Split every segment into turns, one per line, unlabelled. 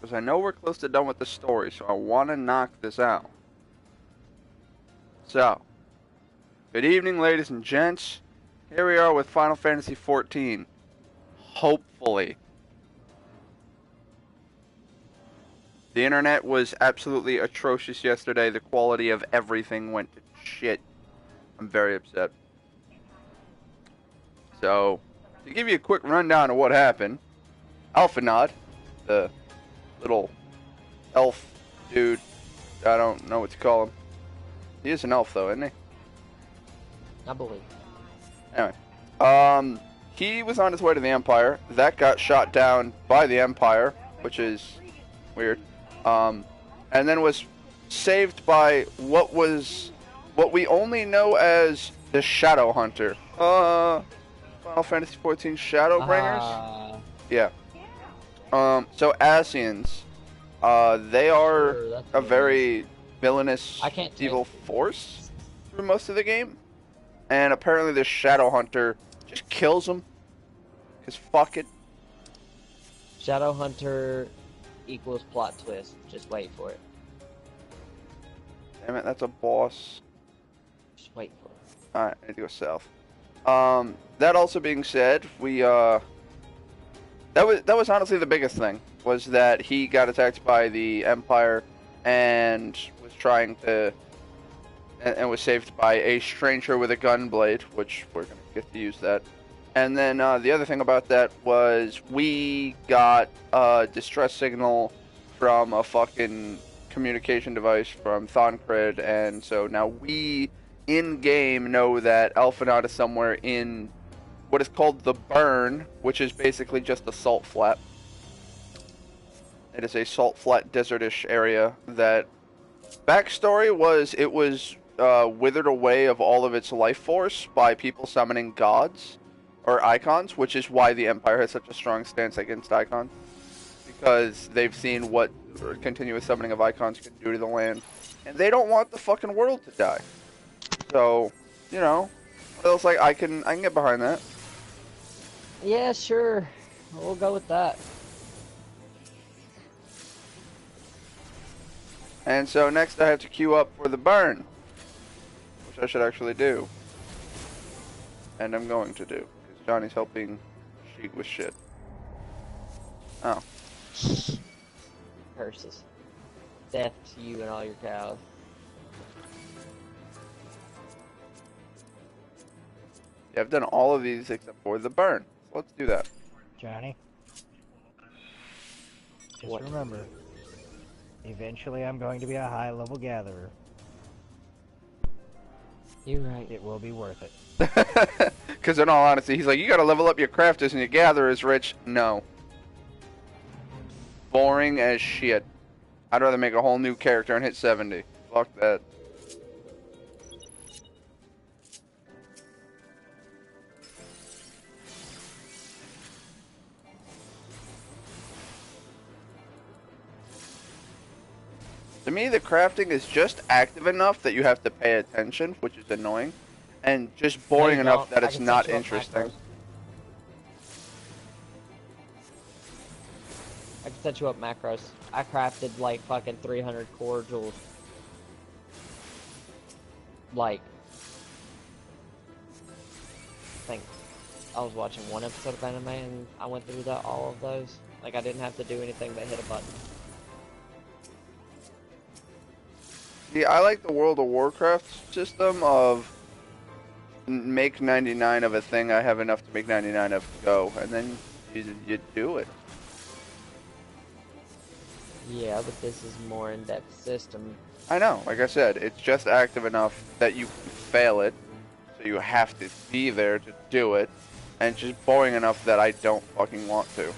because I know we're close to done with the story, so I want to knock this out. So, good evening, ladies and gents. Here we are with Final Fantasy XIV. Hopefully. The internet was absolutely atrocious yesterday. The quality of everything went to shit. I'm very upset. So, to give you a quick rundown of what happened, Alphanod, the little elf dude, I don't know what to call him. He is an elf though, isn't he?
I believe.
Anyway, he was on his way to the Empire. That got shot down by the Empire, which is weird. And then was saved by what we only know as the Shadow Hunter. Final Fantasy XIV Shadowbringers? Yeah. So Ascians, they are
Sure,
a very villainous, evil
take...
force for most of the game. And apparently this Shadow Hunter just kills them. Because fuck it.
Shadow Hunter equals plot twist. Just wait for it.
Damn it, that's a boss.
Just wait for it.
Alright, I need to go south. That also being said, we, that was honestly the biggest thing, was that he got attacked by the Empire and was trying to, and was saved by a stranger with a gun blade, which we're gonna get to use that. And then, the other thing about that was we got a distress signal from a fucking communication device from Thancred, and so now we, in-game, know that Alphanod is somewhere in what is called the Burn, which is basically just a salt flat. It is a salt flat desertish area that, backstory was, it was withered away of all of its life force by people summoning gods, or icons, which is why the Empire has such a strong stance against icons. Because they've seen what continuous summoning of icons can do to the land. And they don't want the fucking world to die. So, you know, it looks like I can get behind that.
Yeah, sure. We'll go with that.
And so next I have to queue up for the Burn, which I should actually do. And I'm going to do, because Johnny's helping Sheik with shit. Oh.
Curses. Death to you and all your cows.
Yeah, I've done all of these except for the Burn. So let's do that.
Johnny, just
What?
remember, eventually I'm going to be a high-level gatherer.
You're right.
It will be worth it.
Because in all honesty, he's like, you gotta level up your crafters and your gatherers, Rich. No. Boring as shit. I'd rather make a whole new character and hit 70. Fuck that. To me, the crafting is just active enough that you have to pay attention, which is annoying, and just boring enough that it's not interesting.
I can set you up macros. I crafted like fucking 300 cordials. Like, I think I was watching one episode of anime and I went through all of those. Like, I didn't have to do anything but hit a button.
See, I like the World of Warcraft system of make 99 of a thing I have enough to make 99 of go, and then you do it.
Yeah, but this is more in-depth system.
I know, like I said, it's just active enough that you can fail it, so you have to be there to do it, and it's just boring enough that I don't fucking want to.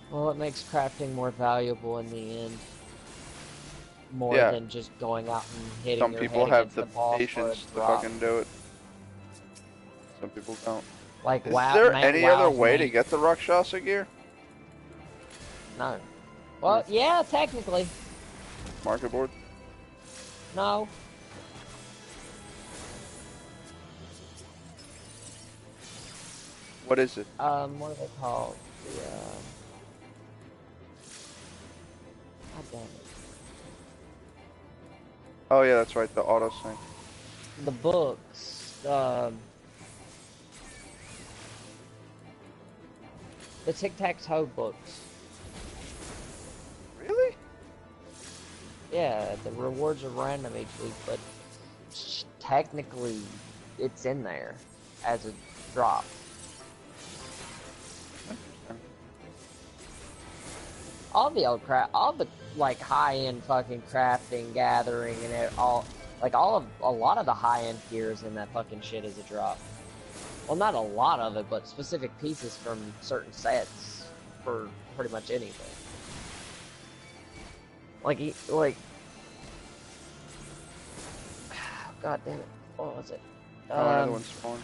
Well, it makes crafting more valuable in the end. More than just going out and hitting
Some
your
people
head
have
against
the
ball
patience to
drop.
fucking do it. Some people don't.
Like,
Is
wow,
there any other way to
me.
get the Rakshasa gear?
No. Well, yeah, technically.
Market board?
No.
What is it?
What are they called? The, God damn it.
Oh yeah, that's right. The auto sync.
The books, the tic-tac-toe books.
Really?
Yeah, the rewards are random each week, but technically it's in there as a drop. All the old all the like high-end fucking crafting, gathering, and a lot of the high-end gears in that fucking shit is a drop. Well, not a lot of it, but specific pieces from certain sets for pretty much anything. Like, God damn it, what was it?
Another one's spawned.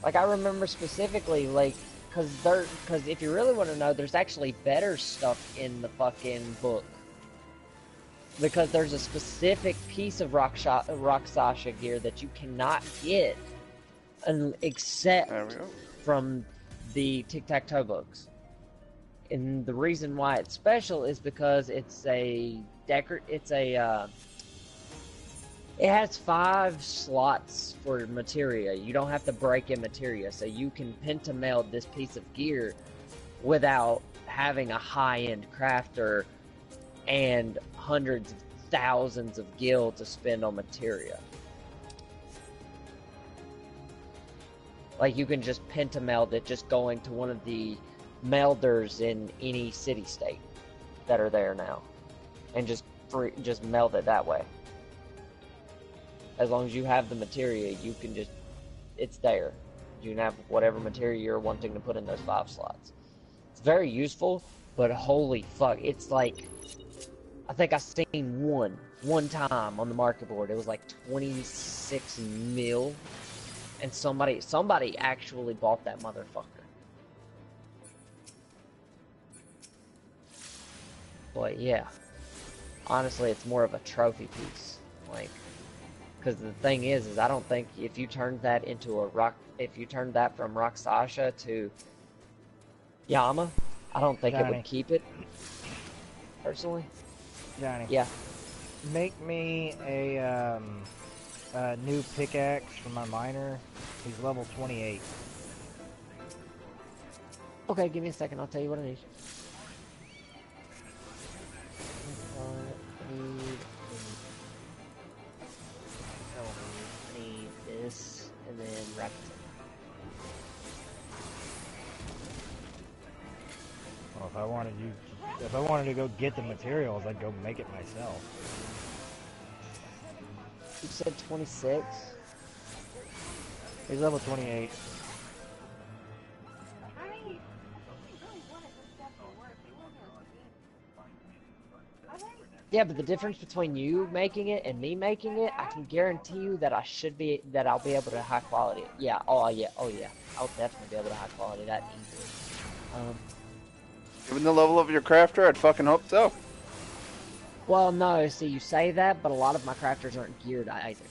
Like, I remember specifically, like, because if you really want to know, there's actually better stuff in the fucking book. Because there's a specific piece of Rakshasa gear that you cannot get except from the tic-tac-toe books. And the reason why it's special is because it's it has 5 slots for materia. You don't have to break in materia, so you can pentameld this piece of gear without having a high-end crafter and hundreds of thousands of gil to spend on materia. Like, you can just pentameld it just going to one of the melders in any city-state that are there now. And just meld it that way. As long as you have the materia, you can just... It's there. You can have whatever materia you're wanting to put in those 5 slots. It's very useful, but holy fuck, it's like... I think I seen one time on the market board. It was like 26 mil. And somebody actually bought that motherfucker. But yeah. Honestly, it's more of a trophy piece. Like... Because the thing is I don't think if you turned that into if you turned that from Rakshasa to Yama, I don't think it would keep it. Personally.
Johnny.
Yeah.
Make me a new pickaxe for my miner. He's level 28.
Okay, give me a second. I'll tell you what I need. I need this, and then wrap it.
Well, if I wanted to go get the materials, I'd go make it myself.
You said 26?
He's level 28.
Yeah, but the difference between you making it and me making it, I can guarantee you that I'll be able to high quality it. Yeah, oh yeah, I'll definitely be able to high quality that easily.
Given the level of your crafter, I'd fucking hope so.
Well, no, see, you say that, but a lot of my crafters aren't geared either.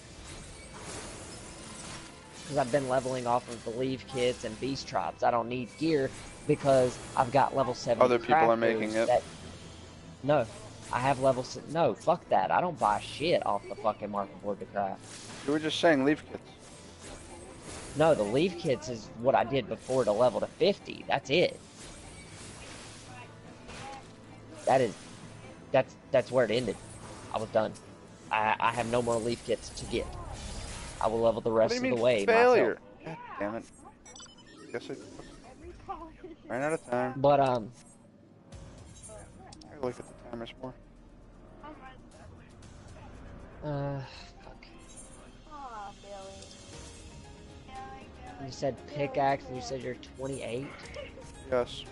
Because I've been leveling off of the Leave Kits and Beast Tribes. I don't need gear because I've got level 7
Other people are making it.
No. I have level 6. No, fuck that. I don't buy shit off the fucking market board to craft.
You were just saying Leave Kits.
No, the Leave Kits is what I did before to level to 50. That's it. That's where it ended. I was done. I have no more Leave Kits to get. I will level the rest of the way
failure?
myself.
God damn it. Guess I ran out of time.
But
I look at the timers more.
Fuck. You said pickaxe and you said you're 28?
Yes.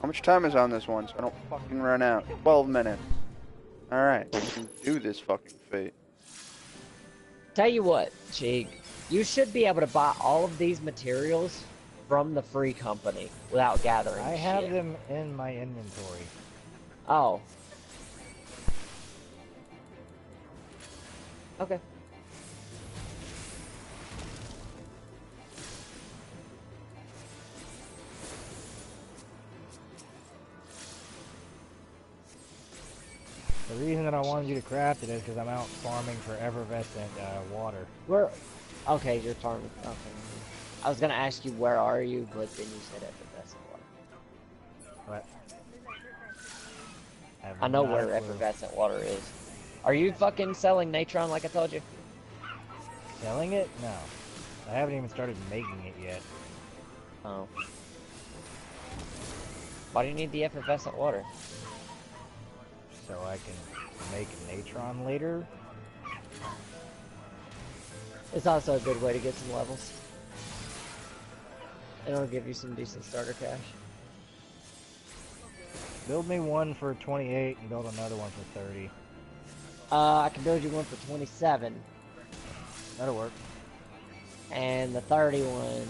How much time is on this one so I don't fucking run out? 12 minutes. Alright, we can do this fucking fate.
Tell you what, Cheeg, you should be able to buy all of these materials from the free company without gathering
I have them in my inventory.
Oh. Okay.
reason I wanted you to craft it is because I'm out farming for effervescent water.
Where? Okay, you're farming. Okay. I was gonna ask you where are you, but then you said effervescent water.
What?
I know
not a
where
clue.
effervescent water is. Are you fucking selling Natron like I told you?
Selling it? No. I haven't even started making it yet.
Oh. Why do you need the effervescent water?
So I can make Natron later.
It's also a good way to get some levels. It'll give you some decent starter cash.
Build me one for 28 and build another one for 30.
I can build you one for 27,
That'll work.
and the 30 one,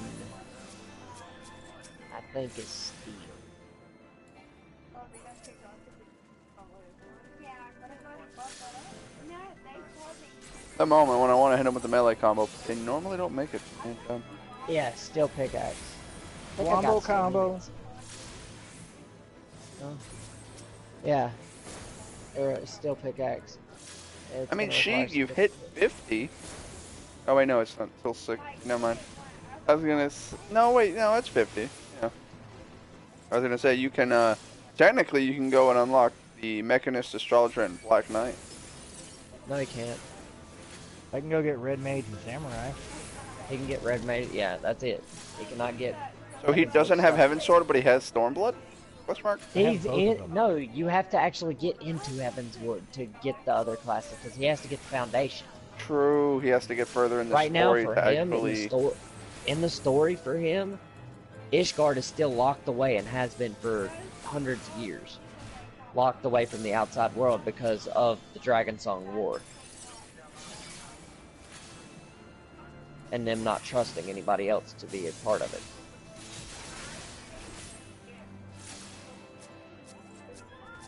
I think is steel.
The moment when I want to hit him with the melee combo, they normally don't make it.
Yeah, steel pickaxe. I think I
Wombo
got some
combo.
units. Oh. Yeah. Or a steel pickaxe. It's
I mean,
gonna require
Sheik,
some
you've hit 50. Oh wait, no, it's not till 6. Never mind. I was gonna. No, wait, no, it's 50. Yeah. I was gonna say you can. Technically, you can go and unlock the Mechanist, Astrologer, and Black Knight.
No, he can't.
I can go get Red Mage and Samurai.
He can get red mage. Yeah, that's it. He cannot get.
So he doesn't have Heaven's Sword, but he has Stormblood? Question mark?
I have
He's
both of
in.
them.
No, you have to actually get into Heaven's Wood to get the other classes because he has to get the foundation.
True, he has to get further in the
Right now,
story
for
to
him,
actually.
in the story for him, Ishgard is still locked away and has been for hundreds of years, locked away from the outside world because of the Dragon Song War, and them not trusting anybody else to be a part of it.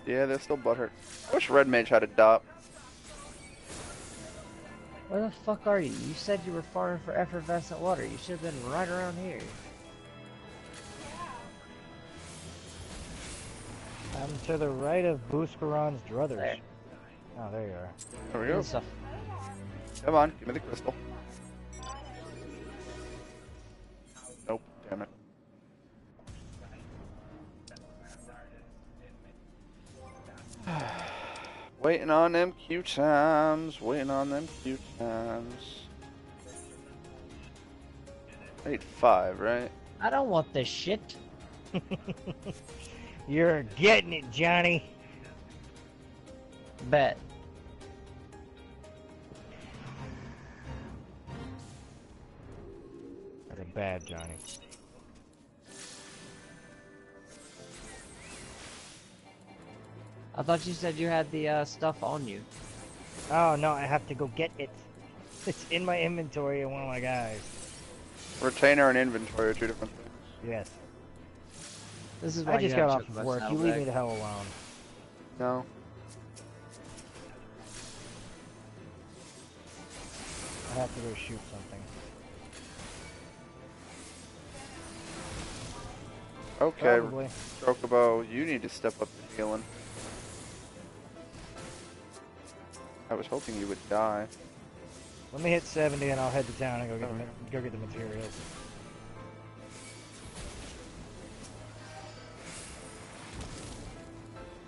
Yeah, they're still butthurt. I wish Red Mage had a dot.
Where the fuck are you? You said you were farming for effervescent water. You should have been right around here.
I'm to the right of Buscaron's druthers.
There.
Oh, there you are.
There we go.
Good stuff.
Come on, give me the crystal. Nope, damn it. Waiting on them queue times, waiting on them queue times. 8-5, right?
I don't want this shit.
You're getting it, Johnny.
Bet.
That's a bad Johnny.
I thought you said you had the stuff on you.
Oh no, I have to go get it. It's in my inventory of one of my guys.
Retainer and inventory are two different things.
Yes.
This is why
I just
you
got
have
off
Chuck
of work. You leave me the hell alone.
No.
I have to go shoot something.
Okay,
Probably.
Chocobo, you need to step up the healing. I was hoping you would die.
Let me hit 70 and I'll head to town and go get the materials.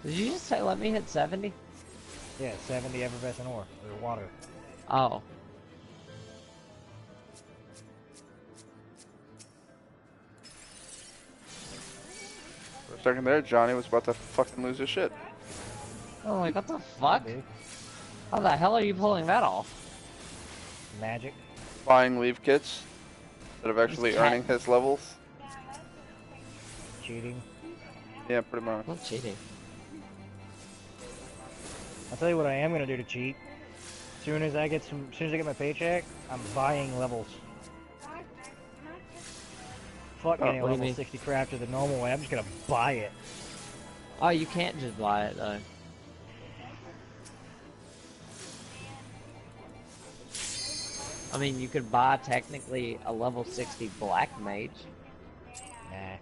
Did you just say let me hit 70?
Yeah, 70 effervescent ore or water.
Oh.
For a second there, Johnny was about to fucking lose his shit.
Oh, like, what the fuck?
Maybe.
How the hell are you pulling that off?
Magic.
Buying leave kits instead of actually
He's cat-
earning his levels.
Cheating.
Yeah, pretty much.
Not cheating.
I'll tell you what I am gonna do to cheat. As soon as I get my paycheck, I'm buying levels. Fuck getting a
what do you
level
mean?
60 crafter the normal way. I'm just gonna buy it.
Oh, you can't just buy it, though. I mean, you could buy, technically, a level 60 black mage.
Nah.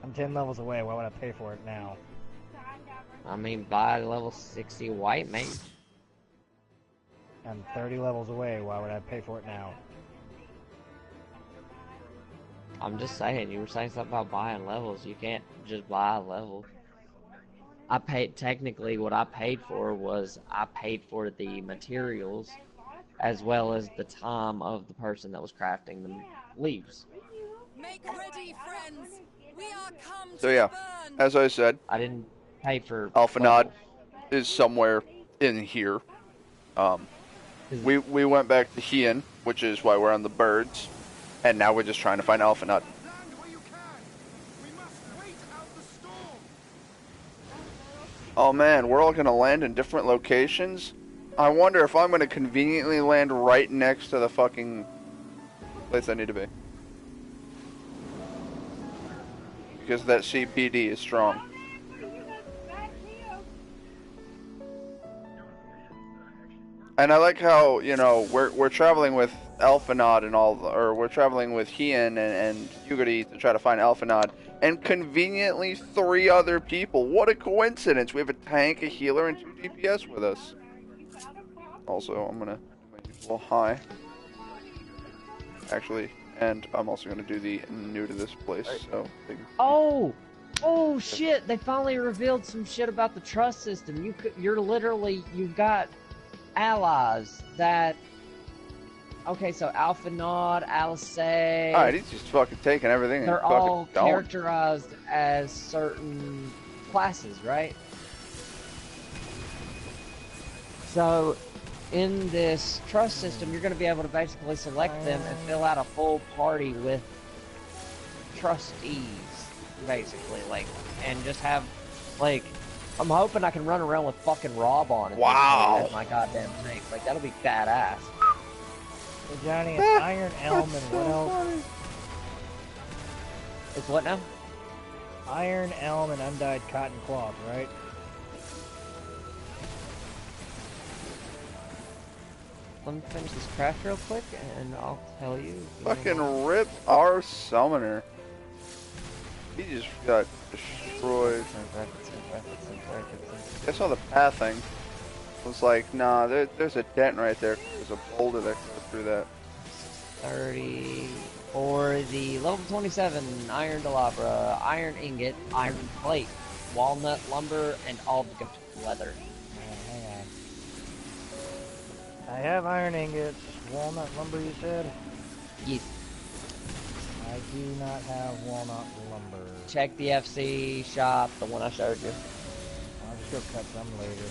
I'm 10 levels away. Why would I pay for it now?
I mean, buy level 60 white mage.
I'm 30 levels away. Why would I pay for it now?
I'm just saying, you were saying something about buying levels. You can't just buy a level. I paid, technically, what I paid for was I paid for the materials as well as the time of the person that was crafting the leaves.
Make ready, friends. We are come
So
to
yeah,
burn.
as I said,
I didn't pay for
Alphanod
levels.
is somewhere in here. We went back to Hien, which is why we're on the birds, and now we're just trying to find Alphanod.
Land where you can. We must wait out the storm.
Oh man, we're all gonna land in different locations? I wonder if I'm gonna conveniently land right next to the fucking place I need to be. Because that CPD is strong. And I like how, you know, we're traveling with Alphanod and all, or we're traveling with Hien and Yugiri to try to find Alphanod, and conveniently 3 other people. What a coincidence! We have a tank, a healer, and 2 DPS with us. Also, I'm gonna do my usual high. Actually, and I'm also gonna do the new to this place. So.
Oh shit! They finally revealed some shit about the trust system. You've got allies that. Okay, so Alphanod, Alice.
Alright, he's just fucking taking everything.
They're
and fucking
all
going.
characterized as certain classes, right? So, in this trust system, you're going to be able to basically select them and fill out a full party with trustees, basically, like, and just have, like, I'm hoping I can run around with fucking Rob on it.
Wow.
As my goddamn tank. Like, that'll be badass.
Hey Johnny, it's Iron Elm and what else?
It's what now?
Iron Elm and Undyed Cotton Cloth, right?
Let me finish this craft real quick, and I'll tell you.
Fucking rip our summoner. He just got destroyed. I saw the path thing. I was like, nah, there's a dent right there. There's a boulder that goes through that.
30 for the level 27 iron delabra, iron ingot, iron plate, walnut lumber, and all goat leather.
Hang on. I have iron ingots, walnut lumber, you said?
Yes.
I do not have walnut lumber.
Check the FC shop, the one I showed you.
I'll just go cut some later.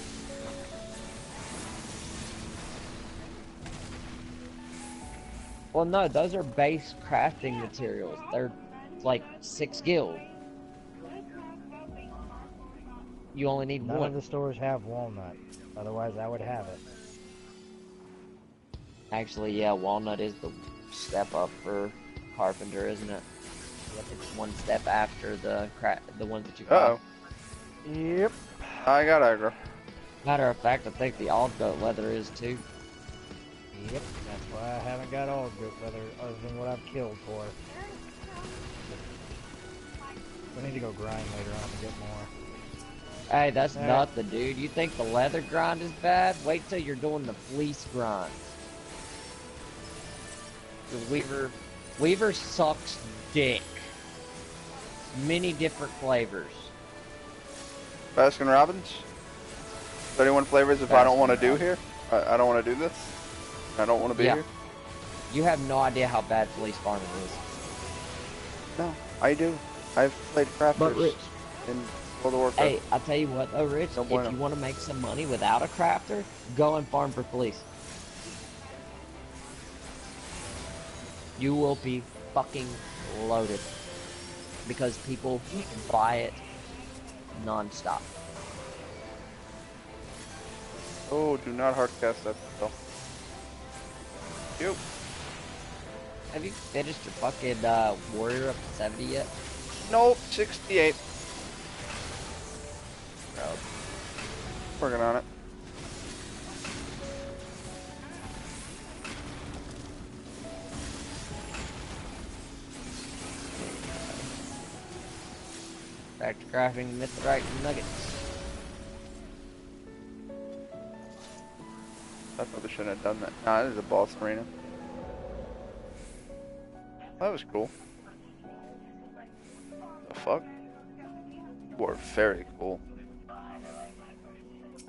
Well, no, those are base crafting materials. They're like 6 gil. You only need
None
one.
of the stores have walnut. Otherwise, I would have it.
Actually, yeah, walnut is the step up for carpenter, isn't it? It's one step after the ones that you got.
Uh-oh.
Yep.
I got aggro.
Matter of fact, I think the all goat leather is too.
Yep. That's why I haven't got all goat leather other than what I've killed for. I need to go grind later on to get more.
Hey, that's nothing, dude. You think the leather grind is bad? Wait till you're doing the fleece grind. The Weaver sucks dick. Many different flavors.
Baskin Robbins? 31 flavors if I don't want to do here? I don't want to do this? I don't want to be here?
You have no idea how bad fleece farming is.
No, I do. I've played
But
crafters
Rich,
in World of Warcraft.
hey, I'll tell you what though, Rich,
No
if
bueno.
you want to make some money without a crafter, go and farm for fleece. You will be fucking loaded. Because people buy it non-stop.
Oh, do not hardcast that spell. Yep.
Have you finished your fucking warrior up to 70 yet?
Nope, 68.
Bro.
Working on it.
Back to crafting mithrite nuggets.
I probably shouldn't have done that. Nah, this is a boss arena. That was cool. The fuck? You are very cool.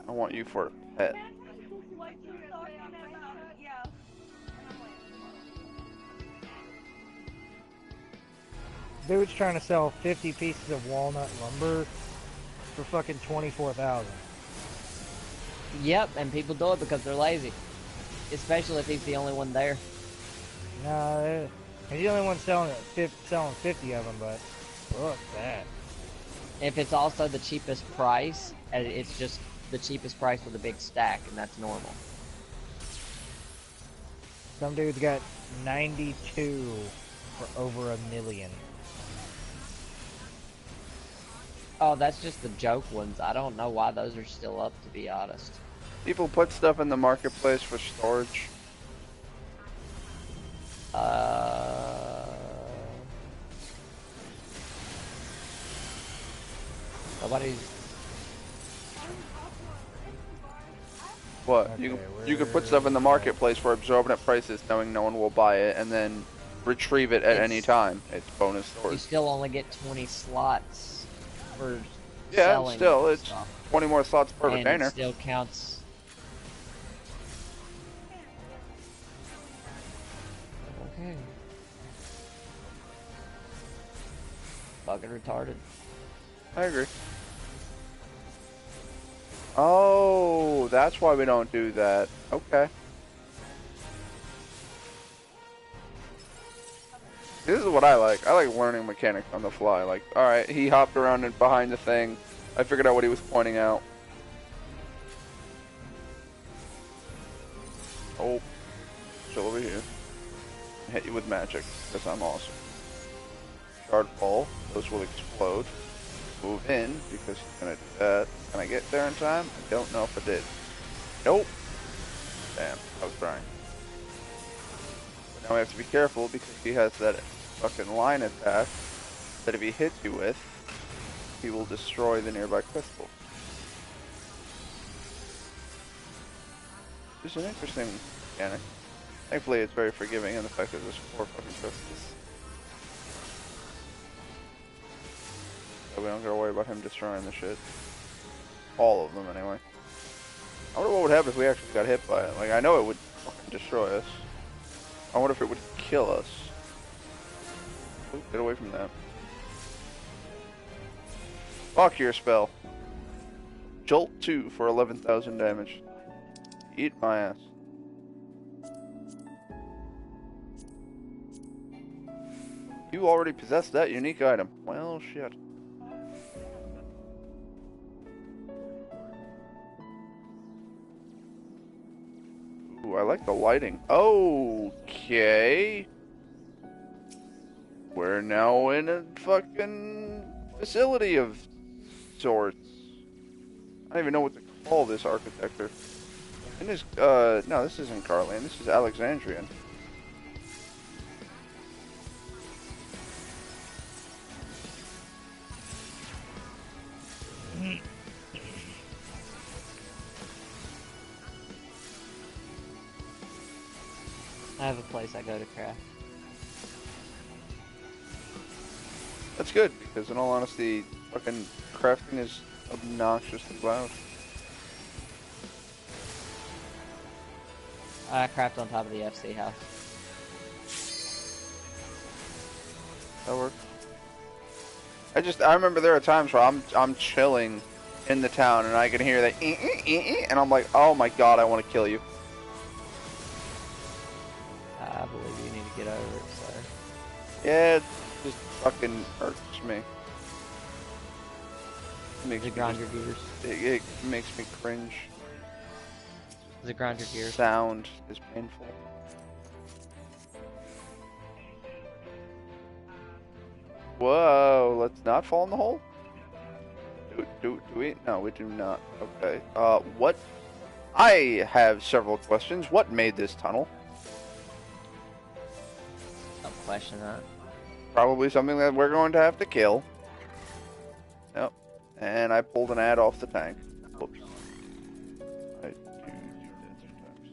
I want you for a pet.
Dude's trying to sell 50 pieces of walnut lumber for fucking 24,000.
Yep, and people do it because they're lazy. Especially if he's the only one there.
No, he's the only one selling 50 of them, but fuck that.
If it's also the cheapest price, and it's just the cheapest price with a big stack, and that's normal.
Some dude's got 92 for over $1 million.
Oh, that's just the joke ones. I don't know why those are still up, to be honest.
People put stuff in the marketplace for storage.
Nobody's...
What?
Okay,
you can put stuff in the marketplace for exorbitant prices, knowing no one will buy it, and then retrieve it at any time. It's bonus
You
storage.
still only get 20 slots for
Yeah,
selling
still, it's
stuff.
20 more slots per
And
container.
it still counts. Okay. Fucking retarded.
I agree. Oh, that's why we don't do that. Okay. This is what I like. I like learning mechanics on the fly. Like, alright, he hopped around and behind the thing. I figured out what he was pointing out. Oh. Still over here. Hit you with magic, because I'm awesome. Shard ball. Those will explode. Move in, because he's gonna do that. Can I get there in time? I don't know if I did. Nope. Damn, I was trying. But now we have to be careful, because he has that fucking line attack that if he hits you with, he will destroy the nearby crystals. It's an interesting mechanic. Thankfully, it's very forgiving in the fact that there's 4 fucking crystals. So we don't gotta worry about him destroying the shit. All of them, anyway. I wonder what would happen if we actually got hit by it. Like, I know it would fucking destroy us. I wonder if it would kill us. Ooh, get away from that. Fuck your spell. Jolt 2 for 11,000 damage. Eat my ass. You already possess that unique item. Well, shit. Ooh, I like the lighting. Okay. We're now in a fucking facility of sorts. I don't even know what to call this architecture. And this, no, this isn't Carlian. This is Alexandrian.
I have a place I go to craft.
That's good, because in all honesty, fucking crafting is obnoxiously loud.
I craft on top of the FC house.
That works. I remember there are times where I'm chilling in the town and I can hear that and I'm like, oh my god, I want to kill you.
I believe you need to get over it, sir.
Yeah, it just fucking irks me. Makes
Does it
me
grind your gears?
it makes me cringe.
Does it grind your gears?
Sound is painful. Whoa, let's not fall in the hole. Do we? No, we do not. Okay. What? I have several questions. What made this tunnel?
Don't question that.
Probably something that we're going to have to kill. Yep. And I pulled an ad off the tank. Whoops. I do that sometimes.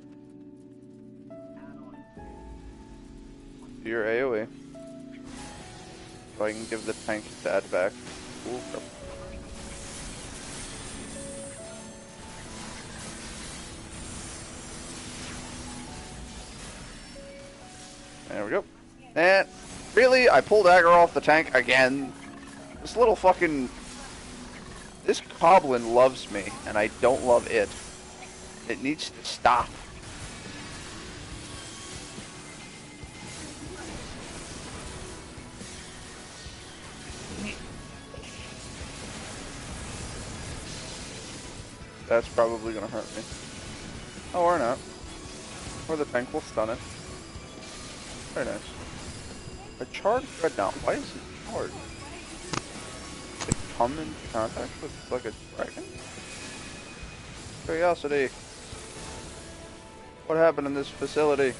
to your AoE. So I can give the tank its ad back. Ooh, crap. There we go. And really, I pulled Aggro off the tank again. This little fucking... This goblin loves me, and I don't love it. It needs to stop. That's probably gonna hurt me. Oh, or not. Or the tank will stun it. Very nice. A charred dreadnought. Why is it charred? Did it come in contact with like a dragon? Curiosity. What happened in this facility?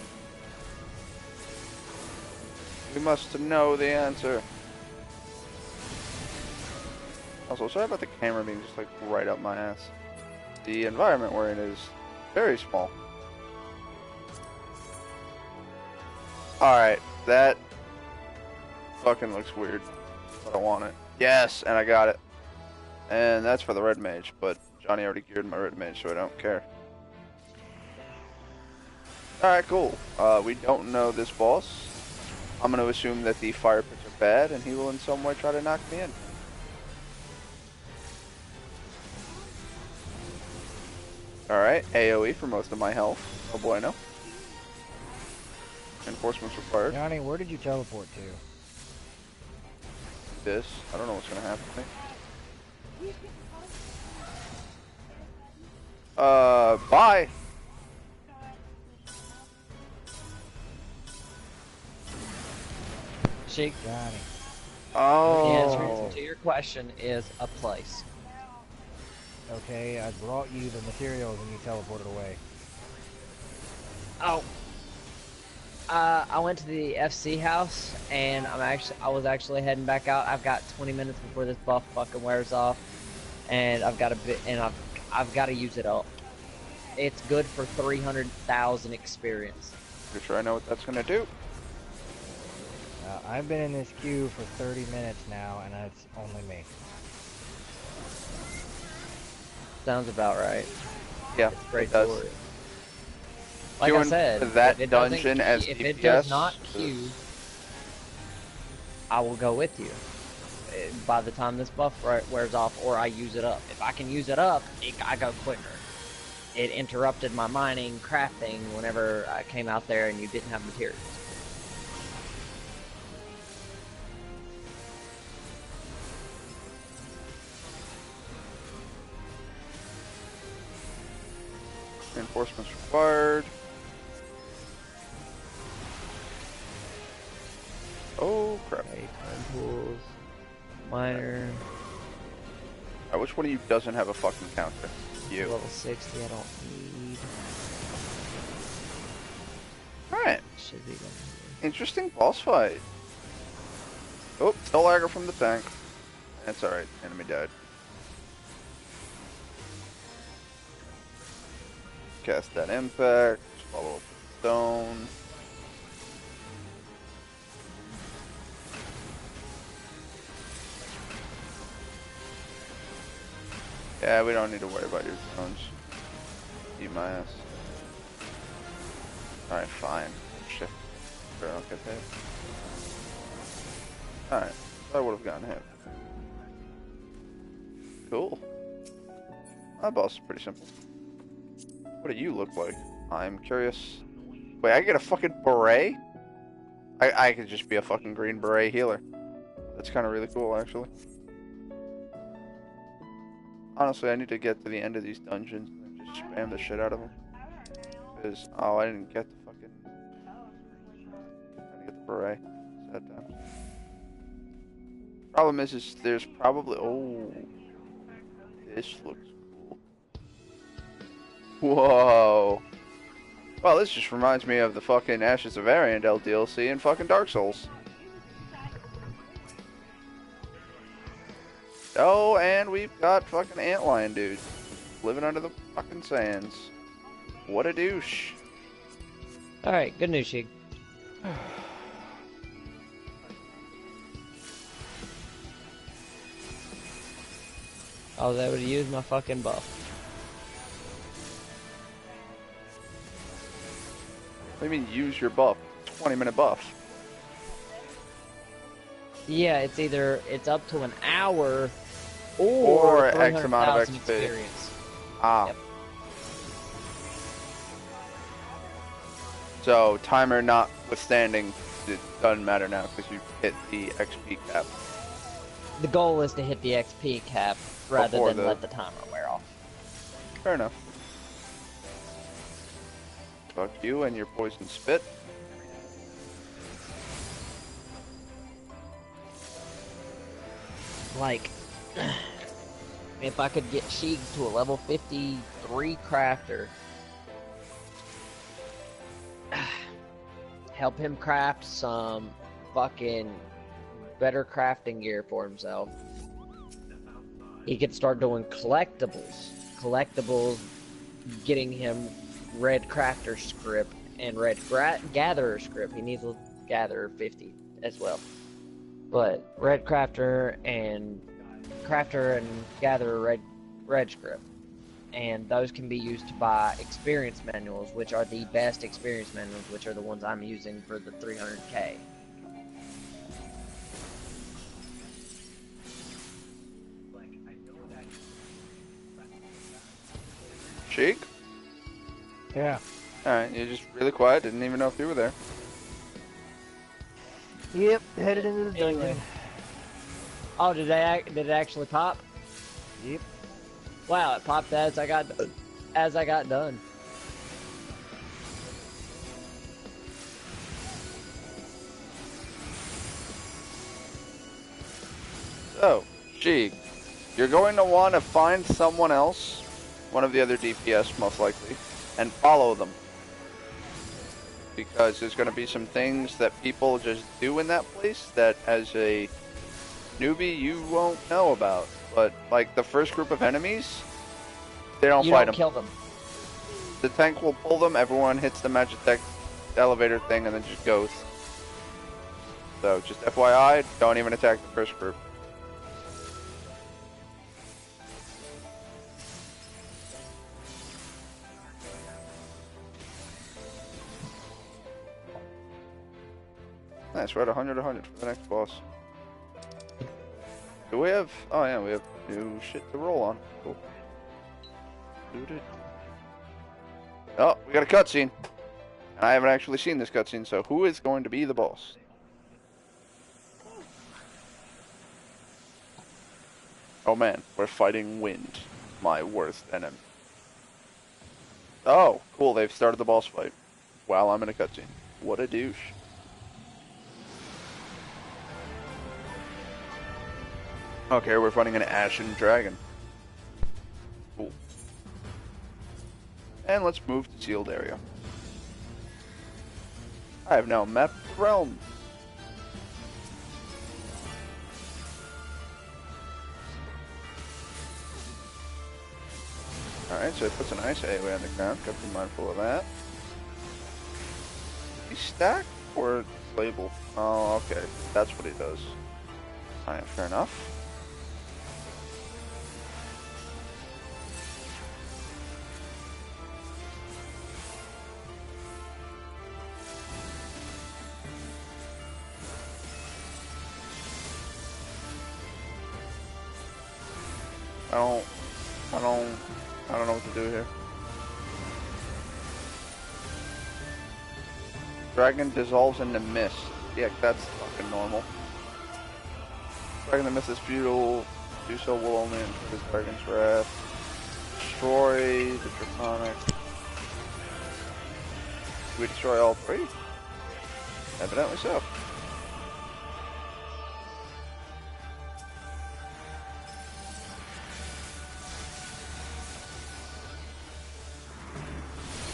We must know the answer. Also, sorry about the camera being just like right up my ass. The environment we're in is very small. Alright, that fucking looks weird, but I want it. Yes, and I got it. And that's for the red mage, but Johnny already geared my red mage, so I don't care. Alright, cool. We don't know this boss. I'm going to assume that the fire pits are bad, and he will in some way try to knock me in. Alright, AoE for most of my health. Oh boy, no. Enforcement's required.
Johnny, where did you teleport to?
This. I don't know what's gonna happen to me. Bye!
Sheik,
Johnny.
the answer
Oh.
to your question is a place.
Okay, I brought you the materials and you teleported away.
Oh. I went to the FC house and I was actually heading back out. I've got 20 minutes before this buff fucking wears off, and I've got I've got to use it up. It's good for 300,000 experience.
Pretty sure I know what that's gonna do.
I've been in this queue for 30 minutes now, and it's only me.
Sounds about right.
Yeah,
It's a great
it does.
story. Like I
Doing
said,
that
if it doesn't
dungeon
que-
as
if it does
DPS,
not queue, I will go with you. By the time this buff wears off, or I use it up. If I can use it up, I go quicker. It interrupted my mining, crafting whenever I came out there and you didn't have materials.
Reinforcements required. Oh crap.
Okay, time pools, miner,
Alright, which one of you doesn't have a fucking counter? You.
level 60. I don't need.
Alright.
Should be done
Interesting boss fight. Oh, still aggro from the tank. That's alright. Enemy died. Cast that impact. Follow up with stone. Yeah, we don't need to worry about your drones. Eat my ass. Alright, fine. Shit. Sure, I'll get hit. Alright, so I would have gotten hit. Cool. My boss is pretty simple. What do you look like? I'm curious. Wait, I get a fucking beret? I could just be a fucking green beret healer. That's kind of really cool, actually. Honestly, I need to get to the end of these dungeons and just spam the shit out of them. Because, oh, I didn't get the fucking... I didn't get the beret. Sad times. Problem is there's probably... Oh. This looks cool. Whoa. Well, this just reminds me of the fucking Ashes of Ariandel DLC in fucking Dark Souls. Oh, and we've got fucking Antlion dude living under the fucking sands. What a douche.
Alright, good news, Sheik. I was able to use my fucking buff.
What do you mean use your buff? 20-minute buff.
Yeah, it's up to an hour
Or
or
X amount of
300,000
XP.
experience.
Ah.
Yep.
So, timer notwithstanding, it doesn't matter now because you hit the XP cap.
The goal is to hit the XP cap rather
Before
than
the-
let the timer wear off.
Fair enough. Fuck you and your poison spit.
Like, if I could get Sheik to a level 53 crafter, help him craft some fucking better crafting gear for himself, he could start doing collectibles. Collectibles getting him red crafter script and red gatherer script. He needs a gatherer 50 as well. But red crafter and gatherer red script. And those can be used to buy experience manuals, which are the best experience manuals, which are the ones I'm using for the 300k.
Sheik?
Yeah.
Alright, you're just really quiet, didn't even know if you were there.
Yep, headed into the dungeon.
Oh, did it actually pop?
Yep.
Wow, it popped as I got done.
So, Sheik, you're going to want to find someone else, one of the other DPS most likely, and follow them. Because there's going to be some things that people just do in that place that as a newbie you won't know about. But, like, the first group of enemies, they don't
You
fight
don't
them.
kill them.
The tank will pull them, everyone hits the Magitech elevator thing, and then just goes. So, just FYI, don't even attack the first group. Nice, we're at 100 for the next boss. Do we have... Oh yeah, we have new shit to roll on. Cool. Oh, we got a cutscene. I haven't actually seen this cutscene, so who is going to be the boss? Oh man, we're fighting wind. My worst enemy. Oh, cool, they've started the boss fight. While I'm in a cutscene. What a douche. Okay, we're fighting an Ashen Dragon. Cool. And let's move to sealed area. I have now mapped the realm. Alright, so it puts a nice AoE on the ground. Gotta be mindful of that. He stack or label? Oh, okay. That's what he does. Alright, fair enough. I don't know what to do here. Dragon dissolves into mist. Yeah, that's fucking normal. Dragon that misses futile. Do so will only increase the dragon's wrath. Destroy the draconic. Do we destroy all three? Evidently so.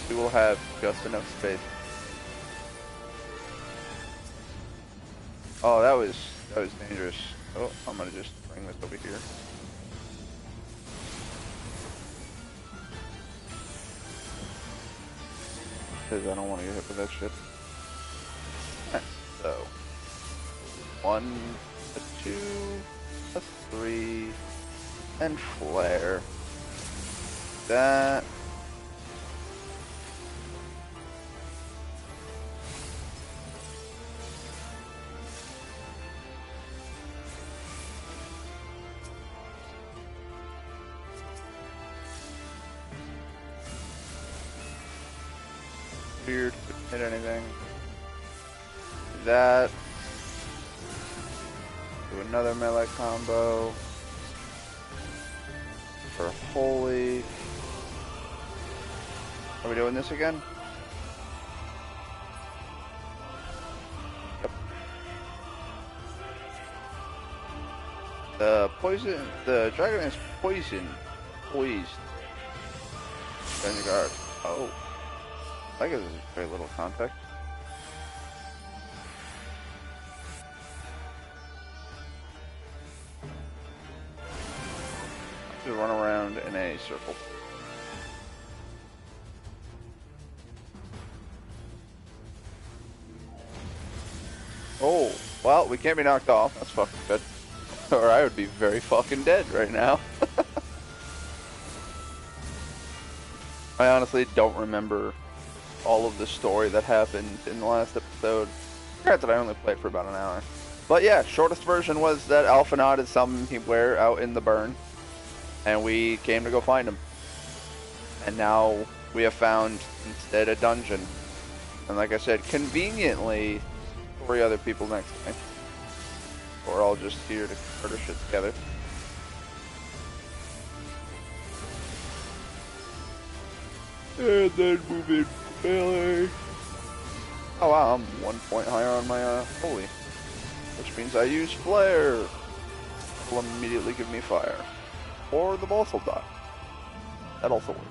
We will have just enough space. Oh, that was dangerous. Oh, I'm gonna just bring this over here. Because I don't want to get hit with that shit. Alright, so 1, a 2, a 3, and flare. That. Weird, couldn't hit anything. That. Do another melee combo. For holy. Are we doing this again? Yep. The dragon is poised. Vanguard. Oh. I guess there's very little context. Just run around in a circle. Oh, well, we can't be knocked off. That's fucking good. Or I would be very fucking dead right now. I honestly don't remember all of the story that happened in the last episode. Granted, I only played for about an hour. But yeah, shortest version was that Alphanod is somewhere out in the burn. And we came to go find him. And now we have found, instead, a dungeon. And like I said, conveniently, 3 other people next to me. We're all just here to murder shit together. And then move in melee. Oh wow, I'm 1 point higher on my holy. Which means I use flare. Will immediately give me fire. Or the boss will die. That also works.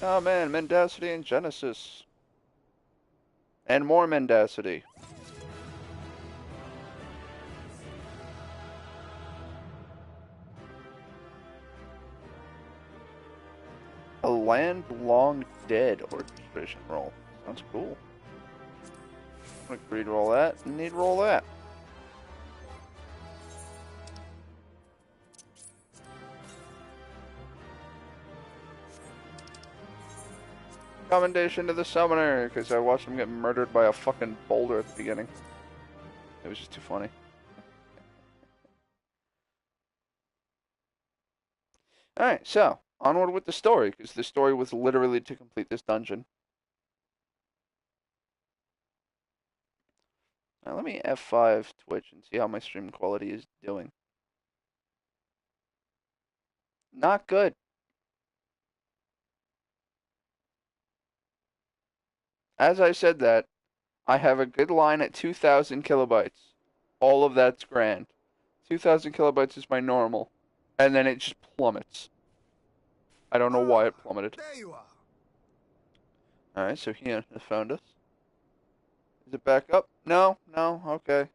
Oh man, Mendacity and Genesis. And more Mendacity. A land long dead orchestration roll. Sounds cool. I'm gonna agree to roll that and need to roll that. Commendation to the summoner, because I watched him get murdered by a fucking boulder at the beginning. It was just too funny. Alright, so, onward with the story, because the story was literally to complete this dungeon. Now let me F5 Twitch and see how my stream quality is doing. Not good. As I said that, I have a good line at 2,000 kilobytes. All of that's grand. 2,000 kilobytes is my normal. And then it just plummets. I don't know why it plummeted.
There you are.
Alright, so he has found us. Is it back up? No, okay.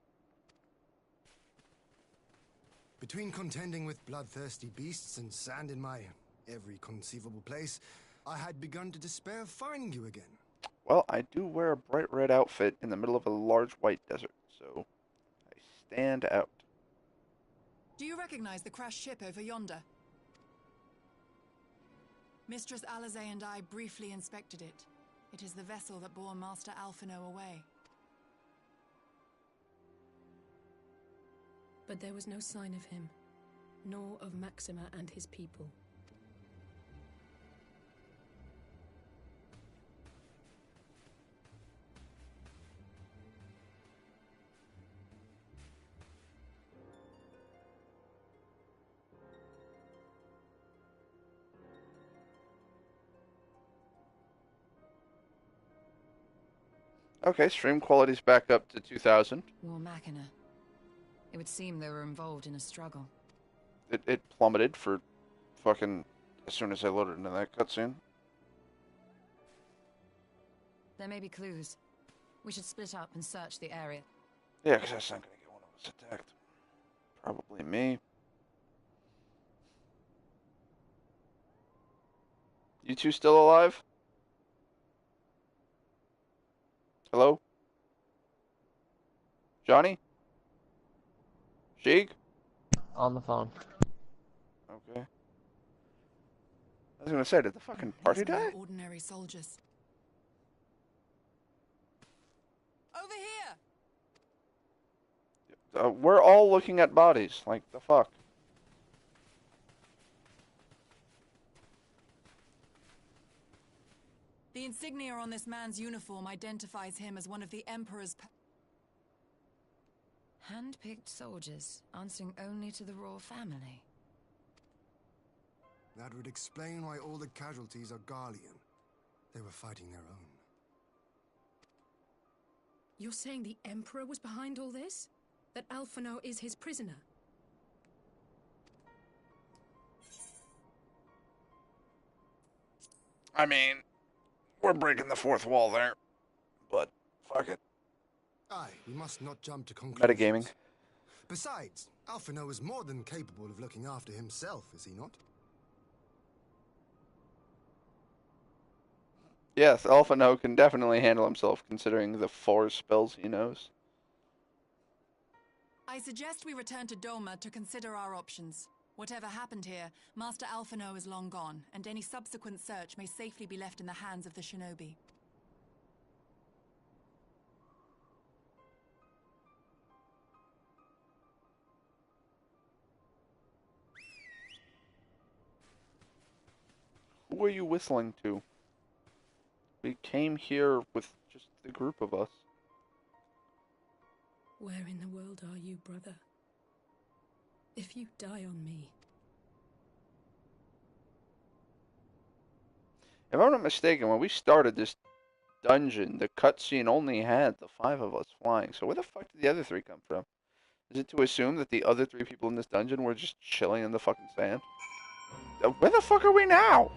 Between contending with bloodthirsty beasts and sand in my every conceivable place, I had begun to despair of finding you again.
Well, I do wear a bright red outfit in the middle of a large white desert, so I stand out.
Do you recognize the crashed ship over yonder? Mistress Alizé and I briefly inspected it. It is the vessel that bore Master Alphinaud away.
But there was no sign of him, nor of Maxima and his people.
Okay, stream quality's back up to 2,000.
War Machina. It would seem they were involved in a struggle.
It plummeted for fucking as soon as I loaded into that cutscene.
There may be clues. We should split up and search the area.
Yeah, because that's not going to get one of us attacked. Probably me. You two still alive? Hello? Johnny? Sheik?
On the phone.
Okay. I was gonna say, did the fucking party
These were no
die?
ordinary soldiers. Over here!
We're all looking at bodies. Like, the fuck?
The insignia on this man's uniform identifies him as one of the Emperor's...
Hand-picked soldiers, answering only to the royal family.
That would explain why all the casualties are Garlean. They were fighting their own.
You're saying the Emperor was behind all this? That Alphinaud is his prisoner?
I mean, we're breaking the fourth wall there. But, fuck it.
Aye, we must not jump to conclusions.
Metagaming.
Besides, Alphinaud is more than capable of looking after himself, is he not?
Yes, Alphinaud can definitely handle himself, considering the 4 spells he knows.
I suggest we return to Doma to consider our options. Whatever happened here, Master Alphinaud is long gone, and any subsequent search may safely be left in the hands of the shinobi.
Who are you whistling to? We came here with just the group of us.
Where in the world are you, brother? If you die on me...
If I'm not mistaken, when we started this dungeon, the cutscene only had the 5 of us flying. So where the fuck did the other 3 come from? Is it to assume that the other 3 people in this dungeon were just chilling in the fucking sand? Where the fuck are we now?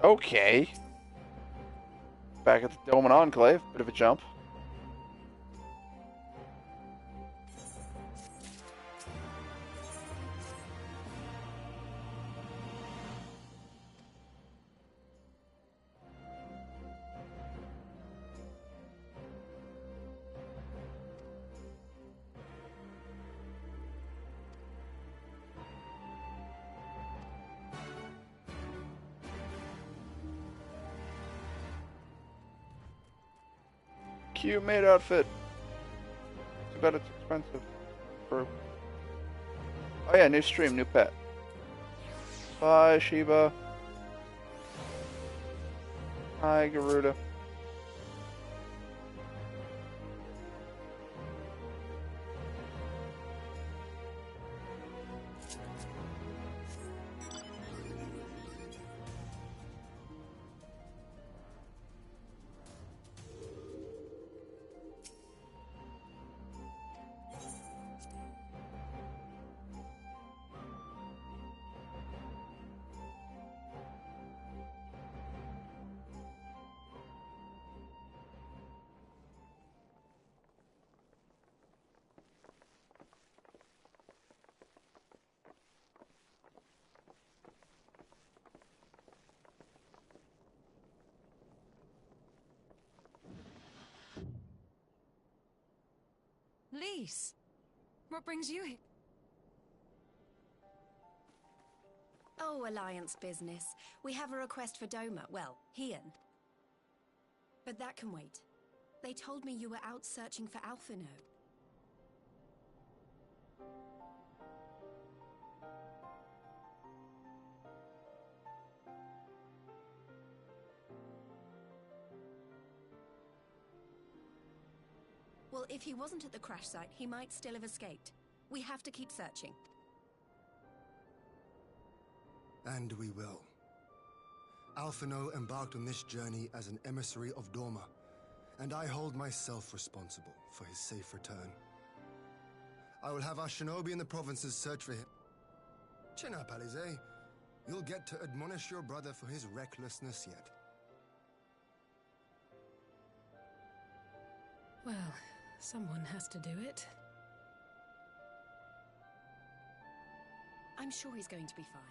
Okay. Back at the Doman Enclave. Bit of a jump. Cute maid outfit. Too bad it's expensive. For... Oh yeah, new stream, new pet. Bye, Shiba. Hi, Garuda.
Lise, what brings you here?
Oh, Alliance business. We have a request for Doma. Well, Hien. But that can wait. They told me you were out searching for Alphinaud. Well, if he wasn't at the crash site, he might still have escaped. We have to keep searching.
And we will. Alphinaud embarked on this journey as an emissary of Doma, and I hold myself responsible for his safe return. I will have our shinobi in the provinces search for him. Chin up, Alize. You'll get to admonish your brother for his recklessness yet.
Well, someone has to do it.
I'm sure he's going to be fine.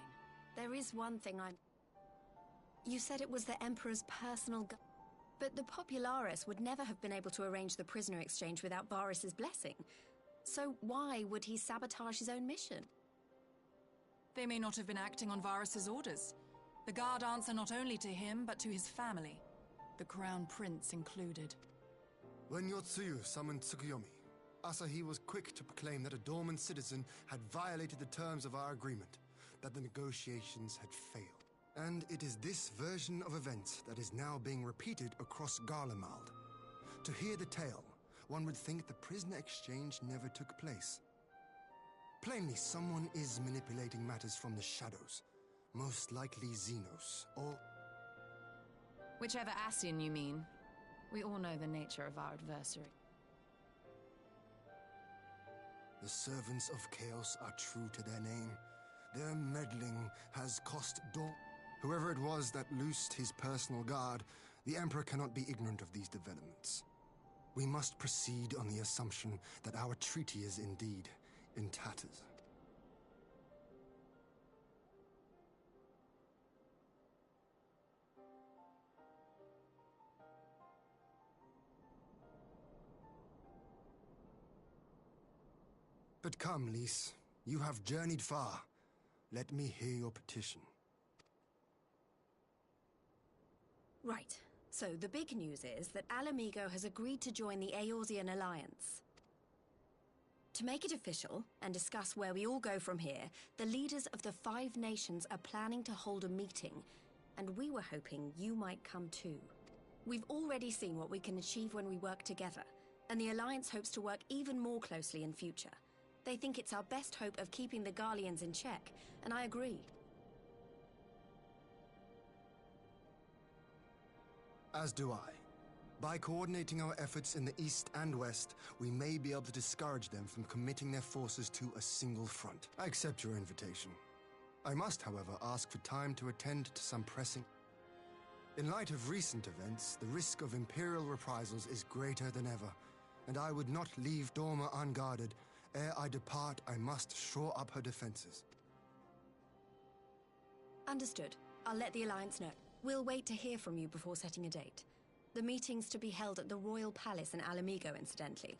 There is one thing You said it was the Emperor's personal But the Popularis would never have been able to arrange the prisoner exchange without Varys' blessing. So why would he sabotage his own mission?
They may not have been acting on Varys' orders. The guard answer not only to him, but to his family, the Crown Prince included.
When Yotsuyu summoned Tsukuyomi, Asahi was quick to proclaim that a Dorman citizen had violated the terms of our agreement, that the negotiations had failed. And it is this version of events that is now being repeated across Garlemald. To hear the tale, one would think the prisoner exchange never took place. Plainly, someone is manipulating matters from the shadows. Most likely Xenos, or...
Whichever Ascian you mean. We all know the nature of our adversary.
The servants of Chaos are true to their name. Their meddling has cost Whoever it was that loosed his personal guard, the Emperor cannot be ignorant of these developments. We must proceed on the assumption that our treaty is indeed in tatters. But come, Lys. You have journeyed far. Let me hear your petition.
Right. So the big news is that Ala Mhigo has agreed to join the Eorzean Alliance. To make it official, and discuss where we all go from here, the leaders of the 5 nations are planning to hold a meeting, and we were hoping you might come too. We've already seen what we can achieve when we work together, and the Alliance hopes to work even more closely in future. They think it's our best hope of keeping the Garleans in check, and I agree.
As do I. By coordinating our efforts in the east and west, we may be able to discourage them from committing their forces to a single front. I accept your invitation. I must, however, ask for time to attend to some pressing... In light of recent events, the risk of Imperial reprisals is greater than ever, and I would not leave Dorma unguarded. Ere I depart, I must shore up her defenses.
Understood. I'll let the Alliance know. We'll wait to hear from you before setting a date. The meeting's to be held at the Royal Palace in Ala Mhigo, incidentally.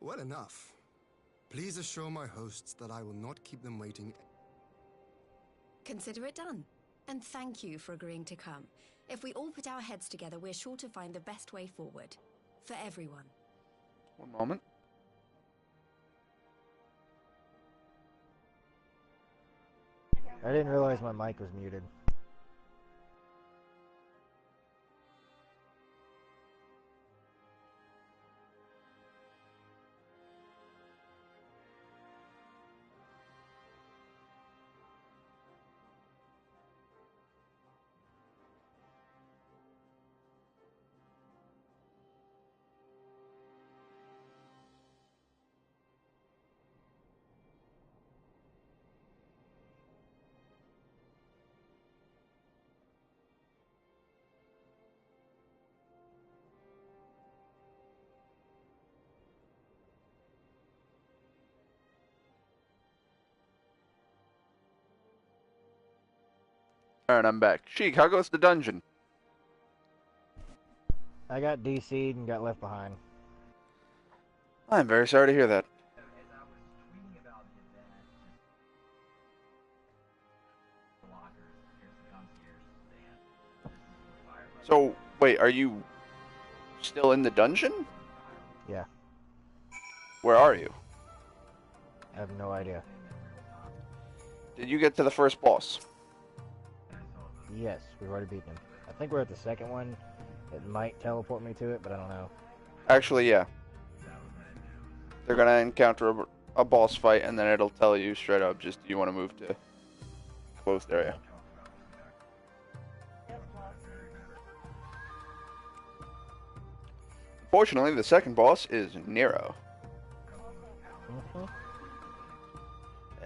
Well enough. Please assure my hosts that I will not keep them waiting.
Consider it done. And thank you for agreeing to come. If we all put our heads together, we're sure to find the best way forward. For everyone.
One moment.
I didn't realize my mic was muted.
Alright, I'm back. Sheik, how goes the dungeon?
I got DC'd and got left behind.
I'm very sorry to hear that. So, wait, are you still in the dungeon?
Yeah,
Where are you?
I have no idea.
Did you get to the first boss?
Yes, we've already beaten him. I think we're at the second one. It might teleport me to it, but I don't know.
Actually, yeah. They're gonna encounter a boss fight, and then it'll tell you straight up, just, do you want to move to closed area? Fortunately, the second boss is Nero.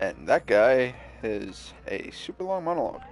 And that guy is a super long monologue.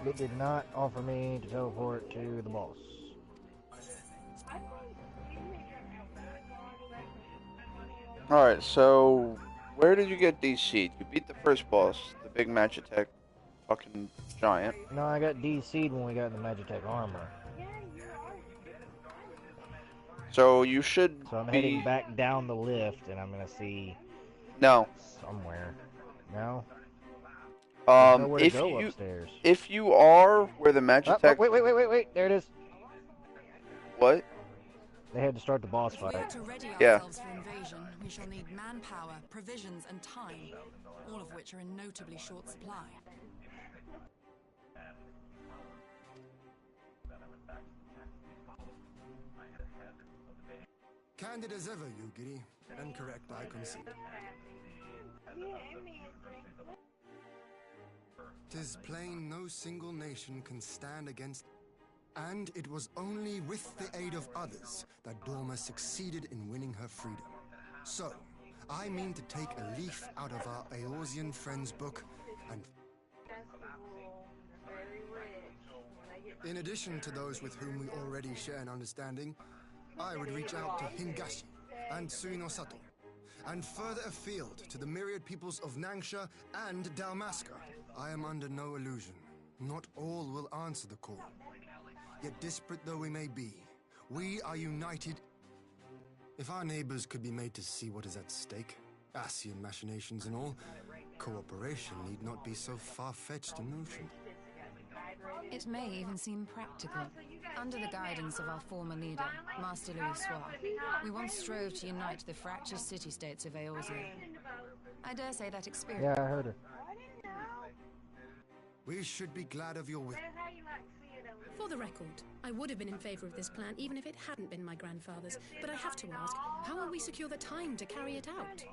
It did not offer me to teleport to the boss.
Alright, so where did you get DC'd? You beat the first boss, the big Magitech fucking giant.
No, I got DC'd when we got the Magitech armor.
So you should
So I'm
be...
heading back down the lift, and I'm gonna see
No.
somewhere. No? There's nowhere to
If
go
you
upstairs.
if you are where the Magitech...
Wait, there it is.
What?
They had to start the boss
If we are
fight.
to ready
Yeah.
ourselves for invasion, we shall need manpower, provisions, and time, all of which are in notably short supply.
Candid as ever, Yugiri. And correct, I concede. 'Tis plain no single nation can stand against... And it was only with the aid of others that Dorma succeeded in winning her freedom. So, I mean to take a leaf out of our Eorzean friends' book and... In addition to those with whom we already share an understanding, I would reach out to Hingashi and Suinosato, and further afield to the myriad peoples of Nangsha and Dalmasca. I am under no illusion. Not all will answer the call. Yet disparate though we may be, we are united. If our neighbors could be made to see what is at stake, Ascian machinations and all, cooperation need not be so far-fetched a notion.
It may even seem practical. Under the guidance of our former leader, Master Louis Soir, we once strove to unite the fractious city-states of Eorzea. I dare say that experience...
Yeah, I heard her.
We should be glad of your will.
For the record, I would have been in favor of this plan even if it hadn't been my grandfather's, but I have to ask, how will we secure the time to carry it out?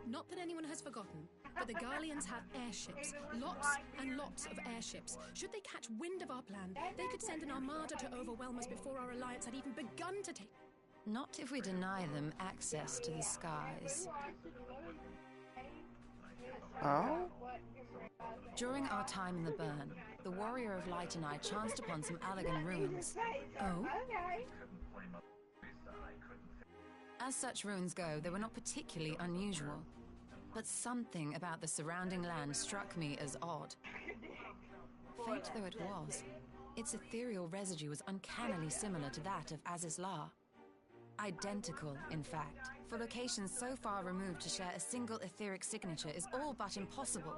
Not that anyone has forgotten, but the Garleans have airships. Lots and lots of airships. Should they catch wind of our plan, they could send an armada to overwhelm us before our alliance had even begun to take...
Not if we deny them access to the skies.
Oh?
During our time in the Burn, the Warrior of Light and I chanced upon some Allagan ruins.
Oh?
As such ruins go, they were not particularly unusual. But something about the surrounding land struck me as odd. Faint though it was, its ethereal residue was uncannily similar to that of Azizlar. Identical, in fact, for locations so far removed to share a single etheric signature is all but impossible.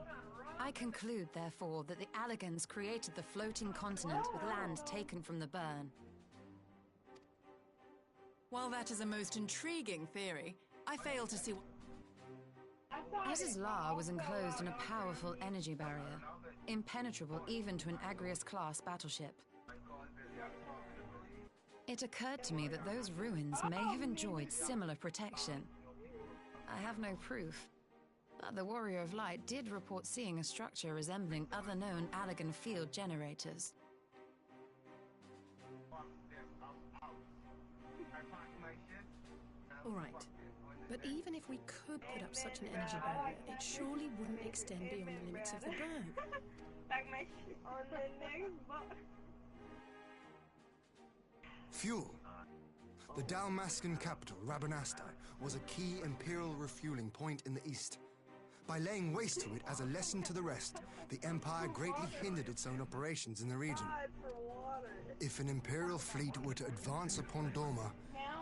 I conclude, therefore, that the Allagans created the floating continent with land taken from the Burn.
While that is a most intriguing theory, I fail to see what...
Azizlar was enclosed in a powerful energy barrier, impenetrable even to an Agrias-class battleship. It occurred to me that those ruins may have enjoyed similar protection. I have no proof, But the Warrior of Light did report seeing a structure resembling other known Allagan field generators.
All right. But even if we could put up such an energy barrier, it surely wouldn't extend beyond the limits of the burn.
Fuel. The Dalmascan capital, Rabanasta, was a key Imperial refueling point in the east. By laying waste to it as a lesson to the rest, the Empire greatly hindered its own operations in the region. If an Imperial fleet were to advance upon Doma,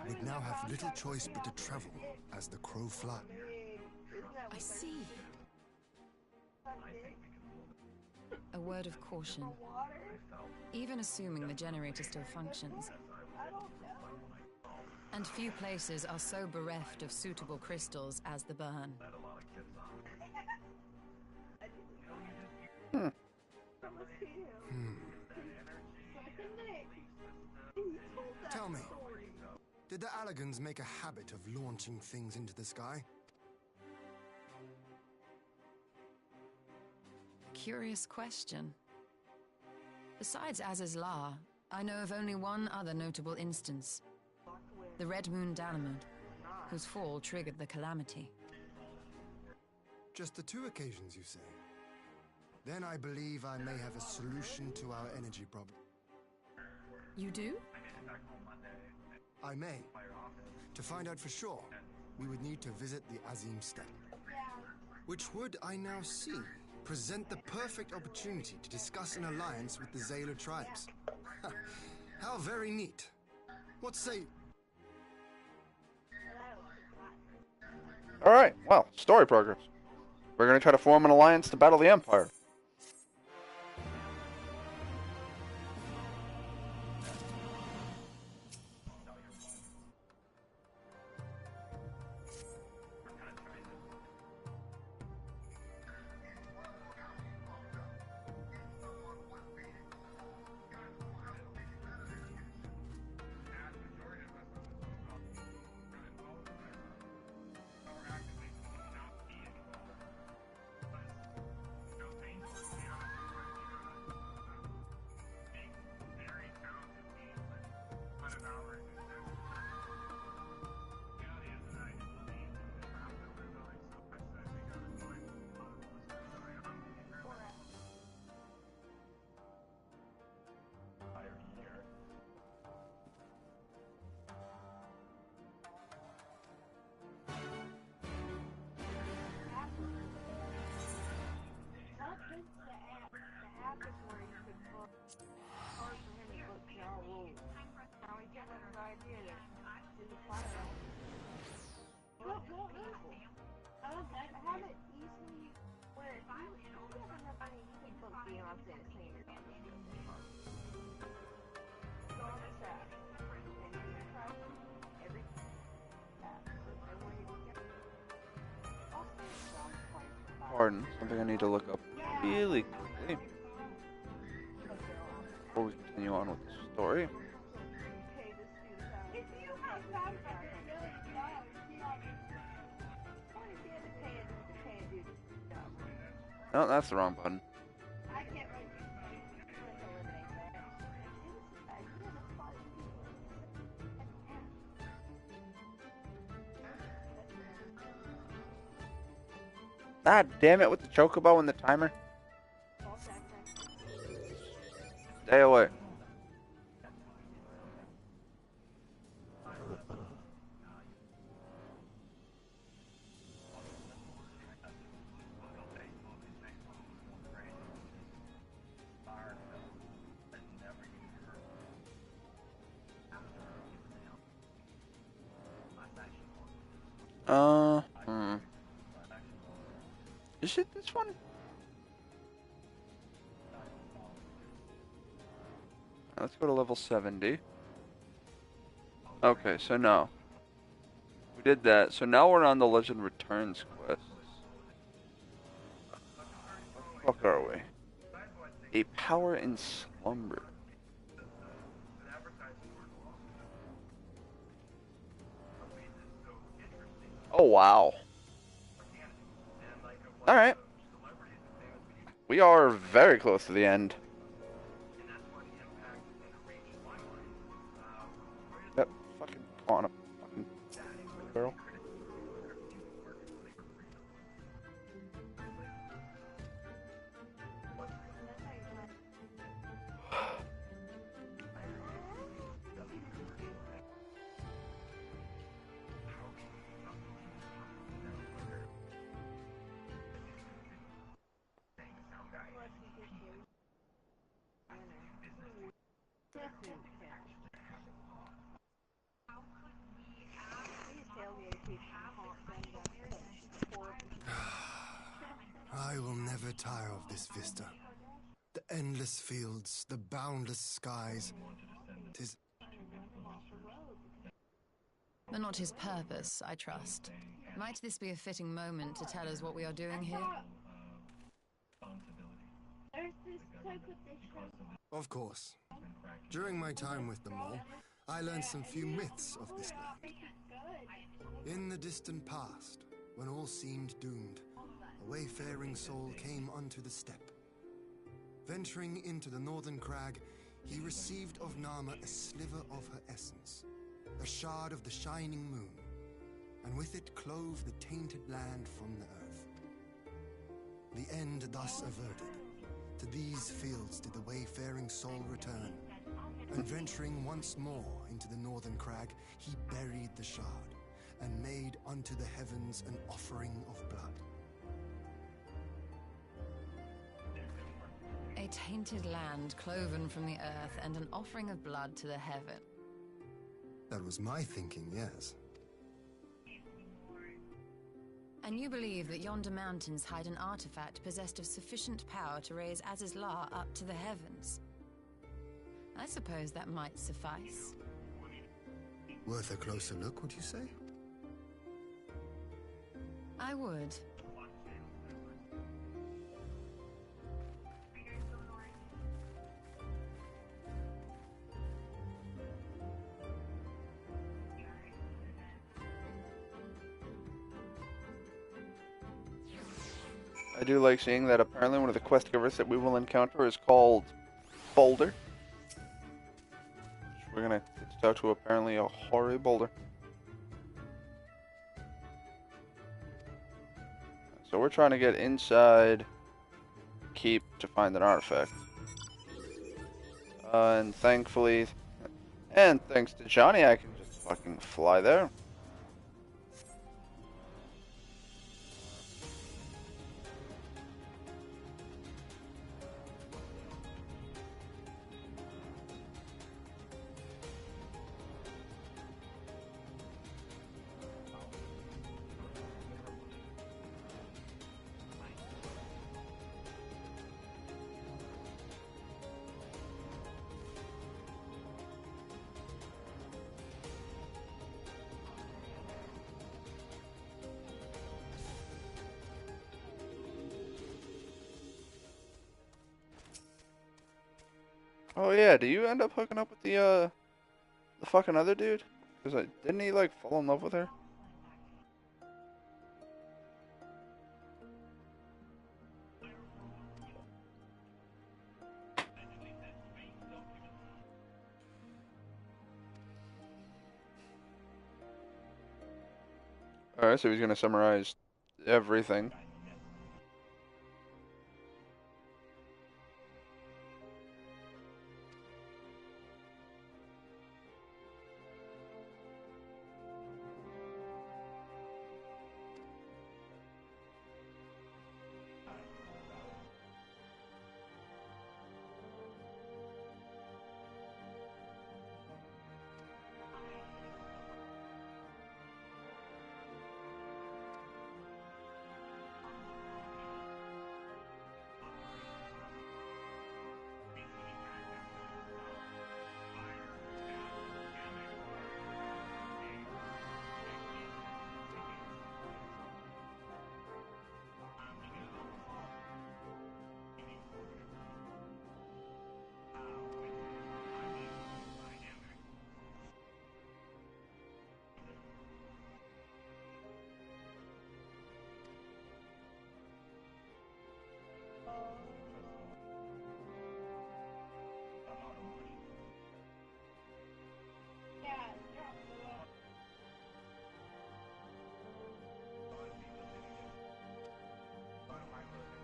we'd now have little choice but to travel as the crow fly.
I see.
A word of caution. Even assuming the generator still functions, and few places are so bereft of suitable crystals as the burn.
Tell me, did the Allagans make a habit of launching things into the sky?
Curious question. Besides Aziz's Law, I know of only one other notable instance. The Red Moon Dalamud, whose fall triggered the calamity.
Just the 2 occasions, you say? Then I believe I may have a solution to our energy problem.
You do?
I may. To find out for sure, we would need to visit the Azim Steppe. Which would, I now see, present the perfect opportunity to discuss an alliance with the Zayla tribes. How very neat. What say...
Alright, well, story progress. We're gonna try to form an alliance to battle the Empire. Pardon, something I need to look up really quickly before we continue on with the story. No, that's the wrong button. God damn it with the chocobo and the timer. Stay away. Is it this one? Let's go to level 70. Okay, so no. We did that. So now we're on the Legend Returns quest. What the fuck are we? A power in slumber. Oh, wow. Alright. We are very close to the end. Yep, fucking on a fucking girl.
I will never tire of this vista. The endless fields, the boundless skies. 'Tis
But not his purpose, I trust. Might this be a fitting moment to tell us what we are doing here?
Of course. During my time with the mole, I learned some few myths of this land. In the distant past, when all seemed doomed, a wayfaring soul came unto the steppe. Venturing into the northern crag, he received of Nama a sliver of her essence, a shard of the shining moon, and with it clove the tainted land from the earth. The end thus averted. To these fields did the wayfaring soul return, and venturing once more into the northern crag, he buried the shard, and made unto the heavens an offering of blood.
A tainted land cloven from the earth and an offering of blood to the heaven.
That was my thinking, yes.
And you believe that yonder mountains hide an artifact possessed of sufficient power to raise Azizlar up to the heavens? I suppose that might suffice.
Worth a closer look, would you say?
I would.
I do like seeing that apparently one of the quest givers that we will encounter is called Boulder. We're gonna get to talk to apparently a hoary boulder. So we're trying to get inside Keep to find an artifact. And thankfully, and thanks to Johnny, I can just fucking fly there. Oh yeah, do you end up hooking up with the fucking other dude? Cause didn't he like fall in love with her? Alright, so he's gonna summarize everything.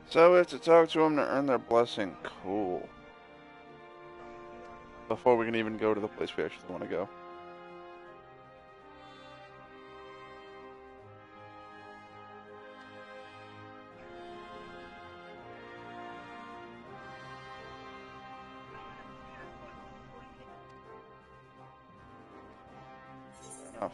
So we have to talk to them to earn their blessing. Cool. Before we can even go to the place we actually want to go. Fair enough.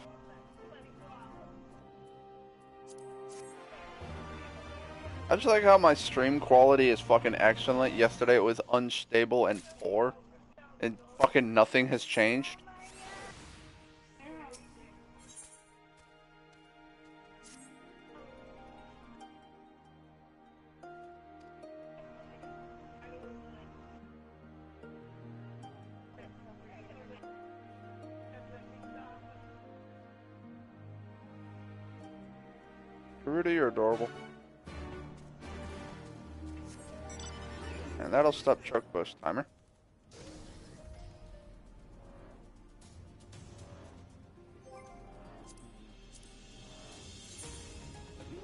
I just like how my stream quality is fucking excellent. Yesterday it was unstable and poor. And fucking nothing has changed. Rudy, you're adorable. And that'll stop Chocobo's timer.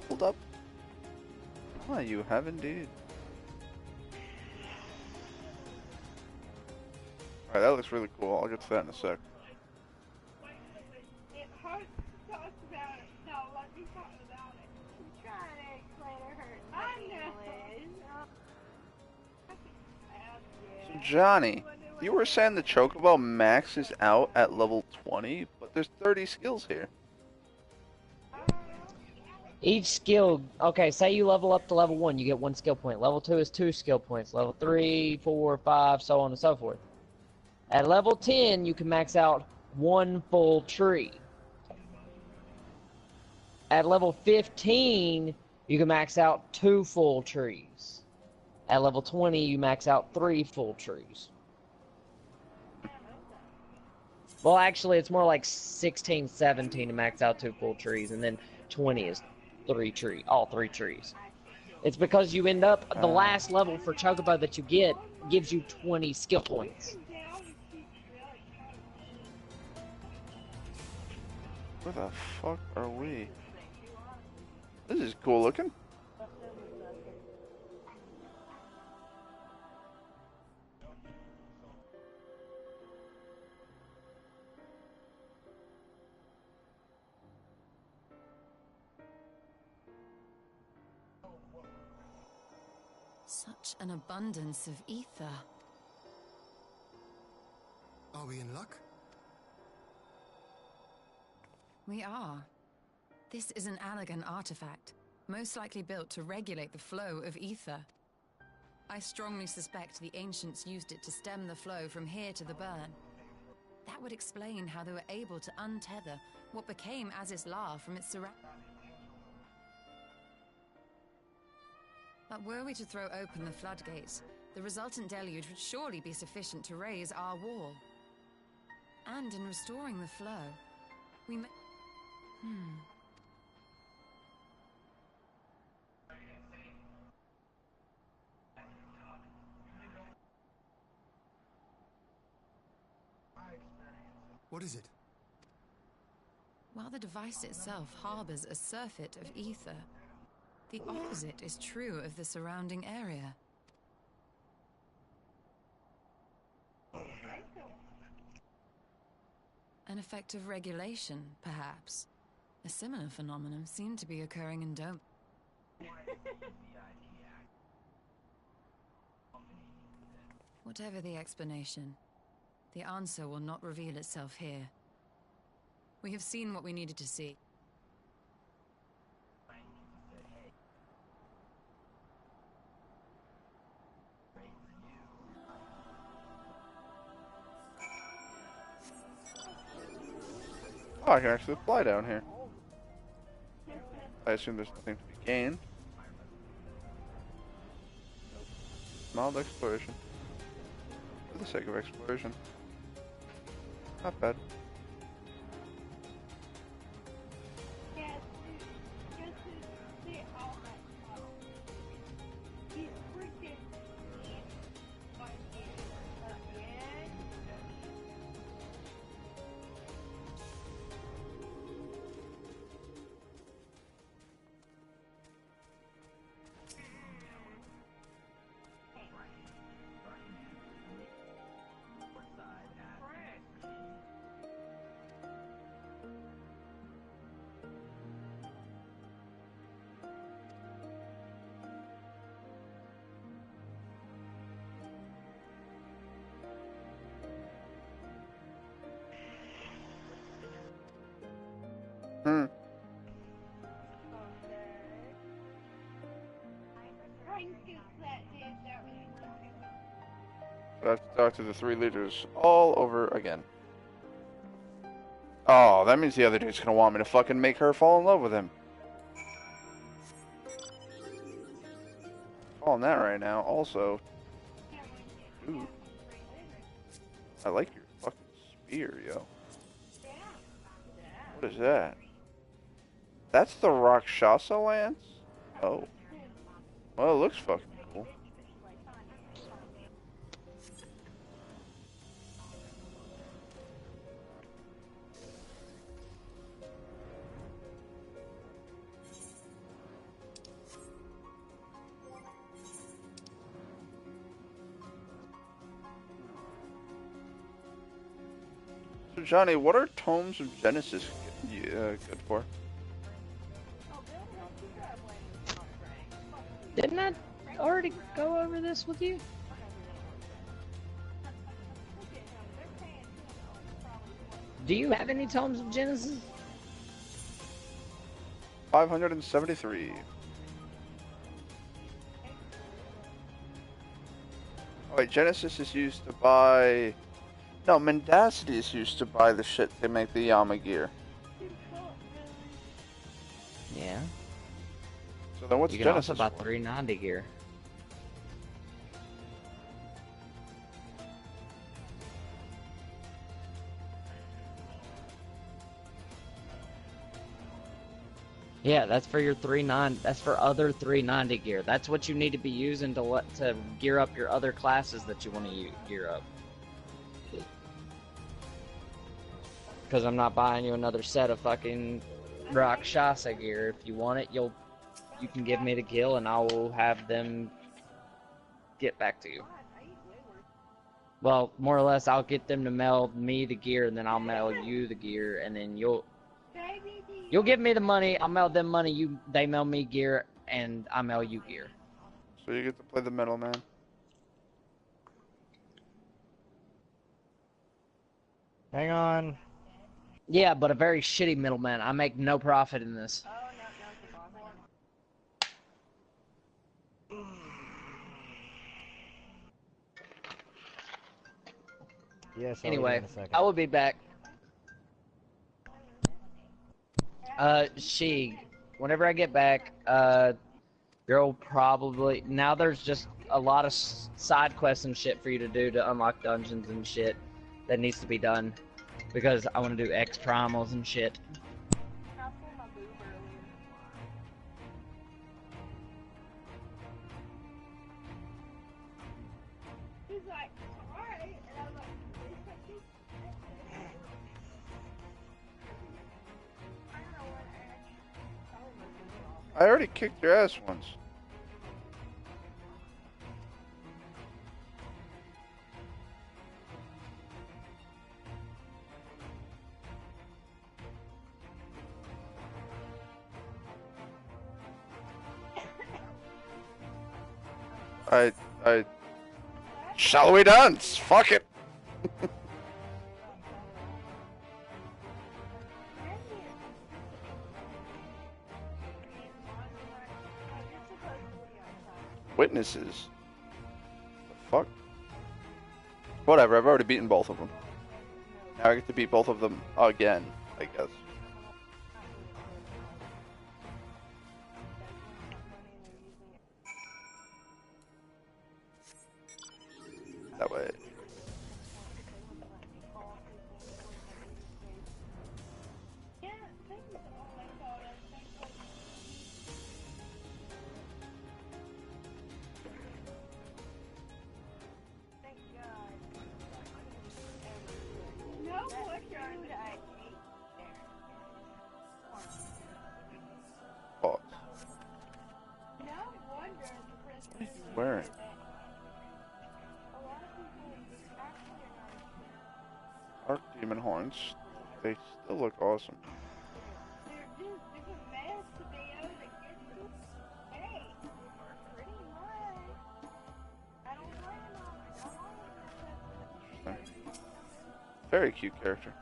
Hold up. Oh, you have indeed. Alright, that looks really cool. I'll get to that in a sec.
It hurts to talk about it. No, let me talk about it. I'm trying to explain to her. I know.
So Johnny, you were saying the Chocobo maxes out at level 20, but there's 30 skills here.
Each skill, okay, say you level up to level 1, you get 1 skill point. Level 2 is 2 skill points. Level 3, 4, 5, so on and so forth. At level 10, you can max out 1 full tree. At level 15, you can max out 2 full trees. At level 20, you max out 3 full trees. Well, actually, it's more like 16, 17 to max out 2 full trees, and then 20 is all 3 trees. It's because you end up, the last level for Chocobo that you get gives you 20 skill points.
Where the fuck are we? This is cool looking.
Such an abundance of ether.
Are we in luck?
We are. This is an Allagan artifact, most likely built to regulate the flow of ether. I strongly suspect the ancients used it to stem the flow from here to the burn. That would explain how they were able to untether what became Azys La from its surroundings. But were we to throw open the floodgates, the resultant deluge would surely be sufficient to raise our wall. And in restoring the flow, we may...
What is it?
While the device itself harbors a surfeit of ether, the opposite is true of the surrounding area. An effect of regulation, perhaps. A similar phenomenon seemed to be occurring in Dome. Whatever the explanation, the answer will not reveal itself here. We have seen what we needed to see.
Oh, I can actually fly down here. I assume there's nothing to be gained. Mild exploration. For the sake of exploration. Not bad.
brain scoop that did that was
I have to talk to the 3 leaders all over again. Oh, that means the other dude's gonna want me to fucking make her fall in love with him. Calling that right now. Also, ooh, I like your fucking spear, yo. What is that? That's the Rakshasa lance? Oh. Well, it looks fucking cool. So, Johnny, what are Tomes of Genesis good for?
Didn't I already go over this with you? Do you have any Tomes of Genesis?
573. Oh, wait, Genesis is used to buy... No, Mendacity is used to buy the shit to make the Yama gear.
Yeah.
So then what's
you can
Genesis
also buy
for?
390 gear. Yeah, that's for your 390. That's for other 390 gear. That's what you need to be using to gear up your other classes that you want to gear up. Because I'm not buying you another set of fucking Rakshasa gear. If you want it, you can give me the gill and I will have them get back to you. Well, more or less, I'll get them to mail me the gear and then I'll mail you the gear and then you'll give me the money, I'll mail them money, they mail me gear and I mail you gear.
So you get to play the middleman.
Hang on.
Yeah, but a very shitty middleman. I make no profit in this.
Yes.
Anyway,
In a second.
I will be back. Whenever I get back, you'll probably... Now there's just a lot of side quests and shit for you to do to unlock dungeons and shit that needs to be done. Because I want to do X primals and shit.
He's like, alright. And I was like,
I already kicked your ass once. Shall we dance? Fuck it. Witnesses. The fuck? Whatever, I've already beaten both of them. Now I get to beat both of them again, I guess. That way. Pause. Where? Arc Demon Horns. They still look awesome. Very cute character.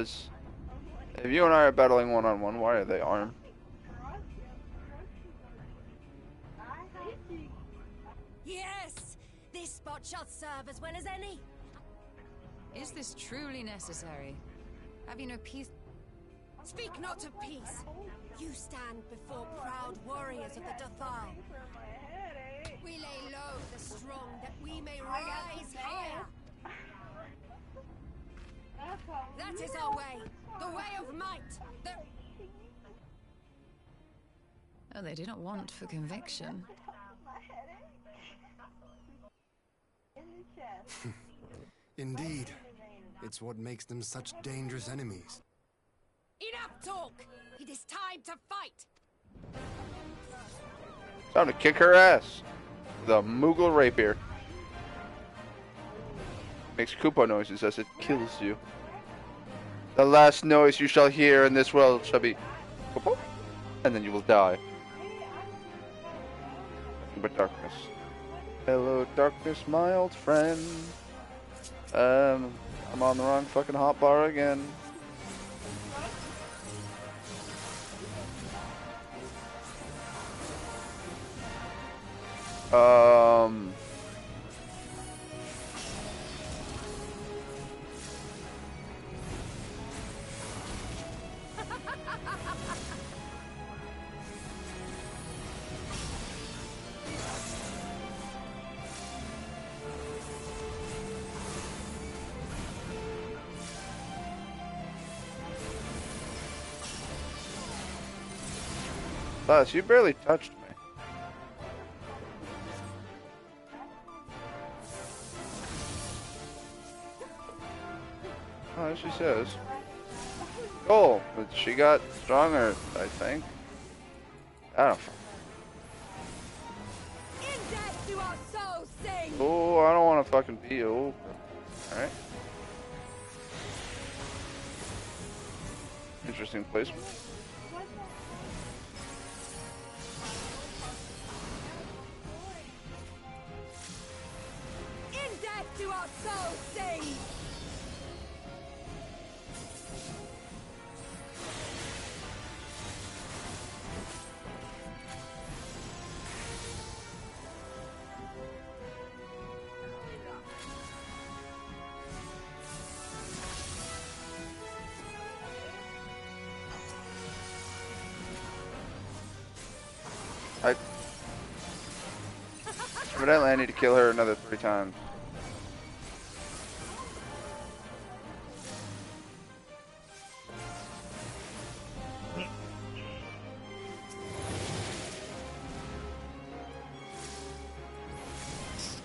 Because if you and I are battling one-on-one, why are they armed?
Yes! This spot shall serve as well as any.
Is this truly necessary? Have you no peace?
Speak not of peace. You stand before proud warriors of the Dathal. We lay low the strong that we may rise higher. That is our way. The way of might.
Oh, they do not want for conviction.
Indeed. It's what makes them such dangerous enemies.
Enough talk! It is time to fight!
Time to kick her ass. The Moogle Rapier. Makes Koopa noises as it kills you. The last noise you shall hear in this world shall be Koopa, and then you will die. Nothing but darkness. Hello, darkness, my old friend. I'm on the wrong fucking hotbar again. Buzz, you barely touched me. Oh, she says. Oh, but she got stronger, I think. I don't. Oh, I don't want to fucking be you. Alright. Interesting placement.
In death do our souls sing!
Evidently I need to kill her another 3 times.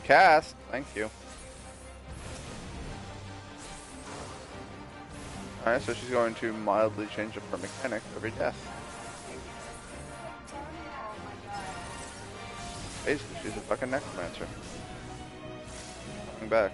Cast, thank you. Alright, so she's going to mildly change up her mechanics every death. Basically, she's a fucking necromancer. Coming back.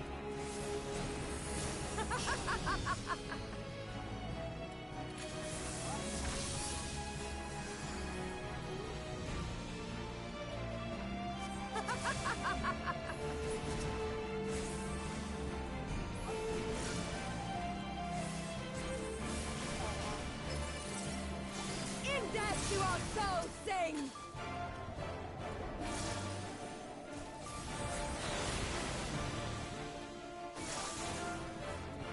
In death do our souls sing!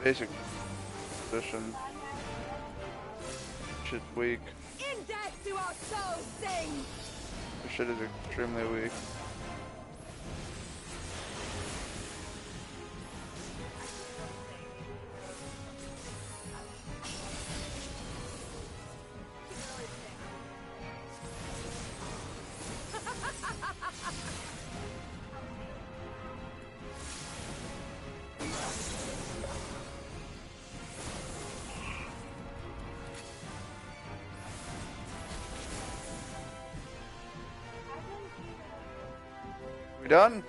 Basic position. Shit's weak.
In death do our souls sing!
This shit is extremely weak. We done?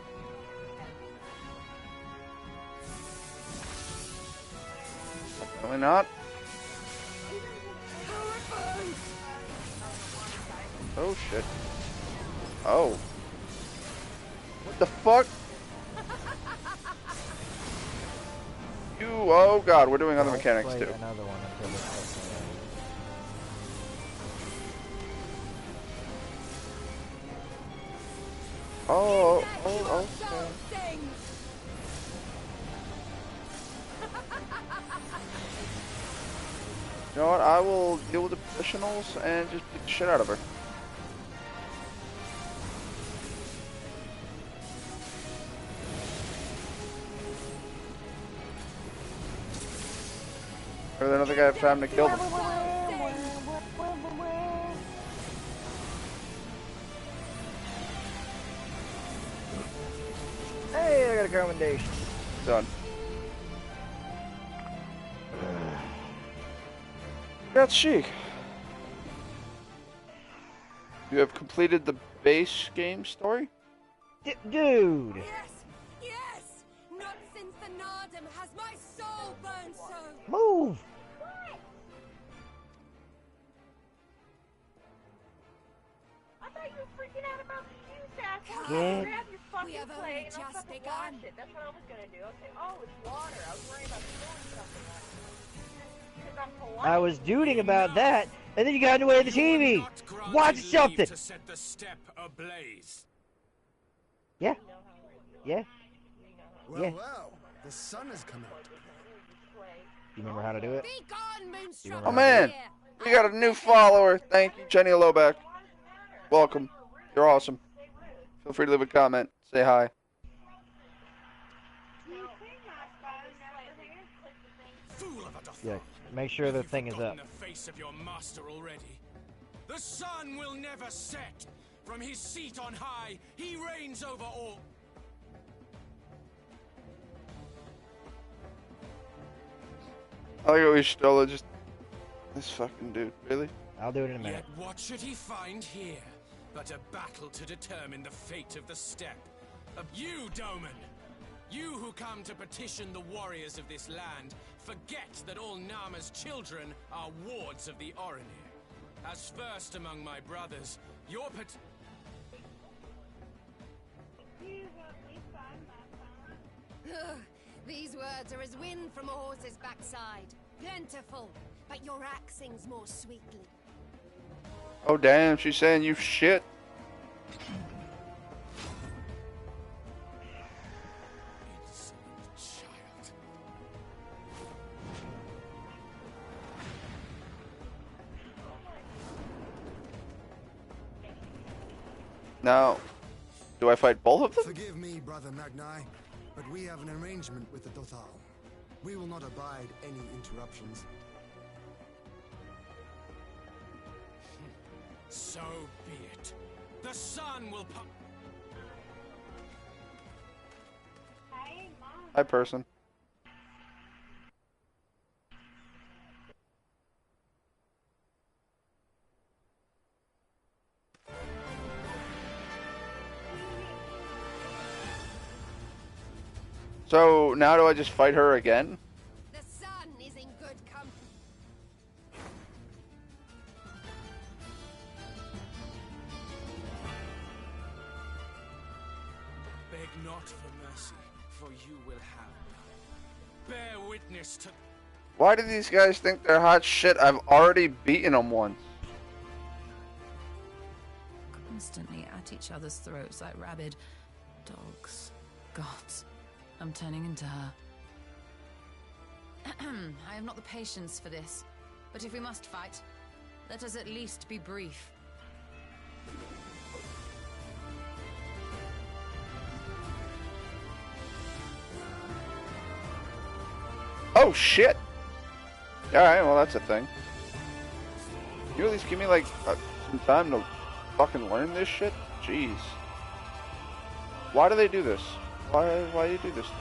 Definitely not. Oh shit. Oh. What the fuck? You, oh god, we're doing other
Let's
mechanics
play
too.
another one until this gets done.
Okay. You know what? I will deal with the professionals and just beat the shit out of her. Or then another guy have time to kill them.
Hey, I got a commendation.
Done. That's chic. You have completed the base game story?
Dude!
Yes! Yes! Not since the Nardum has my soul burned so!
Move!
I thought you were freaking out about the shoes, asshole.
Get-
Grab your fucking
We have only
plate and I'll
just
fucking
begun.
wash it. That's what I was gonna do. I was like, oh, it's water. I was worried about spilling something on it. 'Cause I'm polite.
I was duding about that, and then you got in the way of the TV! Watch something!
To set the step ablaze.
Yeah. Yeah.
Well,
Yeah.
well, the sun has come out.
You remember how to do it?
Be gone, Moonstruck!
Oh man, we got a new follower. Thank you, Jenny Loback. Welcome. You're awesome. Feel free to leave a comment. Say hi.
Fool of a Dothal.
Yeah. Make sure the
Have you
thing is
forgotten
up.
the face of your master already? The sun will never set. From his seat on high, he reigns over all.
I like how we stole it. Just this fucking dude. Really?
I'll do it in a minute.
Yet what should he find here but a battle to determine the fate of the steppe? Of you, Doman! You who come to petition the warriors of this land, forget that all Nama's children are wards of the Orinir. As first among my brothers, your
Ugh, these words are as wind from a horse's backside. Plentiful, but your axe sings more sweetly.
Oh damn, she's saying you shit.
insolent child.
Now, do I fight both of them?
Forgive me, Brother Magnai, but we have an arrangement with the Dothal. We will not abide any interruptions.
So be it. The sun will pop.
Hi, person. So now do I just fight her again?
The sun is in good company.
Beg not for mercy, for you will have none. Bear witness to.
Why do these guys think they're hot shit? I've already beaten them once.
Constantly at each other's throats like rabid dogs. Gods, I'm turning into her. I have not the patience for this, but if we must fight, let us at least be brief.
Oh shit! Alright, well that's a thing. You at least give me like some time to fucking learn this shit? Jeez. Why do they do this? Why do you do this to me?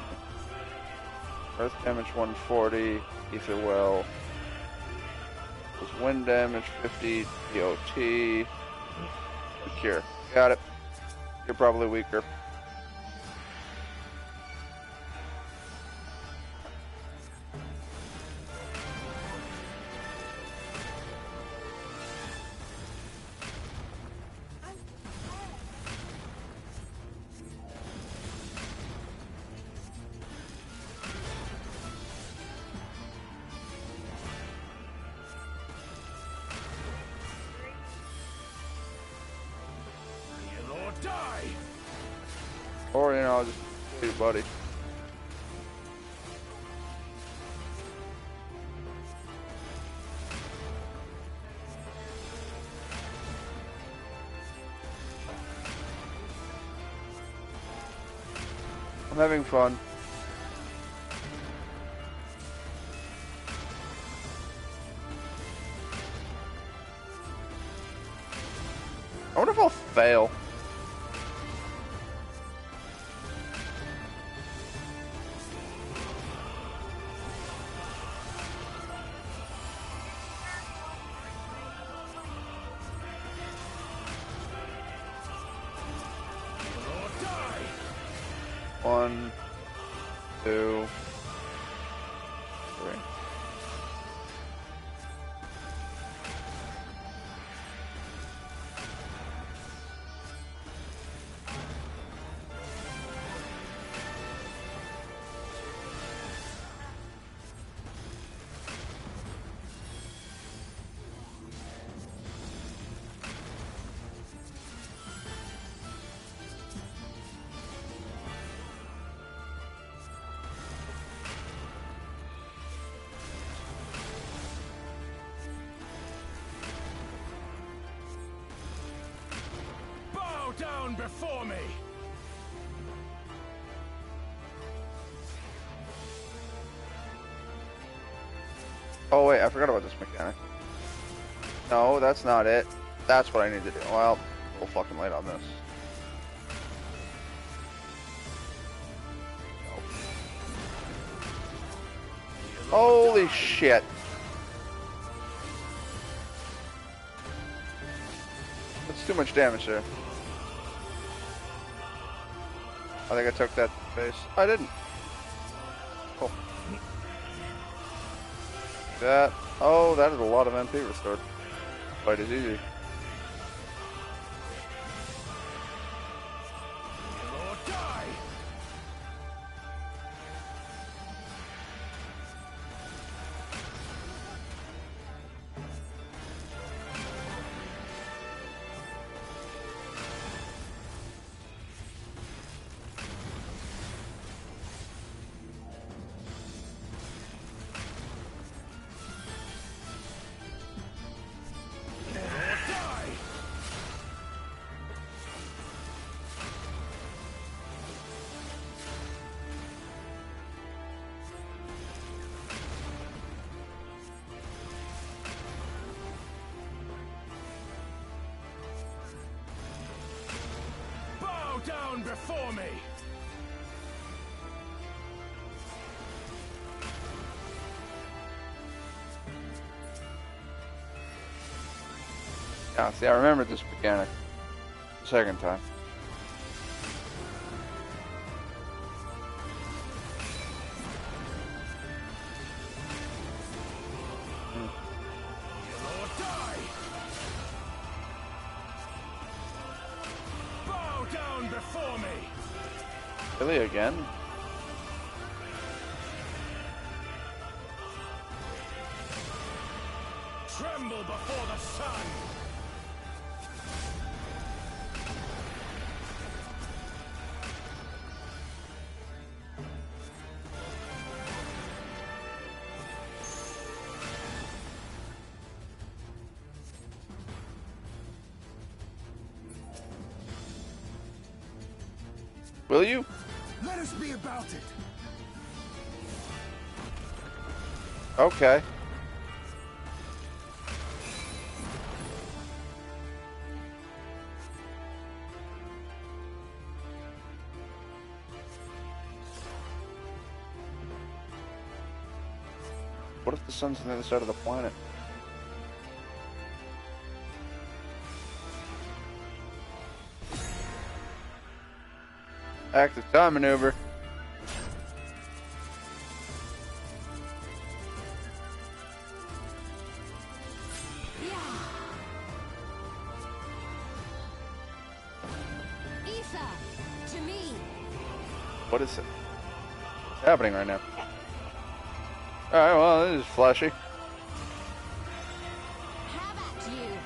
Earth damage 140, ether well. Plus wind damage 50, DOT. Cure. Got it. You're probably weaker. I'll just kill you, buddy. I'm having fun. I wonder if I'll fail. One, two, three.
Down before me!
Oh wait, I forgot about this mechanic. No, that's not it. That's what I need to do. Well, we'll fucking late on this. Nope. Holy shit. That's too much damage there. I think I took that base. I didn't. Cool. That. Oh, that is a lot of MP restored. Fight is easy.
Down before me!
Yeah, see, I remembered this mechanic the second time.
Before me.
Really again?
Tremble before the sun.
Will you?
Let us be about it.
Okay. What if the sun's on the other side of the planet? Active time maneuver.
Aether, to me.
What is it? What's happening right now? Alright, well, this is flashy.
Have at you.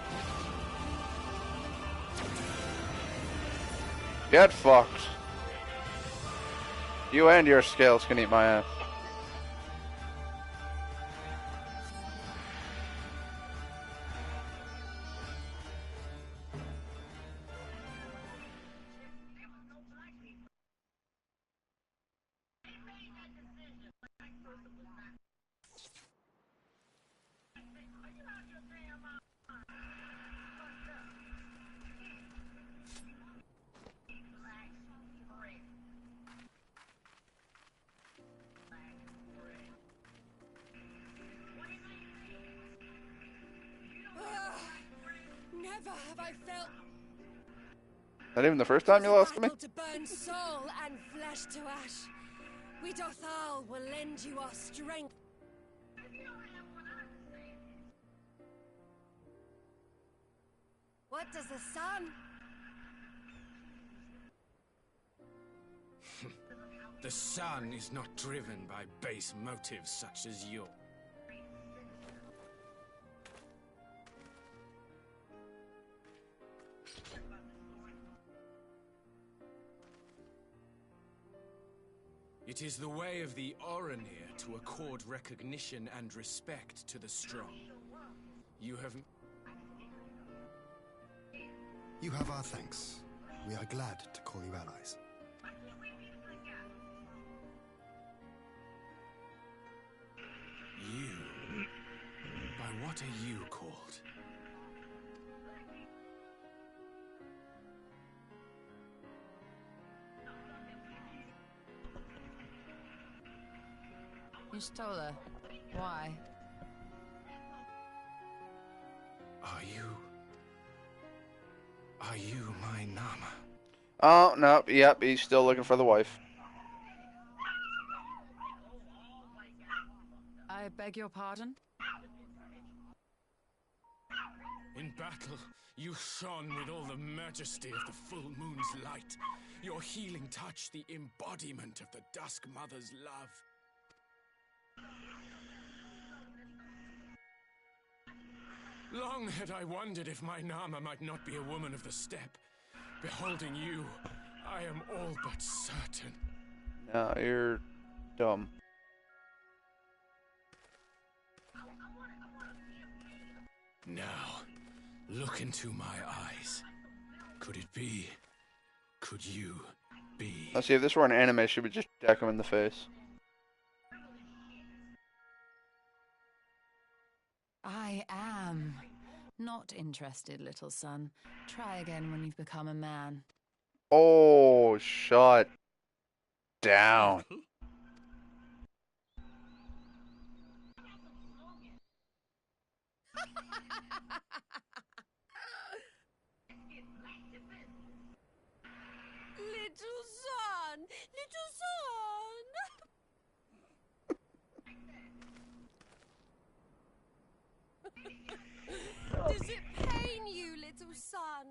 Get fucked. You and your scales can eat my ass.
Never have I felt
Not even the first time you lost to me?
to burn soul and flesh to ash. We Dothal will lend you our strength. What does the sun?
The sun is not driven by base motives such as yours. It is the way of the Oranir to accord recognition and respect to the strong. You have...
You have our thanks. We are glad to call you allies.
You? By what are you called?
Y'shtola, why?
Are you my Nama?
Oh, no, yep, he's still looking for the wife.
I beg your pardon?
In battle, you shone with all the majesty of the full moon's light. Your healing touch, the embodiment of the Dusk Mother's love. Long had I wondered if my Nama might not be a woman of the steppe. Beholding you, I am all but certain.
No, you're dumb.
Now, look into my eyes. Could it be? Could you be?
Let's see, if this were an anime, she would just deck him in the face.
I am not interested, little son. Try again when you've become a man.
Oh, shut down.
Little son! Little son! Does it pain you, little son?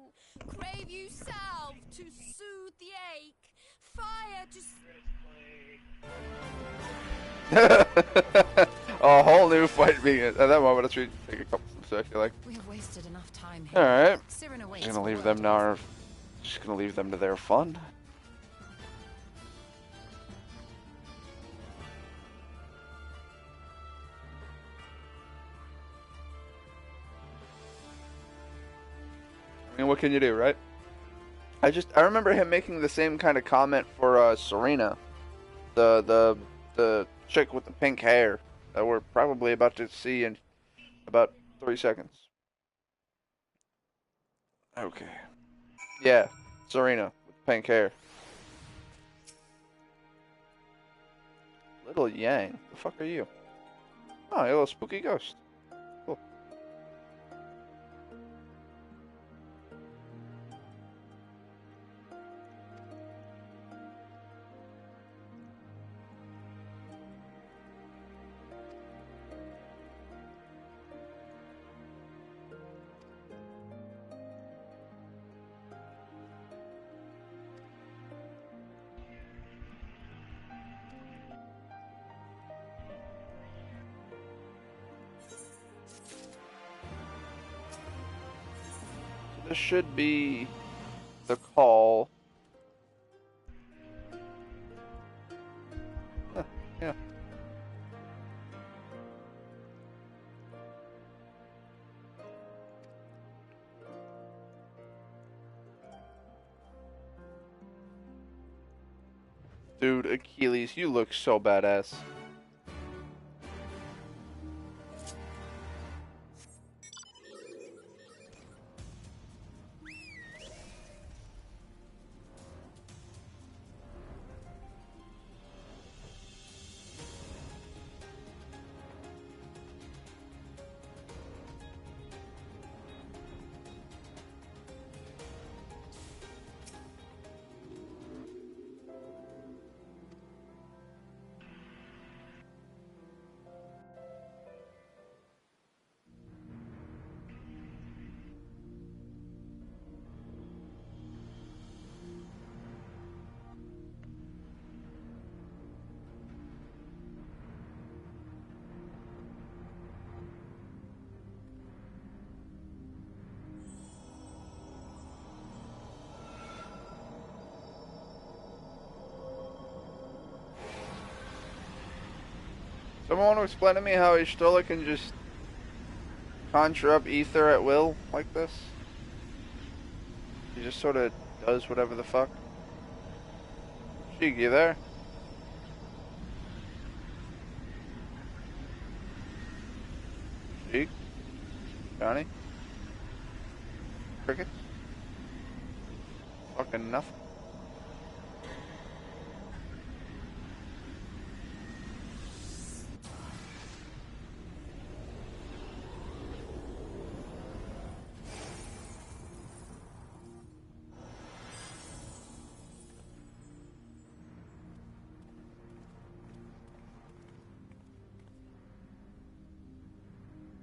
Crave you salve to soothe the ache? Fire to...
A whole new fight begins. At that moment, let's take a couple seconds. Like,
We have wasted enough time here.
all right,
Sirin
just
awaits
gonna
for
leave
word.
them now. Just gonna leave them to their fun. I mean, what can you do, right? I remember him making the same kind of comment for Serena, the chick with the pink hair that we're probably about to see in about 3 seconds. Okay. Yeah, Serena with pink hair. Little Yang, the fuck are you? Oh, you're a little spooky ghost. Cool. This should be the call. Dude, Achilles, you look so badass. Someone want to explain to me how Y'shtola can just conjure up ether at will like this? He just sort of does whatever the fuck. Sheik, you there? Sheik? Johnny? Crickets? Fucking nothing.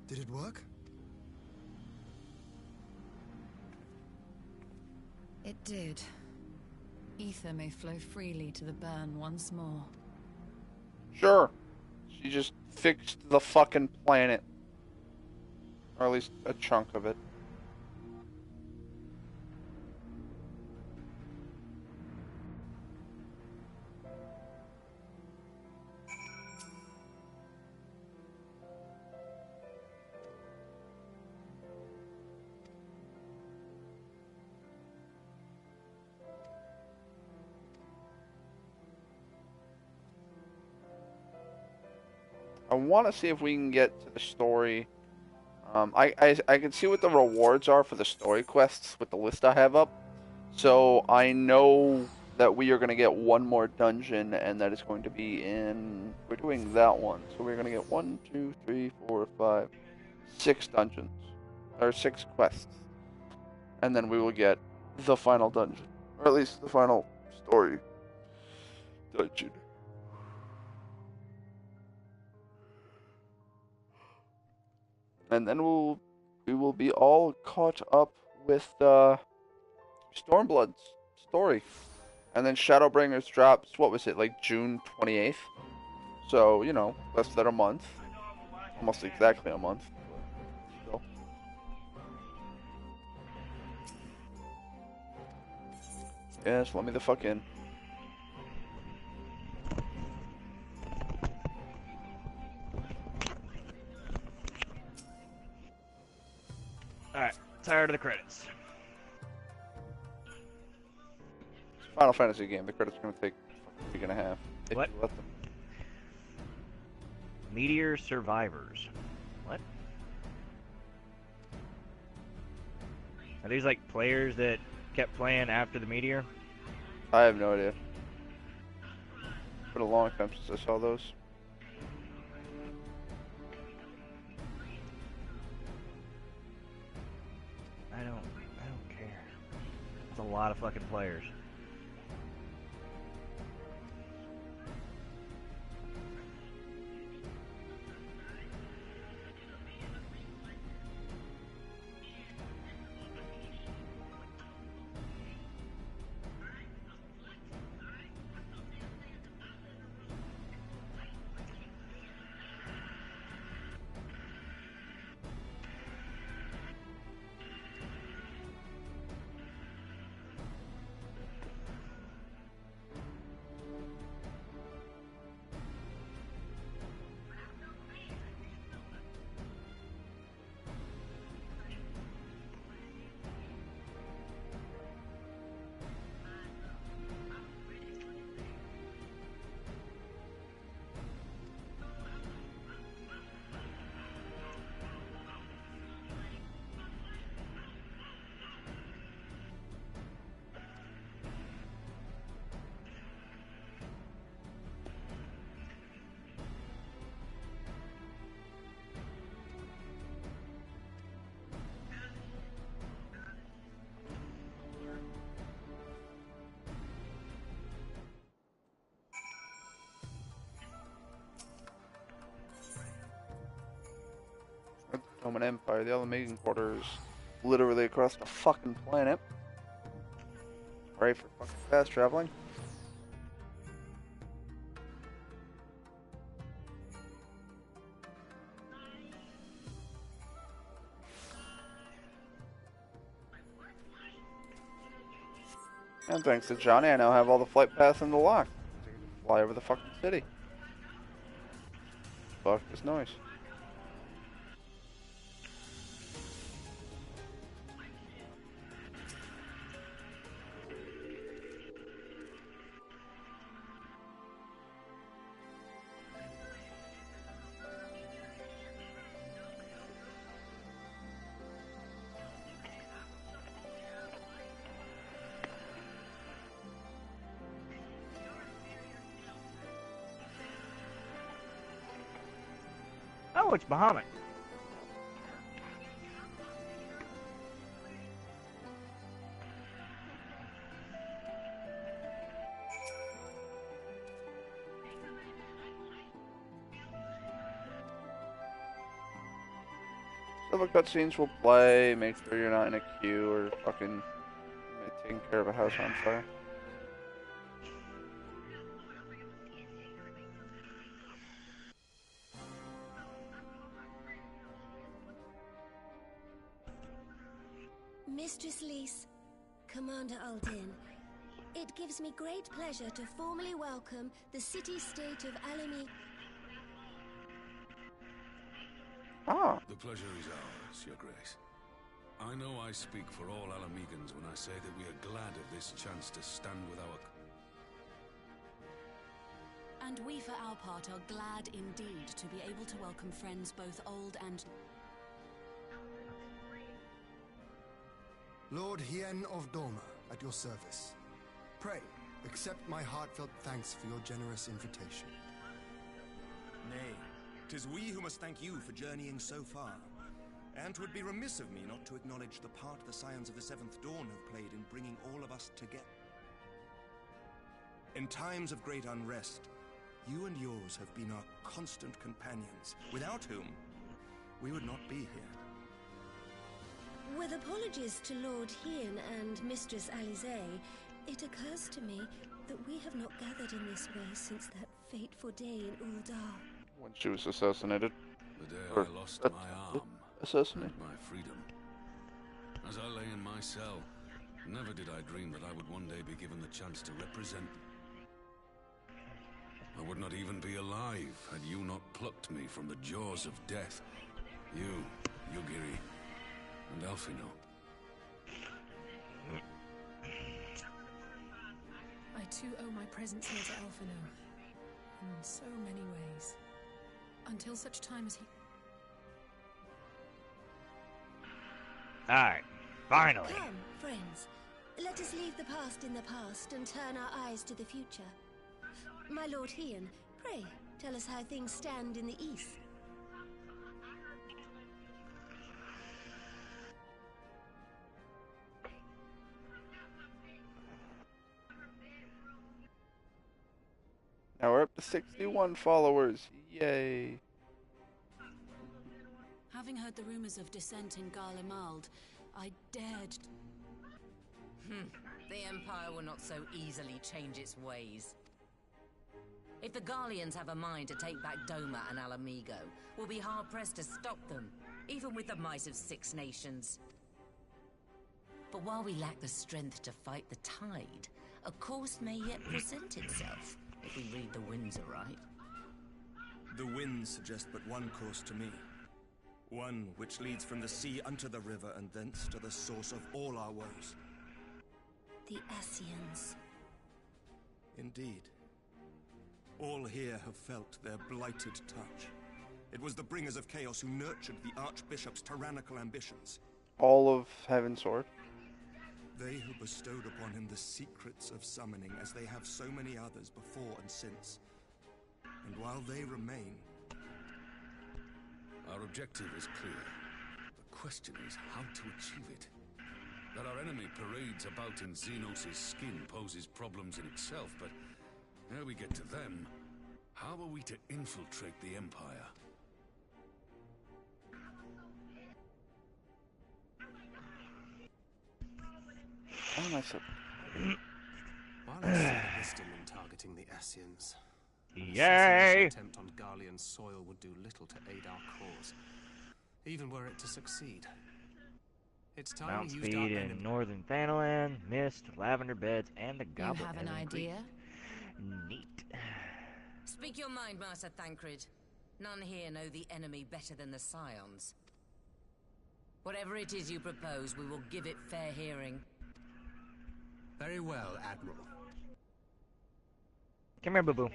Did it work?
It did. Ether may flow freely to the burn once more.
Sure. She just fixed the fucking planet. Or at least a chunk of it. I want to see if we can get to the story. I can see what the rewards are for the story quests with the list I have up. So I know that we are going to get one more dungeon, and that is going to be in... We're doing that one. So we're going to get 1, 2, 3, 4, 5, 6 dungeons. Or 6 quests. And then we will get the final dungeon. Or at least the final story dungeon. And then we will be all caught up with Stormblood's story. And then Shadowbringers drops, what was it, like June 28th? So, you know, less than a month. Almost exactly a month. But still. Yes, let me the fuck in.
Alright, tired of the credits.
Final Fantasy game. The credits are going to take a week and a half. If
What?
you let them.
Meteor Survivors. What? Are these like players that kept playing after the meteor?
I have no idea. It's been a long time since I saw those.
I don't care. It's a lot of fucking players.
Roman Empire. The Alamegan Quarter is literally across the fucking planet. Right for fucking fast traveling. And thanks to Johnny, I now have all the flight paths in the lock. I can just fly over the fucking city. Fuck this noise.
Oh, it's Bahamut.
So the cutscenes will play, make sure you're not in a queue or fucking taking care of a house on fire.
Mistress Lys, Commander Aldin, it gives me great pleasure to formally welcome the city-state of Alami.
Ah.
The pleasure is ours, Your Grace. I know I speak for all Alamegans when I say that we are glad of this chance to stand with our...
And we, for our part, are glad indeed to be able to welcome friends both old and...
Lord Hien of Doma, at your service. Pray, accept my heartfelt thanks for your generous invitation.
Nay, 'tis we who must thank you for journeying so far. And 'twould be remiss of me not to acknowledge the part the Scions of the Seventh Dawn have played in bringing all of us together. In times of great unrest, you and yours have been our constant companions, without whom we would not be here.
With apologies to Lord Hien and Mistress Alisaie, it occurs to me that we have not gathered in this way since that fateful day in Uldar.
When she was assassinated.
The day
Or
I lost my arm
assassinated.
and my freedom. As I lay in my cell, never did I dream that I would one day be given the chance to represent. I would not even be alive had you not plucked me from the jaws of death. You, Yugiri, and Alphinaud.
I too owe my presence here to Alphinaud. In so many ways. Until such time as he...
Alright, finally.
Come, friends. Let us leave the past in the past and turn our eyes to the future. My Lord Hien, pray, tell us how things stand in the east.
Now we're up to 61 followers. Yay.
Having heard the rumors of dissent in Garlemald, I dared...
The Empire will not so easily change its ways. If the Garleans have a mind to take back Doma and Alamigo, we'll be hard-pressed to stop them, even with the might of 6 nations. But while we lack the strength to fight the tide, a course may yet present itself, if we read the winds aright.
The winds suggest but one course to me. One which leads from the sea unto the river and thence to the source of all our woes.
The Ascians.
Indeed. All here have felt their blighted touch. It was the bringers of chaos who nurtured the Archbishop's tyrannical ambitions.
All of Heavensward.
They who bestowed upon him the secrets of summoning, as they have so many others before and since. And while they remain...
Our objective is clear. The question is how to achieve it. That our enemy parades about in Xenos' skin poses problems in itself, but ere we get to them, how are we to infiltrate the Empire?
am I so...
While I see the wisdom in targeting the Ascians, an
Yay!
assassination attempt on Garlean soil would do little to aid our cause, even were it to succeed. It's time
Mount
we used our
Speed in Northern Thanalan, Mist, Lavender Beds, and the Goblin
You have an
Heaven
idea?
Creek. Neat.
Speak your mind, Master Thancred. None here know the enemy better than the Scions. Whatever it is you propose, we will give it fair hearing.
Very well, Admiral.
Come here, boo-boo.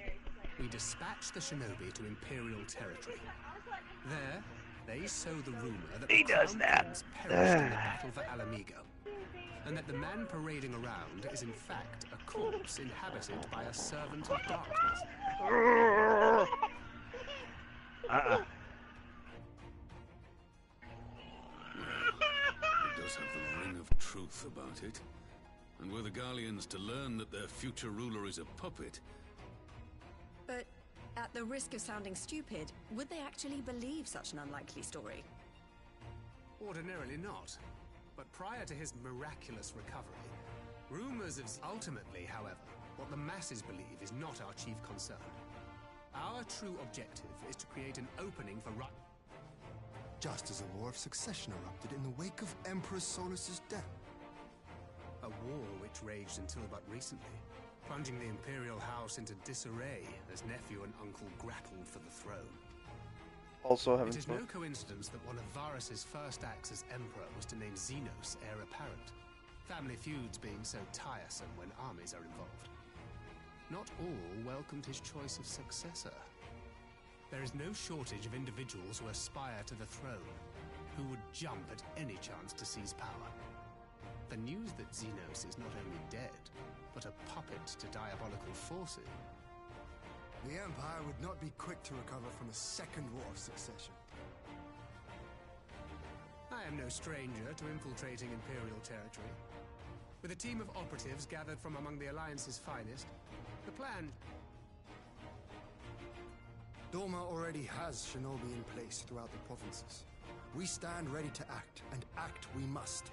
We dispatch the shinobi to Imperial territory. There, they sow the rumor that
He
the
does
Crown
that.
Prince perished in the battle for Alamigo, and that the man parading around is in fact a corpse inhabited by a servant of darkness.
It does have the ring of truth about it. And were the Garleans to learn that their future ruler is a puppet...
But at the risk of sounding stupid, would they actually believe such an unlikely story?
Ordinarily not. But prior to his miraculous recovery, rumors of... Ultimately, however, what the masses believe is not our chief concern. Our true objective is to create an opening for
Just as a war of succession erupted in the wake of Emperor Solus's death.
a war which raged until but recently, plunging the Imperial House into disarray as nephew and uncle grappled for the throne.
Also
It
haven't
is no
spoken.
coincidence that one of Varus's first acts as Emperor was to name Xenos heir apparent, family feuds being so tiresome when armies are involved. Not all welcomed his choice of successor. There is no shortage of individuals who aspire to the throne, who would jump at any chance to seize power. The news that Xenos is not only dead, but a puppet to diabolical forces.
The Empire would not be quick to recover from a second war of succession.
I am no stranger to infiltrating Imperial territory. With a team of operatives gathered from among the Alliance's finest, the plan...
Doma already has shinobi in place throughout the provinces. We stand ready to act, and act we must.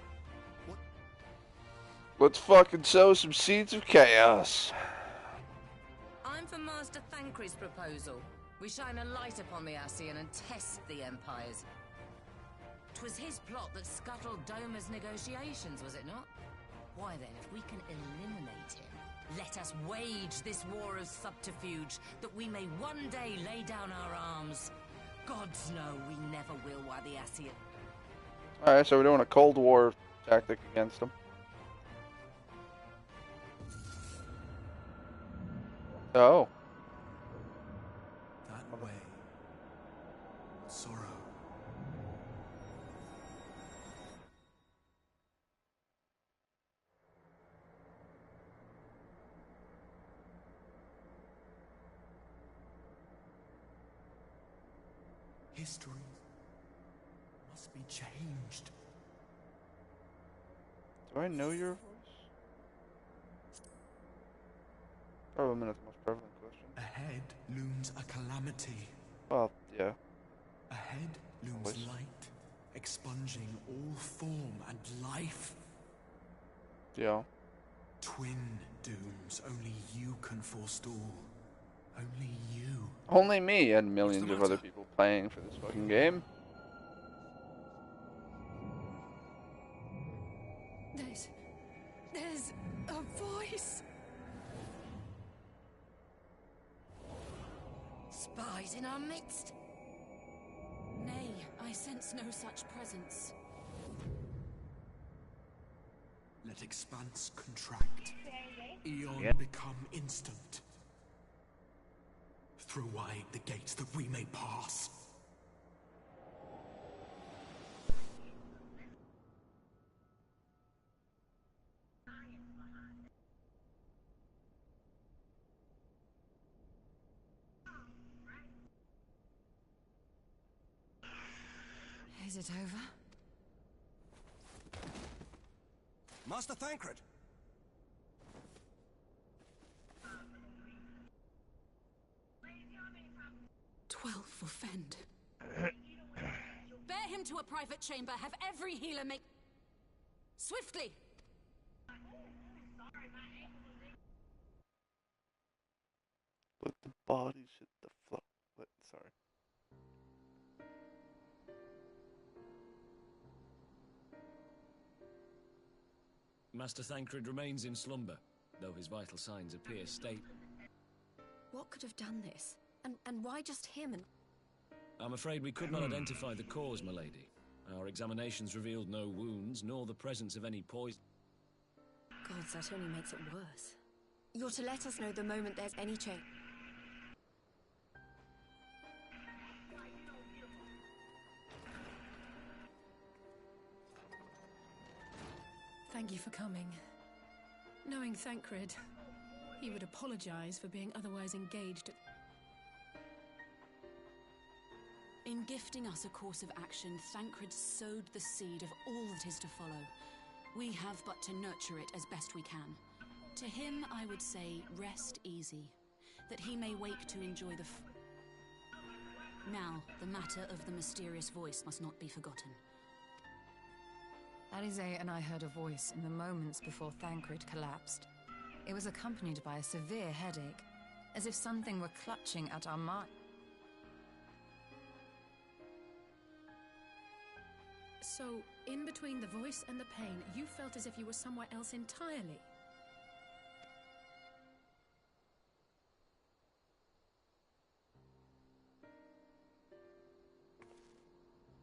Let's fucking sow some seeds of chaos.
I'm for Master Thancred's proposal. We shine a light upon the Ascian and test the Empires. 'Twas his plot that scuttled Doma's negotiations, was it not? Why then, if we can eliminate him, let us wage this war of subterfuge, that we may one day lay down our arms. Gods know we never will while the Ascian...
Alright, so we're doing a Cold War tactic against them. Oh.
That way. Sorrow. History must be changed.
Do I know your voice? Probably not the most prevalent question.
Ahead looms a calamity.
Well, yeah.
Ahead looms
Voice.
light, expunging all form and life.
Yeah.
Twin dooms only you can forestall. Only you.
Only me and millions of other people playing for this fucking game.
There's a voice.
Spies in our midst?
Nay, I sense no such presence.
Let expanse contract. Eon
Yeah.
become instant. Throw wide the gates that we may pass.
Is it over?
Master Thancred!
12 for Fend. Bear him to a private chamber. Have every healer make... Swiftly!
Let the bodies hit the floor. Sorry.
Master Thancred remains in slumber, though his vital signs appear stable.
What could have done this? And why just him and...
I'm afraid we could not identify the cause, milady. Our examinations revealed no wounds, nor the presence of any poison.
Gods, that only makes it worse. You're to let us know the moment there's any change.
Thank you for coming. Knowing Thancred, he would apologize for being otherwise engaged.
In gifting us a course of action, Thancred sowed the seed of all that is to follow. We have but to nurture it as best we can. To him, I would say, rest easy, that he may wake to enjoy the Now, the matter of the mysterious voice must not be forgotten.
Alizé and I heard a voice in the moments before Thancred collapsed. It was accompanied by a severe headache, as if something were clutching at our mind.
So, in between the voice and the pain, you felt as if you were somewhere else entirely.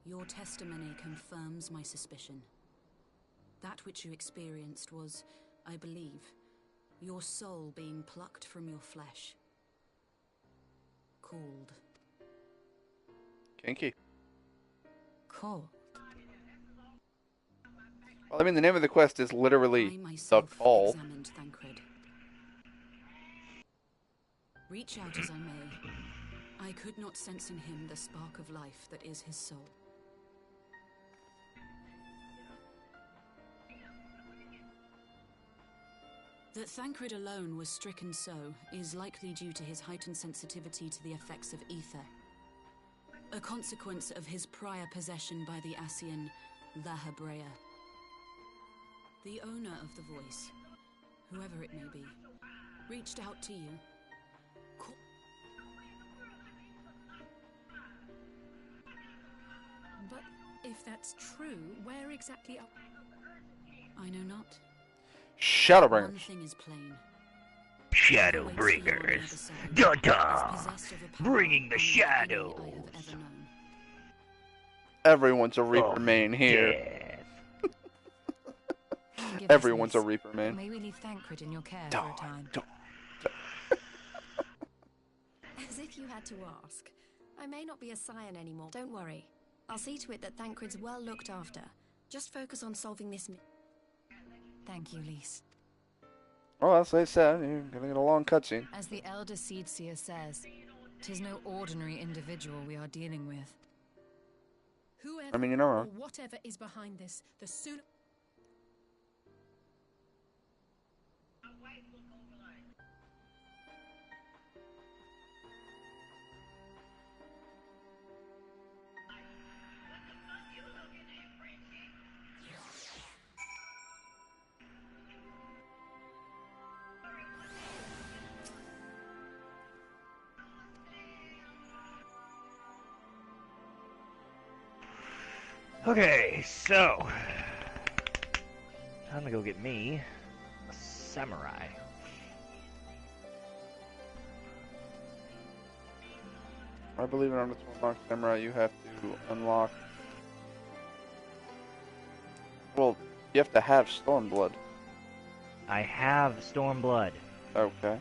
Your testimony confirms my suspicion. That which you experienced was, I believe, your soul being plucked from your flesh. Called.
Kinky.
Called.
Well, I mean, the name of the quest is literally The Call.
Examined Thancred. Reach out as I may, I could not sense in him the spark of life that is his soul. That Thancred alone was stricken so is likely due to his heightened sensitivity to the effects of ether, a consequence of his prior possession by the Ascian Lahabrea. The owner of the voice, whoever it may be, reached out to you.
But if that's true, where exactly are...
I know not.
Shadowbringers.
One thing is plain.
Shadowbringers. Dun-dun! Bringing the shadows.
Everyone's a Reaper main here. Everyone's a Reaper main.
May we leave Thancred in your care for a time?
As if you had to ask. I may not be a scion anymore. Don't worry. I'll see to it that Thancred's well looked after. Just focus on solving this.
Thank you, Lys.
Well, as I said, you're gonna get a long cutscene.
As the Elder Seedseer says, 'tis no ordinary individual we are dealing with.
Whoever
I mean, you know,
or whatever is behind this, the sooner...
Okay, so time to go get me a samurai.
I believe in order to unlock Samurai, you have to unlock... Well, you have to have Stormblood.
I have Stormblood.
Okay.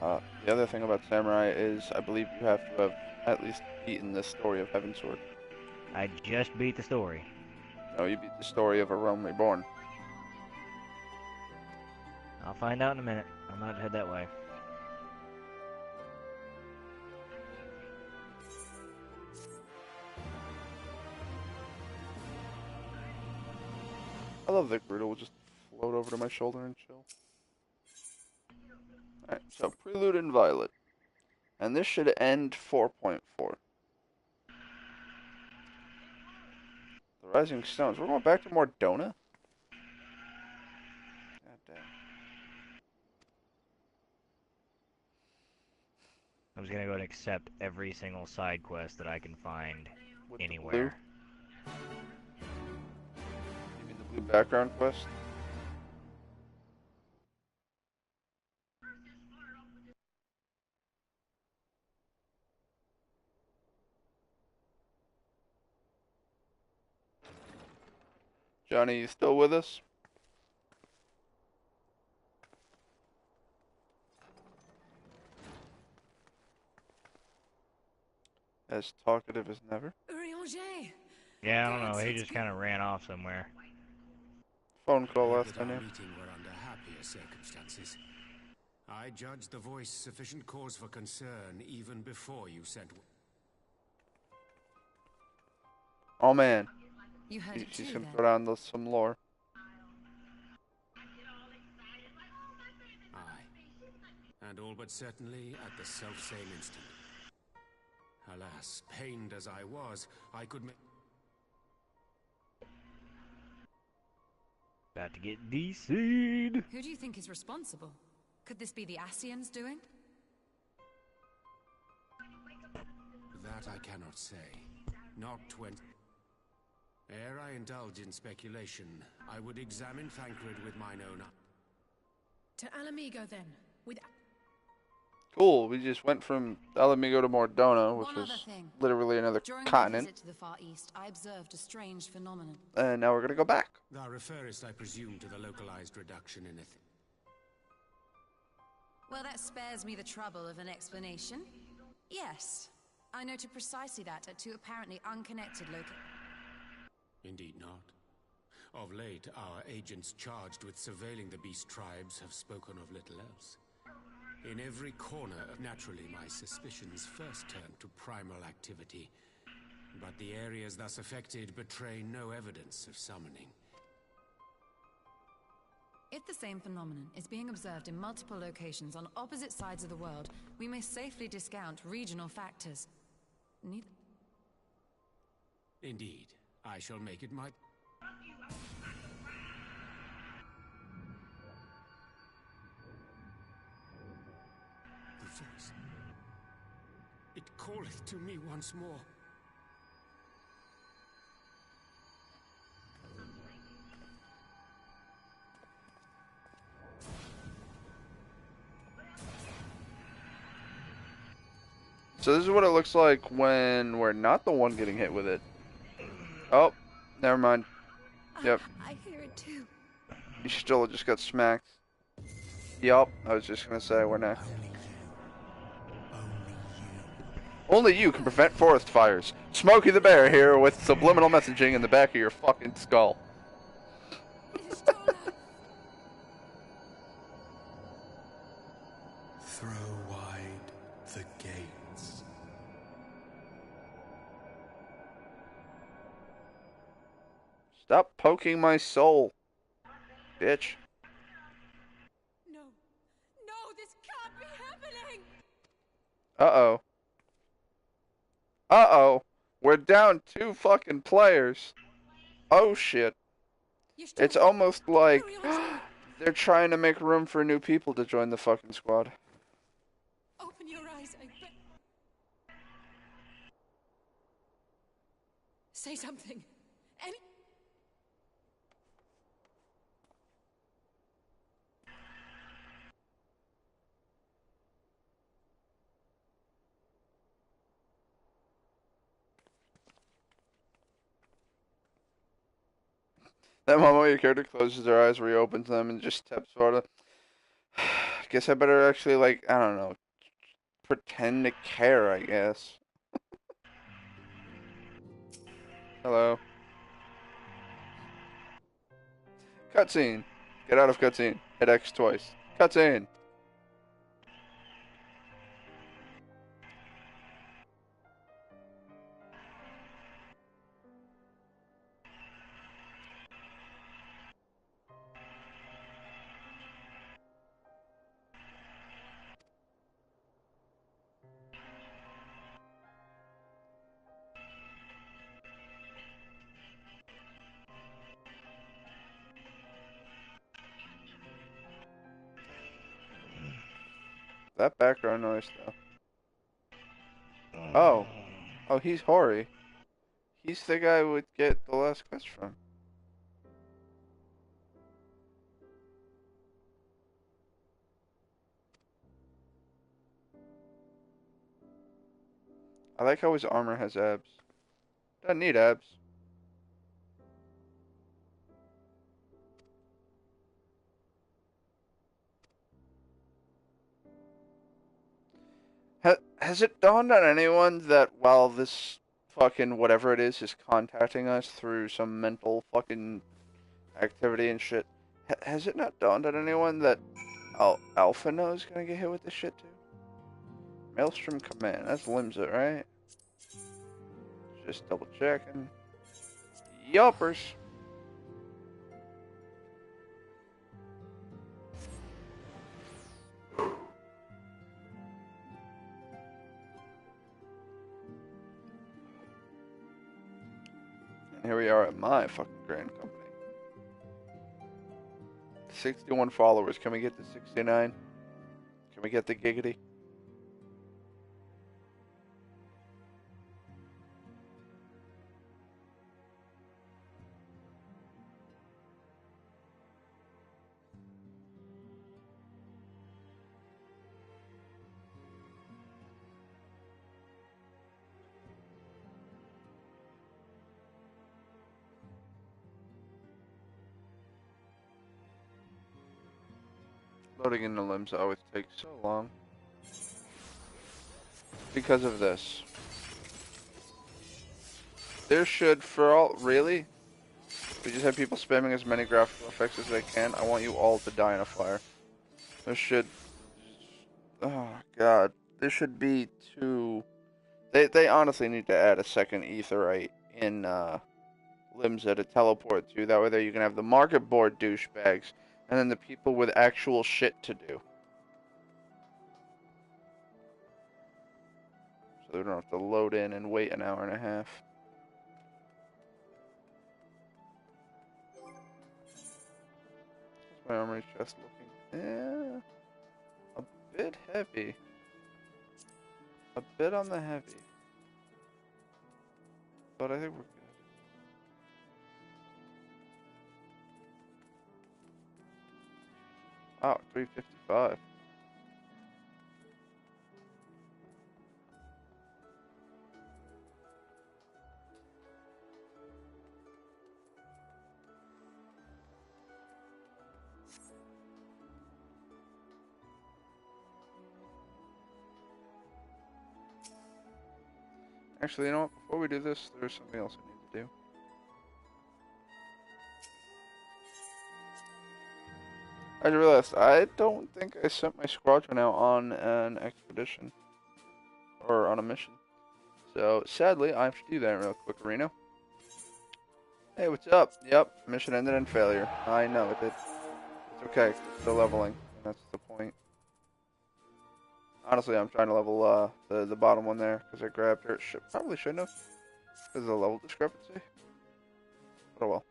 The other thing about Samurai is I believe you have to have at least beaten the story of Heavensward.
I just beat the story.
No, you beat the story of A Realm Reborn.
I'll find out in a minute. I'm about to head that way.
I love that Gerudo will just float over to my shoulder and chill. Alright, so Prelude and Violet. And this should end 4.4. The Rising Stones. We're going back to more Dona? God Damn.
I'm just gonna go and accept every single side quest that I can find
With the
anywhere.
You mean the blue background quest? Johnny, you still with us? As talkative as never.
Urianger!
Yeah, I don't know. He just kind of ran off somewhere.
Phone call
Would
last
that
I
our
knew.
meeting were under happier circumstances. I judged the voice sufficient cause for concern even before you sent.
Oh man.
You heard it
She's
too,
gonna
then?
throw down some lore.
Aye. And all but certainly at the selfsame instant. Alas, pained as I was, I could make.
About to get DC'd.
Who do you think is responsible? Could this be the Ascians doing?
That I cannot say. Not when. Ere I indulge in speculation, I would examine Thancred with mine own eye.
To Alamigo, then. With...
Cool, we just went from Alamigo to Mordona, which
One
was
other thing.
literally another
During my
continent.
visit to the Far East, I observed a strange phenomenon.
And now we're gonna go back.
Thou referrest, I presume, to the localized reduction in
Well, that spares me the trouble of an explanation. Yes, I noted precisely that at two apparently unconnected locations.
Indeed not. Of late, our agents charged with surveilling the beast tribes have spoken of little else. In every corner, naturally, my suspicions first turn to primal activity. But the areas thus affected betray no evidence of summoning.
If the same phenomenon is being observed in multiple locations on opposite sides of the world, we may safely discount regional factors. Neither.
Indeed, I shall make it my... The voice. It calleth to me once more.
So this is what it looks like when we're not the one getting hit with it. Oh, never mind. Yep.
I hear it too.
You still just got smacked. Yup, I was just gonna say we're not. Only you can prevent forest fires. Smokey the Bear here with subliminal messaging in the back of your fucking skull.
Throw wide the gates.
Stop poking my soul, bitch.
No. No, this can't be happening!
Uh-oh. Uh-oh. We're down 2 fucking players. Oh shit. It's almost like they're trying to make room for new people to join the fucking squad.
Open your eyes, I beg. Say something. Any...
That moment where your character closes their eyes, reopens them, and just steps forward. I guess I better actually, like, I don't know, pretend to care, I guess. Hello. Cutscene. Get out of cutscene. Hit X twice. Cutscene. that background noise though. Oh. Oh, he's Hori. He's the guy we would get the last quest from. I like how his armor has abs. Doesn't need abs. Has it dawned on anyone that while this fucking whatever it is contacting us through some mental fucking activity and shit, has it not dawned on anyone that Alphino is gonna get hit with this shit too? Maelstrom Command, that's Limsa, right? Just double checking. Yuppers. And here we are at my fucking grand company. 61 followers. Can we get to 69? Can we get the giggity? Loading in the limbs always takes so long. Because of this. There should, for all, really? We just have people spamming as many graphical effects as they can. I want you all to die in a fire. There should, oh god, there should be two, they honestly need to add a second Aetheryte in, Limsa to teleport to. That way there you can have the market board douchebags, and then the people with actual shit to do. So they don't have to load in and wait an hour and a half. My armory chest looking, a bit heavy. A bit on the heavy. But I think we're good. Oh, 355. Actually, you know what? Before we do this, there's something else I need to do. I just realized I don't think I sent my squadron out on an expedition. Or on a mission. So, sadly, I have to do that real quick, Reno. Hey, what's up? Yep, mission ended in failure. I know it did. It's okay, it's still leveling. That's the point. Honestly, I'm trying to level the bottom one there, because I grabbed her. Probably shouldn't have. Because of the level discrepancy. But oh well.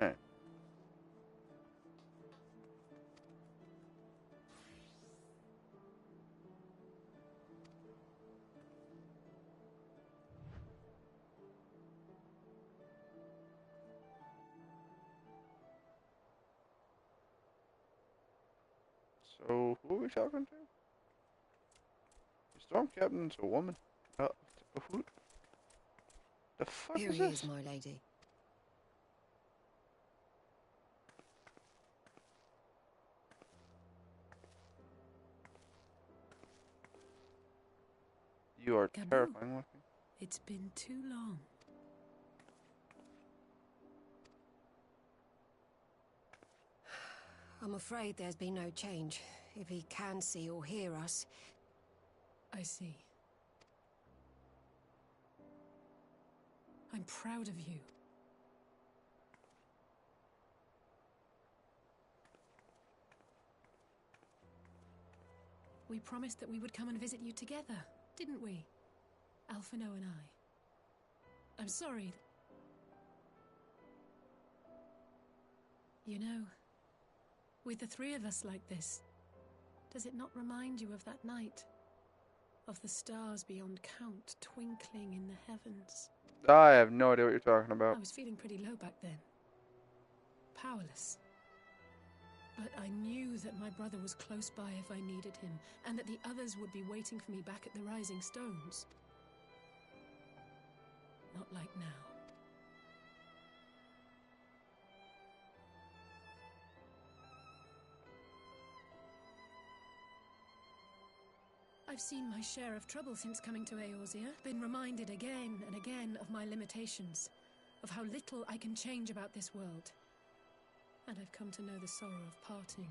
Alright. So, who are we talking to? The Storm Captain's a woman. Who? The fuck
Here
is
he
this?
is, my lady.
You are
Gabu.
terrifying looking.
It's been too long.
I'm afraid there's been no change. If he can see or hear us.
I see. I'm proud of you. We promised that we would come and visit you together, didn't we? Alphino and I. I'm sorry. You know, with the three of us like this, does it not remind you of that night? Of the stars beyond count twinkling in the heavens?
I have no idea what you're talking about.
I was feeling pretty low back then. Powerless. But I knew that my brother was close by if I needed him, and that the others would be waiting for me back at the Rising Stones. Not like now. I've seen my share of trouble since coming to Eorzea, been reminded again and again of my limitations, of how little I can change about this world. And I've come to know the sorrow of parting,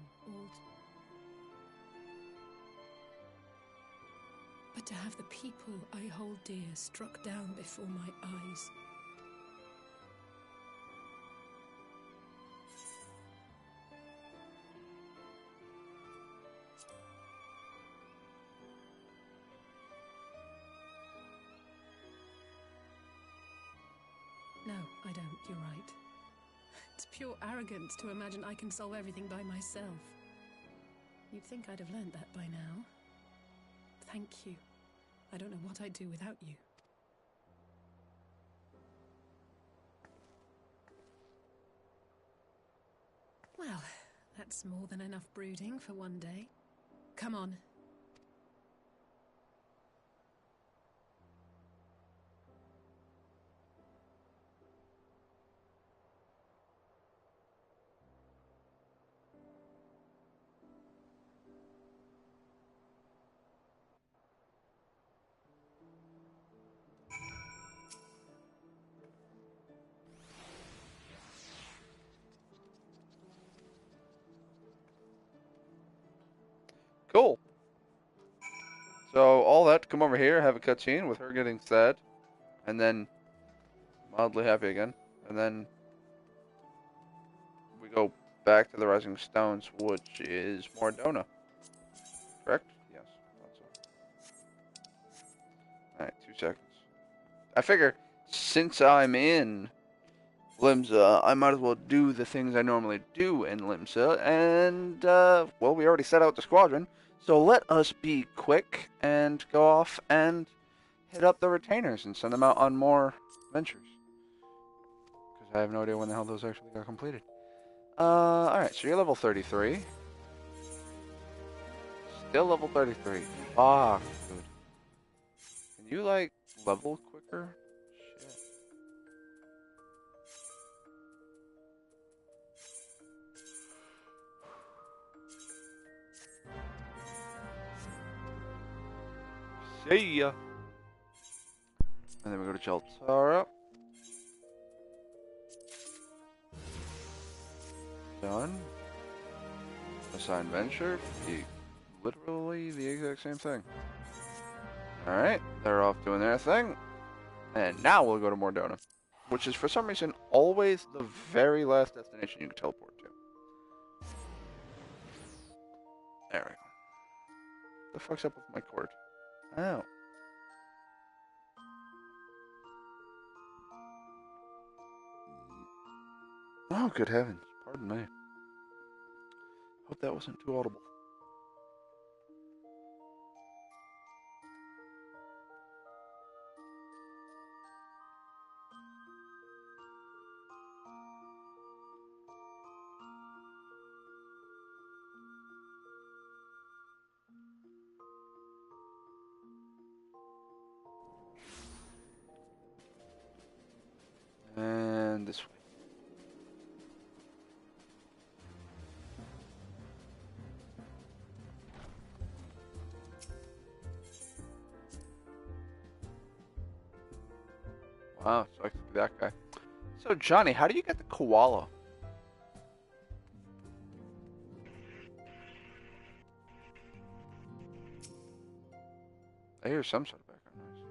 but to have the people I hold dear struck down before my eyes. No, I don't, you're right. It's pure arrogance to imagine I can solve everything by myself. You'd think I'd have learned that by now. Thank you. I don't know what I'd do without you. Well, that's more than enough brooding for one day. Come on.
Cool. So all that to come over here, have a cutscene with her getting sad, and then mildly happy again, and then we go back to the Rising Stones, which is Mordona. Correct? Yes. Alright, 2 seconds. I figure since I'm in Limsa, I might as well do the things I normally do in Limsa, and well, we already set out the squadron. So let us be quick and go off and hit up the retainers and send them out on more ventures. Because I have no idea when the hell those actually got completed. Alright, so you're level 33. Still level 33. Fuck, dude. Can you, like, level quicker? Shit. See ya. And then we go to Cheltara. Done. Assign venture. Literally the exact same thing. Alright, they're off doing their thing. And now we'll go to Mordona. Which is, for some reason, always the very last destination you can teleport to. There we go. What the fuck's up with my cord? Oh. Oh, good heavens. Pardon me. Hope that wasn't too audible. And this way. Wow, so I could be that guy. So, Johnny, how do you get the koala? I hear some sort of background noise.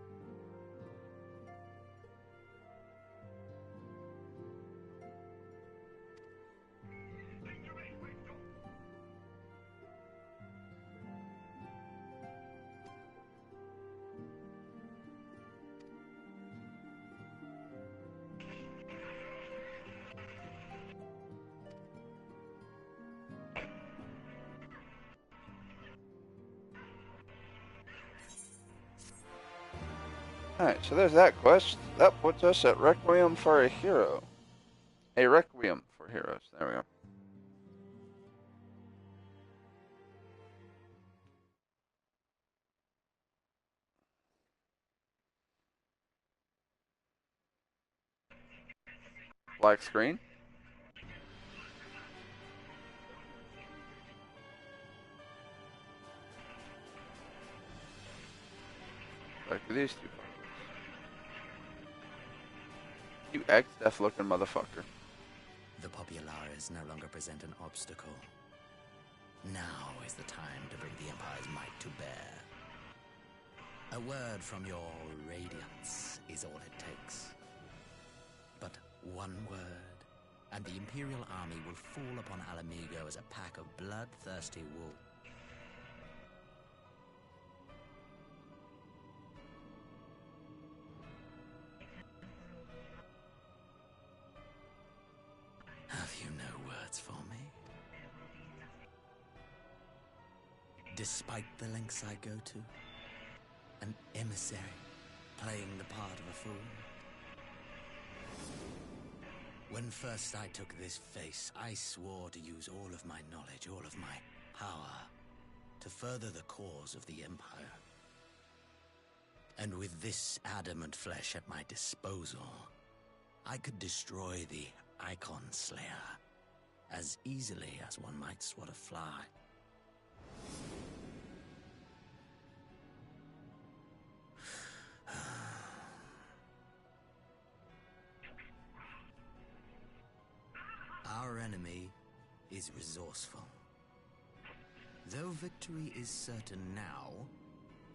Alright, so there's that quest. That puts us at Requiem for a Hero. A Requiem for Heroes. There we go. Black screen. Back to these two fuckers. You ex-death looking motherfucker.
The Populares no longer present an obstacle. Now is the time to bring the Empire's might to bear. A word from your Radiance is all it takes. But one word, and the Imperial army will fall upon Alamigo as a pack of bloodthirsty wolves. Have you no words for me? Despite the lengths I go to, an emissary playing the part of a fool. When first I took this face, I swore to use all of my knowledge, all of my power, to further the cause of the Empire. And with this adamant flesh at my disposal, I could destroy the Icon Slayer as easily as one might swat a fly. Our enemy is resourceful. Though victory is certain now,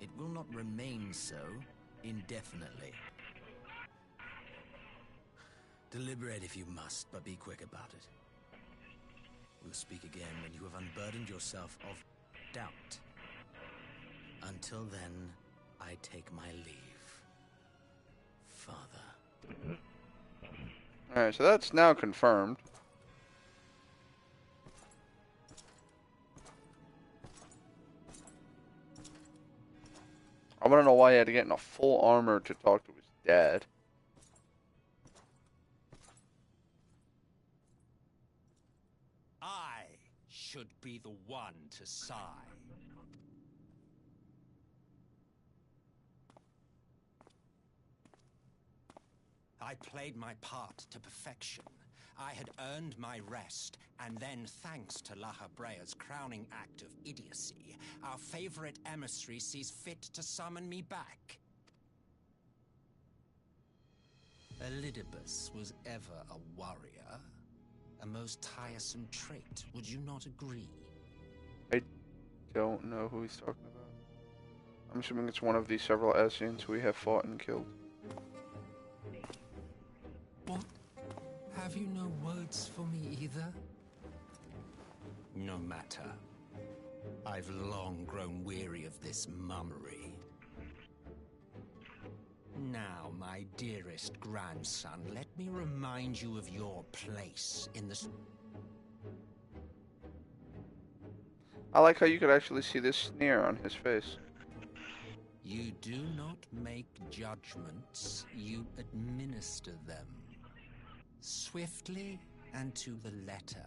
it will not remain so indefinitely. Deliberate if you must, but be quick about it. We'll speak again when you have unburdened yourself of doubt. Until then, I take my leave, Father.
Alright, so that's now confirmed. I want to know why he had to get in a full armor to talk to his dad.
I should be the one to sigh. I played my part to perfection. I had earned my rest, and then thanks to La Habrea's crowning act of idiocy, our favorite emissary sees fit to summon me back. Elidibus was ever a warrior, a most tiresome trait, would you not agree?
I don't know who he's talking about. I'm assuming it's one of the several Ascians we have fought and killed.
What? Have you no words for me either? No matter. I've long grown weary of this mummery. Now, my dearest grandson, let me remind you of your place in the...
I like how you could actually see this sneer on his face.
You do not make judgments, you administer them. Swiftly and to the letter.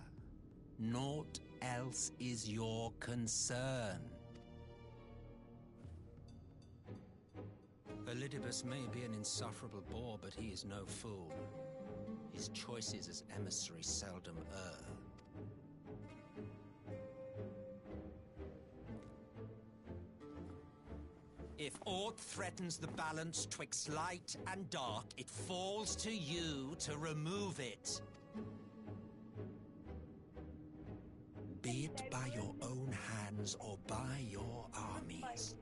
Naught else is your concern. Elidibus may be an insufferable bore, but he is no fool. His choices as emissary seldom err. If aught threatens the balance twixt light and dark, it falls to you to remove it. Be it by your own hands or by your armies.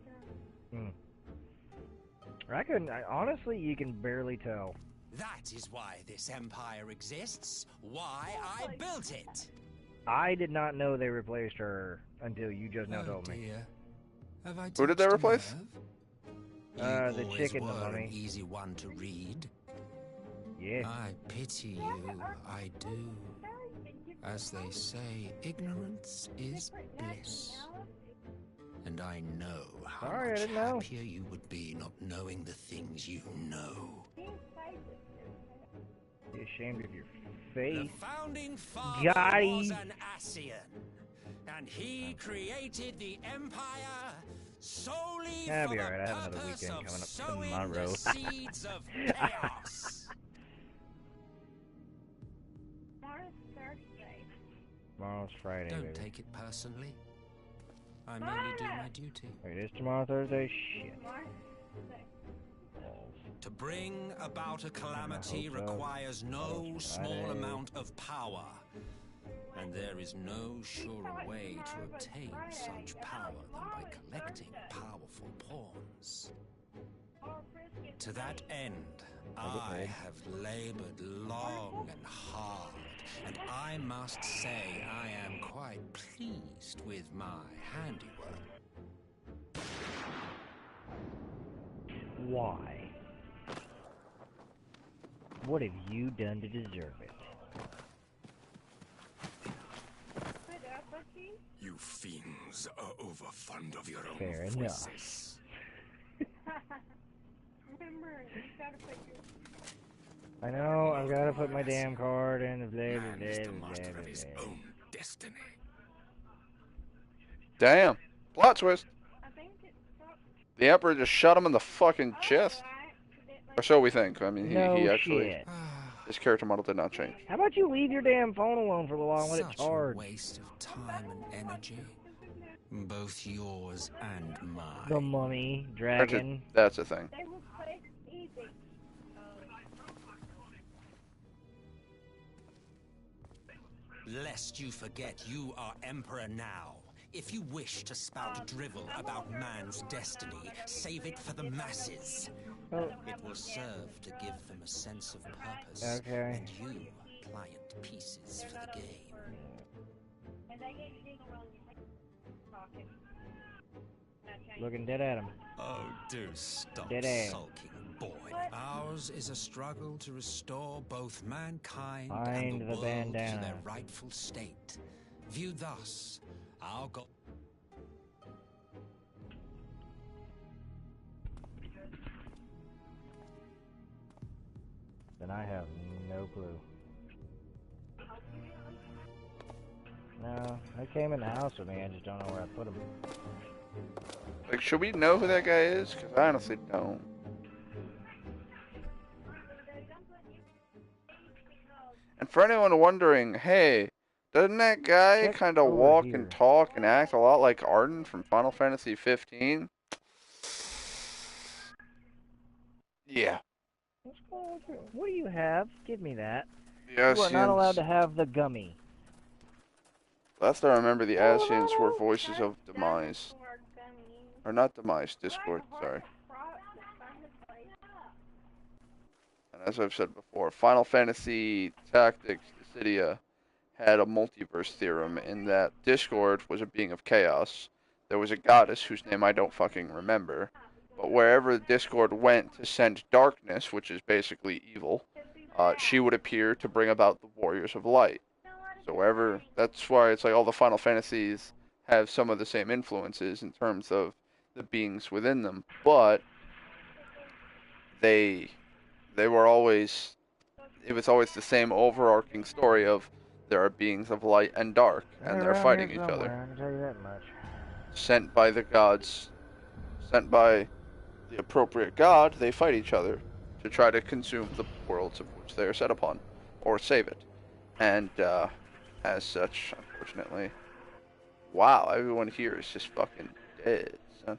Honestly, you can barely tell.
That is why this empire exists. Why I built it.
I did not know they replaced her until you just now told me.
Have I
Who did they replace?
The chick in the
were
mummy.
An easy one to read.
Yeah.
I pity you, I do. As they say, ignorance is bliss.
And I know how
Sorry, I
much
didn't know.
happier you would be not knowing the things you know.
Be ashamed of your
The
face.
founding father
Got
was
him.
an Ascian, and he created the Empire solely
Yeah, I'll
for
be
the
alright. I have another
purpose
weekend
of
coming up
sowing
tomorrow.
the seeds of chaos.
Tomorrow's Thursday.
Tomorrow's Friday,
Don't
baby.
take it personally. I merely do my duty.
Wait, is tomorrow Thursday? Shit.
To bring about a calamity
hope so.
requires no
Tomorrow's
small
Friday.
amount of power. And there is no surer way to obtain such power than by collecting powerful pawns. To that end, I have labored long and hard, and I must say I am quite pleased with my handiwork.
Why? What have you done to deserve it?
You fiends are overfond of your own
Fair enough.
voices.
Remember, you gotta put your...
I know, I've got to put my damn card in the blah, blah,
Man
blah,
is the
blah,
master
blah,
of his
blah.
own destiny.
Damn. Plot twist.
I think it's...
The Emperor just shot him in the fucking chest. Or so we think. I mean,
No
he actually...
shit.
His character model did not change.
How about you leave your damn phone alone for a little while and let it
Such
charge?
a waste of time and energy. Both yours and mine.
The mummy, dragon.
That's a thing.
They will play easy.
Lest you forget you are Emperor now. If you wish to spout drivel about man's destiny, save it for the masses.
Oh.
It will serve to give them a sense of purpose.
Okay.
And you, pliant pieces for the game.
Looking dead at him.
Oh, do stop
Dead ass.
sulking, boy. Ours is a struggle to restore both mankind and
Find
the
the
world to
bandana.
their rightful state. Viewed thus, our goal...
Then I have no clue. No, they came in the house with me, I just don't know where I put them.
Like, should we know who that guy is? Because I honestly don't. And for anyone wondering, hey, doesn't that guy
Check
kind of
over
walk
here.
and talk and act a lot like Arden from Final Fantasy 15? Yeah.
What's going on here? What do you have? Give me that.
The
You are not
Ascians.
allowed to have the gummy.
Last I remember, the Ascians were voices of demise. Or not demise, Discord, sorry. And as I've said before, Final Fantasy Tactics Dissidia had a multiverse theorem in that Discord was a being of chaos. There was a goddess whose name I don't fucking remember. But wherever Discord went to send darkness, which is basically evil, she would appear to bring about the Warriors of Light. So wherever, that's why it's like all the Final Fantasies have some of the same influences in terms of the beings within them, but they were always, it was always the same overarching story of there are beings of light and dark, and they're
Around
fighting
here
each
somewhere,
other.
I can tell you that much.
Sent by the gods, sent by the appropriate god, they fight each other to try to consume the worlds of which they are set upon, or save it. And, as such, unfortunately, wow, everyone here is just fucking dead, son.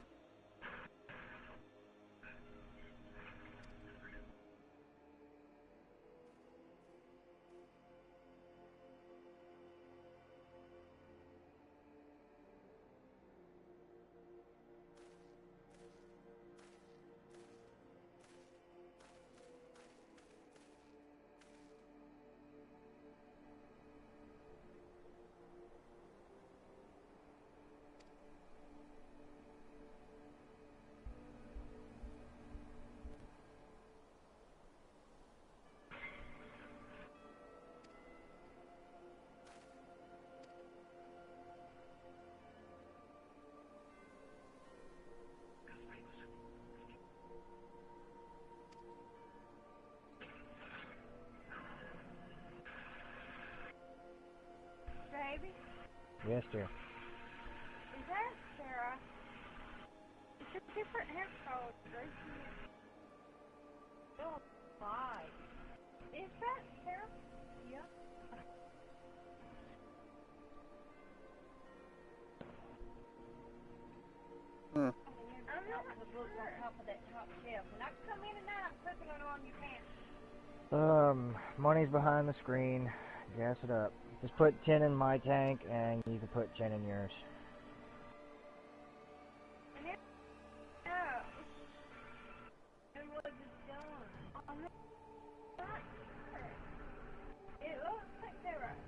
baby?
Yes, dear.
Is that Sarah? It's a different hair color, Gracie. Oh, my. Is that Sarah? Yeah.
Hmm.
I'm not the book on top of that top shelf. When I come in and out, I'm clicking it on your pants.
Money's behind the screen. Gas it up. Just put 10 in my tank, and you can put 10 in yours.
And what is done? I'm not sure. It looks like they're right.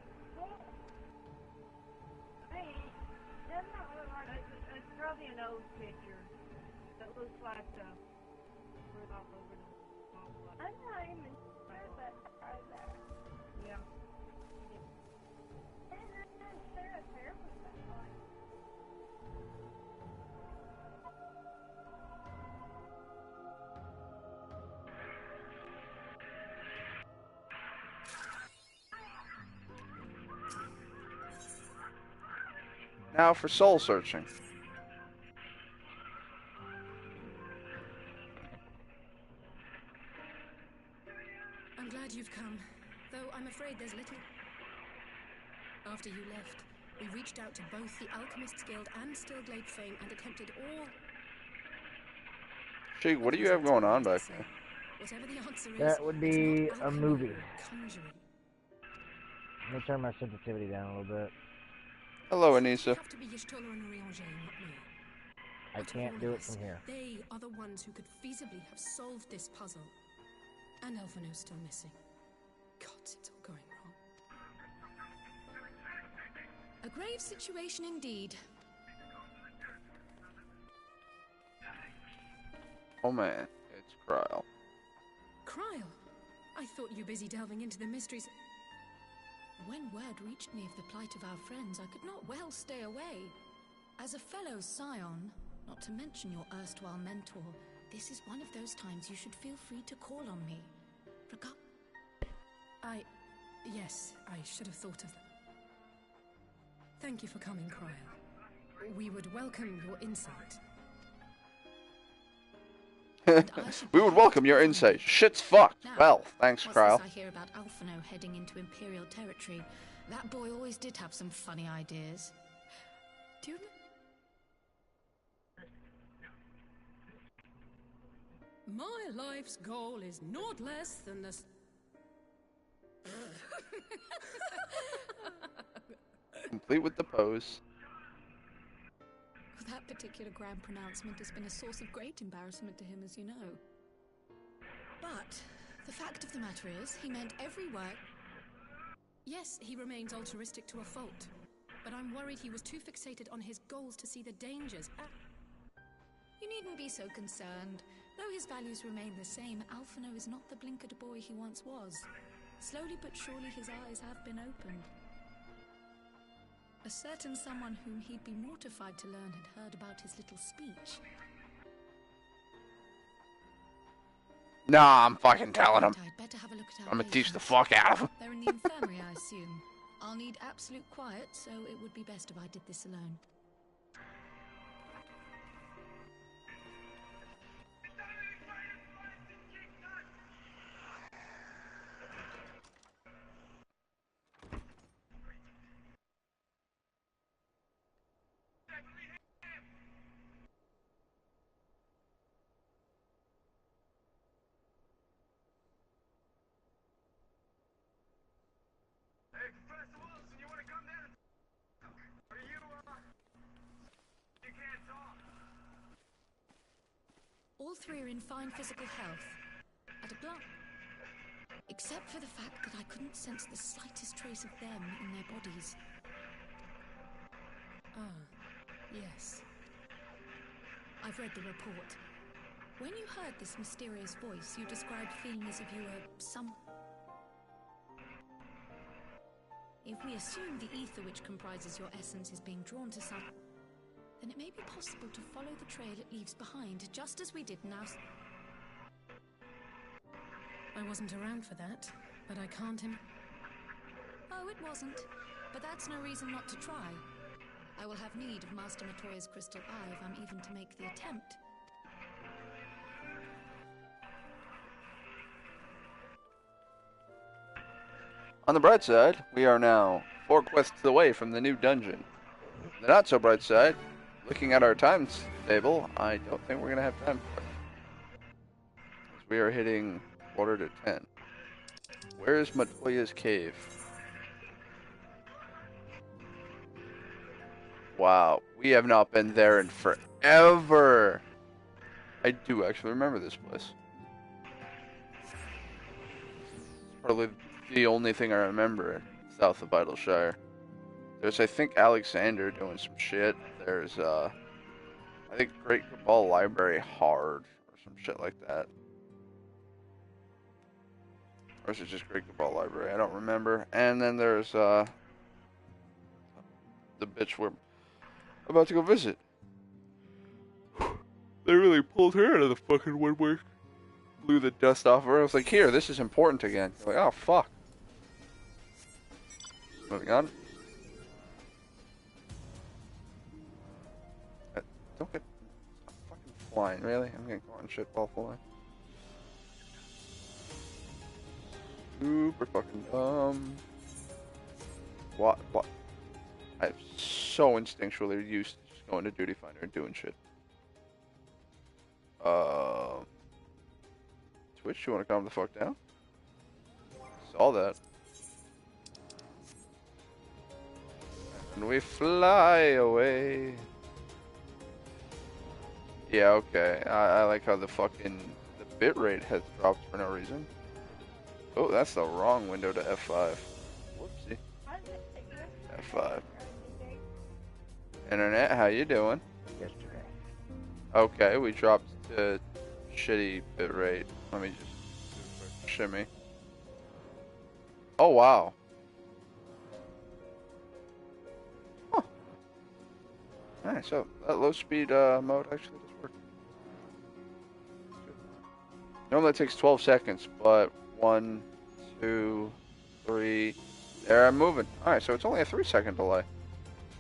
Hey, doesn't that look like it's probably an old picture that looks like Rudolph over the I'm not even sure that right there. Yeah. And then Sarah's hair was that like.
Now for soul searching.
I'm glad you've come, though I'm afraid there's little. After you left, we reached out to both the Alchemists Guild and Stillglade Fane and attempted all...
Gee, what do you have going on back there?
Whatever the answer is,
That would be a movie.
conjuring.
Let me turn my sensitivity down a little bit.
Hello, Anissa.
Have to be Y'shtola and Urianger, not me.
I can't do it from here.
They are the ones who could feasibly have solved this puzzle. And Alphino's still missing. God, it's all going wrong.
A grave situation indeed.
Oh man, it's Krile.
Krile? I thought you busy delving into the mysteries.
When word reached me of the plight of our friends, I could not well stay away. As a fellow scion, not to mention your erstwhile mentor, this is one of those times you should feel free to call on me.
Yes, I should have thought of that. Thank you for coming, Krile. We would welcome your insight.
We would welcome your insight. Shit's fucked.
Now,
Well, thanks,
what's
Krile.
this I hear about Alphino heading into Imperial territory? That boy always did have some funny ideas.
Do you know? My life's goal is naught less than the...
Complete with the pose.
That particular grand pronouncement has been a source of great embarrassment to him, as you know. But the fact of the matter is, he meant every word.
Yes, he remains altruistic to a fault. But I'm worried he was too fixated on his goals to see the dangers.
You needn't be so concerned. Though his values remain the same, Alphino is not the blinkered boy he once was. Slowly but surely his eyes have been opened. A certain someone whom he'd be mortified to learn had heard about his little speech.
Nah, I'm fucking telling him.
I'd better have a look at our
I'm gonna teach the
patients.
fuck out of him.
They're in the infirmary, I assume. I'll need absolute quiet, so it would be best if I did this alone. All three are in fine physical health. At a glance. Except for the fact that I couldn't sense the slightest trace of them in their bodies.
Yes.
I've read the report. When you heard this mysterious voice, you described feeling as if you were If we assume the ether which comprises your essence is being drawn to some... then it may be possible to follow the trail it leaves behind, just as we did now.
I wasn't around for that, but I can't
Oh, it wasn't.
but that's no reason not to try. I will have need of Master Matoya's crystal eye if I'm even to make the attempt.
On the bright side, we are now 4 quests away from the new dungeon. The not so bright side, looking at our times table, I don't think we're going to have time for it. As we are hitting 9:45. Where is Matoya's cave? Wow, we have not been there in forever. I do actually remember this place. Probably the only thing I remember south of Vitalshire. There's, I think, Alexander doing some shit. There's, I think Great Cabal Library Hard or some shit like that. Or is it just Great Cabal Library? I don't remember. And then there's, the bitch we're about to go visit. They really pulled her out of the fucking woodwork. Blew the dust off her. I was like, here, this is important again. Like, oh, fuck. Moving on. Don't get fucking flying, really? I'm gonna go on shit ball flying. Super fucking dumb. What? I'm so instinctually used to just going to Duty Finder and doing shit. Twitch, you wanna calm the fuck down? Saw that. And we fly away. Yeah, okay. I like how the bitrate has dropped for no reason. Oh, that's the wrong window to F5. Whoopsie. F5. Internet, how you doing?
Yesterday.
Okay, we dropped to shitty bitrate. Let me just do a quick shimmy. Oh, wow. Huh. Alright, so that low speed mode actually does work. Normally it takes 12 seconds, but 1, 2, 3. There, I'm moving. Alright, so it's only a 3-second delay.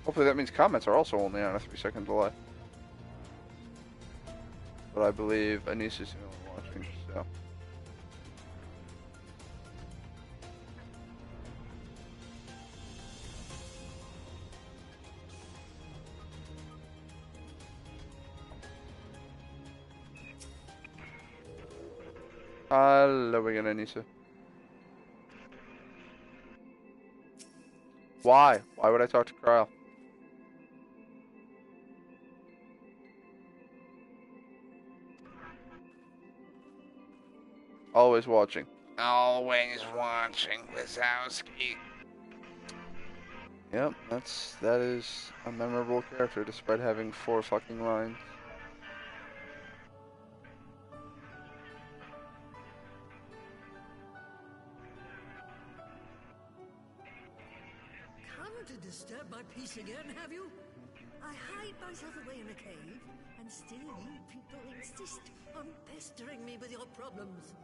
Hopefully that means comments are also only on a 3-second delay. But I believe Anissa's the only watching, so. Hello again, Anissa. Why? Why would I talk to Kyle? Always watching. Always watching, Wazowski. Yep, that is a memorable character despite having 4 fucking lines.
Come to disturb my peace again, have you? I hide myself away in a cave, and still you people insist on pestering me with your problems.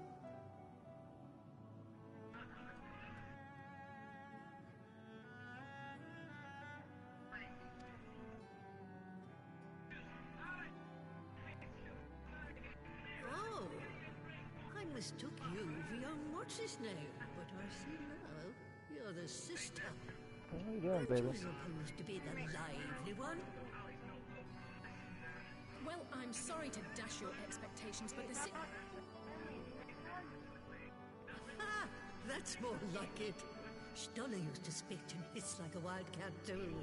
Oh, I mistook you for young what's-his-name, but I see now you're the sister.
What are you doing, baby?
Aren't you supposed to be the lively one?
Well, I'm sorry to dash your expectations, but the
Ha! That's more like it. Stoller used to spit and hiss like a wildcat too.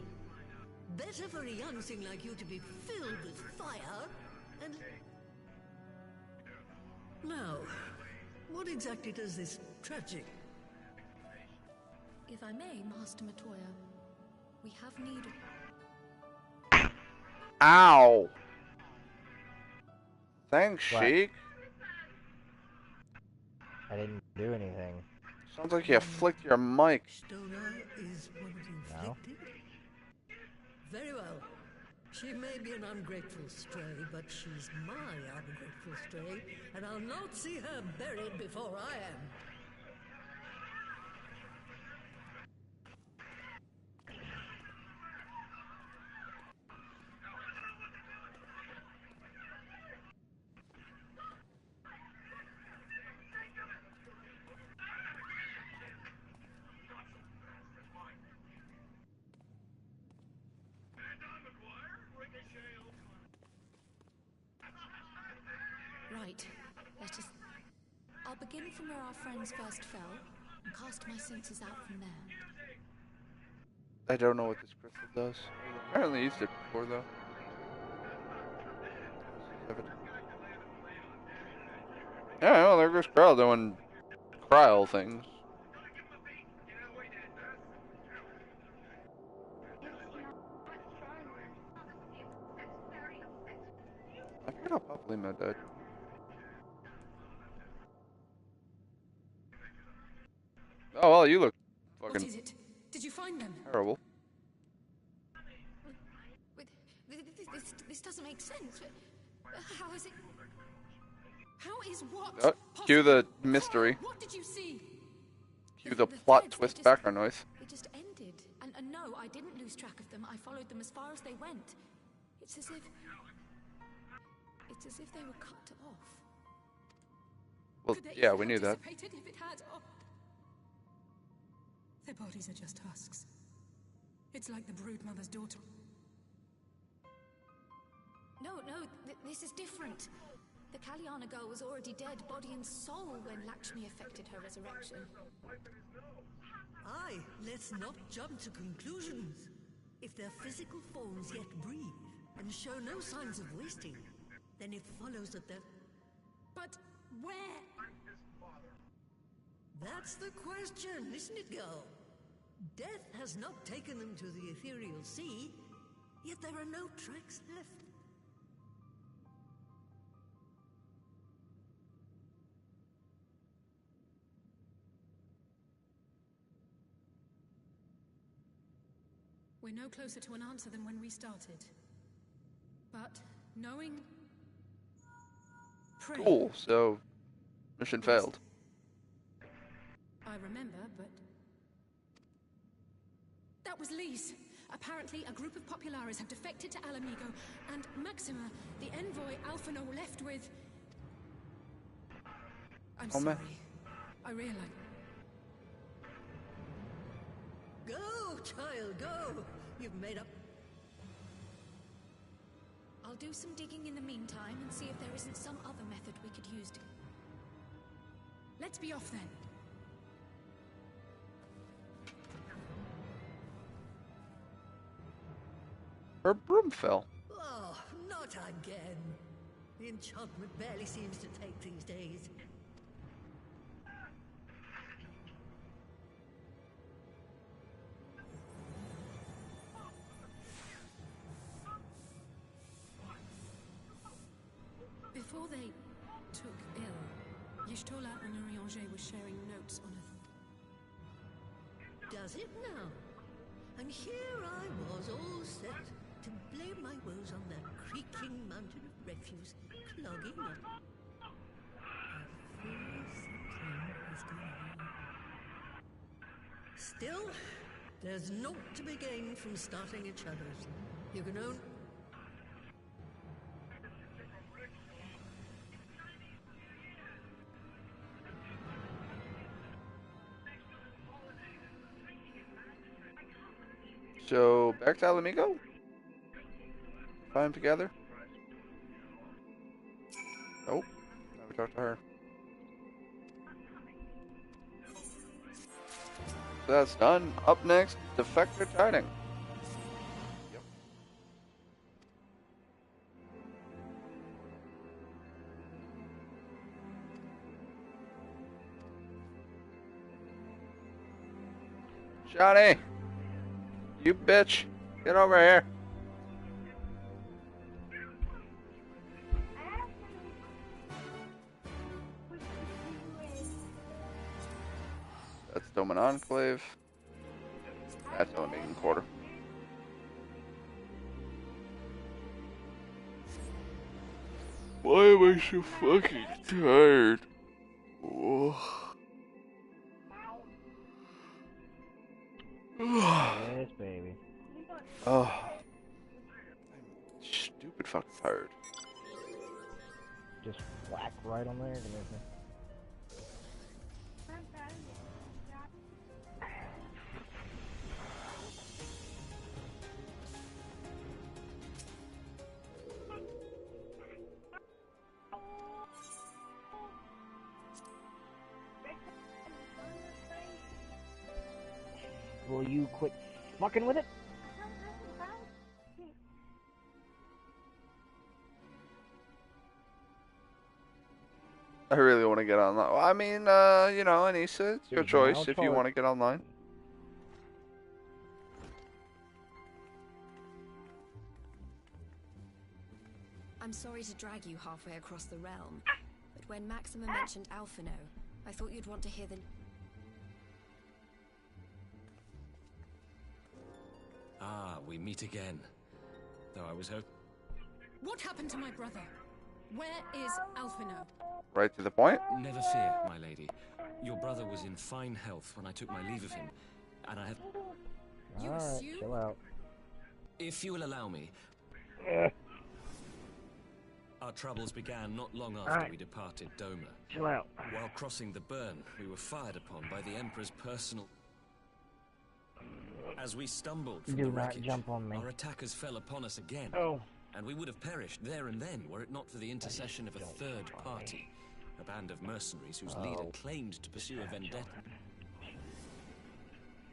Better for a young thing like you to be filled with fire and... Now, what exactly does this tragic...
If I may, Master Matoya, we have need of...
Ow! Thanks,
What?
Sheik.
I didn't do anything.
Sounds like you flicked your mic.
Stoner is one of
No.
Very well. She may be an ungrateful stray, but she's my ungrateful stray, and I'll not see her buried before I am.
Right. Let us... I'll begin from where our friends first fell, and cast my senses out from there.
I don't know what this crystal does. Apparently used it before, though. Yeah, well, there goes Krell doing Kryle things. I forget how Papalymo died. Oh, well, you look
What
fucking
is it? Did you find them?
terrible.
This doesn't make sense. How is it? How is what?
Cue the mystery.
What did you see?
Cue the plot twist background noise.
They just ended. And no, I didn't lose track of them. I followed them as far as they went. It's as if they were cut off.
Well, yeah, we knew that.
If it had, their bodies are just husks. It's like the Broodmother's daughter. No, this is different. The Kalyana girl was already dead, body and soul, when Lakshmi effected her resurrection.
Aye, let's not jump to conclusions. If their physical forms yet breathe, and show no signs of wasting, then it follows that they're...
But where?
That's the question, isn't it, girl? Death has not taken them to the ethereal sea, yet there are no tracks left.
We're no closer to an answer than when we started. But knowing... Pray.
Cool, so mission failed.
I remember, but... That was Lise. Apparently, a group of Populares have defected to Alamigo, and Maxima, the envoy Alphinaud left with... I'm sorry. I realize...
Go, child, go! You've made up...
I'll do some digging in the meantime and see if there isn't some other method we could use to... Let's be off then.
Her broom fell.
Oh, not again. The enchantment barely seems to take these days.
Before they took ill, Y'shtola and Urianger were sharing notes on a...
Does it now? And here I was all set to blame my woes on that creaking mountain of refuse, clogging up. I fear something has gone on. Still, there's naught to be gained from starting each other's. You can own...
So, back to Alamigo? Find them together? Nope. Now we talk to her. So that's done. Up next, Defector Tiding. Yep. Johnny! You bitch! Get over here! That's Doman Enclave. That's Eliminating Quarter. Why am I so fucking tired? Oh.
Yes, baby.
Oh. I'm stupid fucking tired.
Just whack right on there, isn't it? you quit fucking with it?
I really want to get online. Well, I mean, you know, Anissa, it's your choice if you want to get online.
I'm sorry to drag you halfway across the realm, but when Maxima mentioned Alphino, I thought you'd want to hear the...
Ah, we meet again. Though I was hoping...
What happened to my brother? Where is Alphino?
Right to the point.
Never fear, my lady. Your brother was in fine health when I took my leave of him, and I have...
Alright, chill out.
If you will allow me... Our troubles began not long after we departed Doma.
Chill out.
While crossing the burn, we were fired upon by the Emperor's personal... As we stumbled from
Do
the
not
wreckage,
jump on me.
our attackers fell upon us again.
Oh.
And we would have perished there and then were it not for the intercession of a third party, a band of mercenaries whose leader claimed to pursue a vendetta.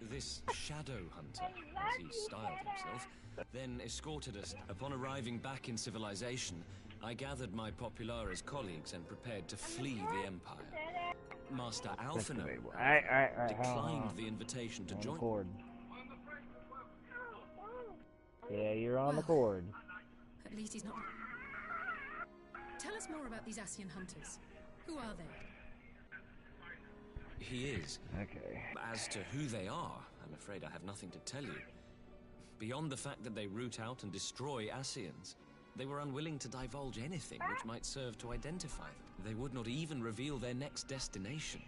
This Shadow Hunter, as he styled himself, then escorted us. Upon arriving back in civilization, I gathered my Populares colleagues and prepared to flee the Empire. Master Alphino declined the invitation to join.
Cord. Yeah, you're on the cord.
At least he's not... Tell us more about these Ascian hunters. Who are they?
He is.
Okay.
As to who they are, I'm afraid I have nothing to tell you. Beyond the fact that they root out and destroy Ascians, they were unwilling to divulge anything which might serve to identify them. They would not even reveal their next destination.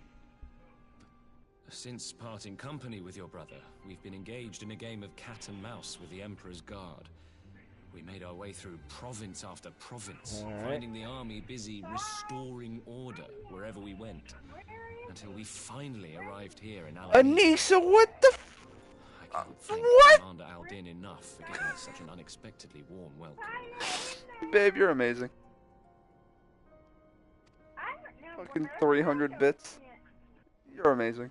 Since parting company with your brother, we've been engaged in a game of cat and mouse with the Emperor's Guard. We made our way through province after province, finding the army busy restoring order wherever we went, until we finally arrived here in Alameda.
Anissa, what the f...
I can't thank Commander Aldin enough for giving us such an unexpectedly warm welcome.
Babe, you're amazing. Fucking 300 bits. You're amazing.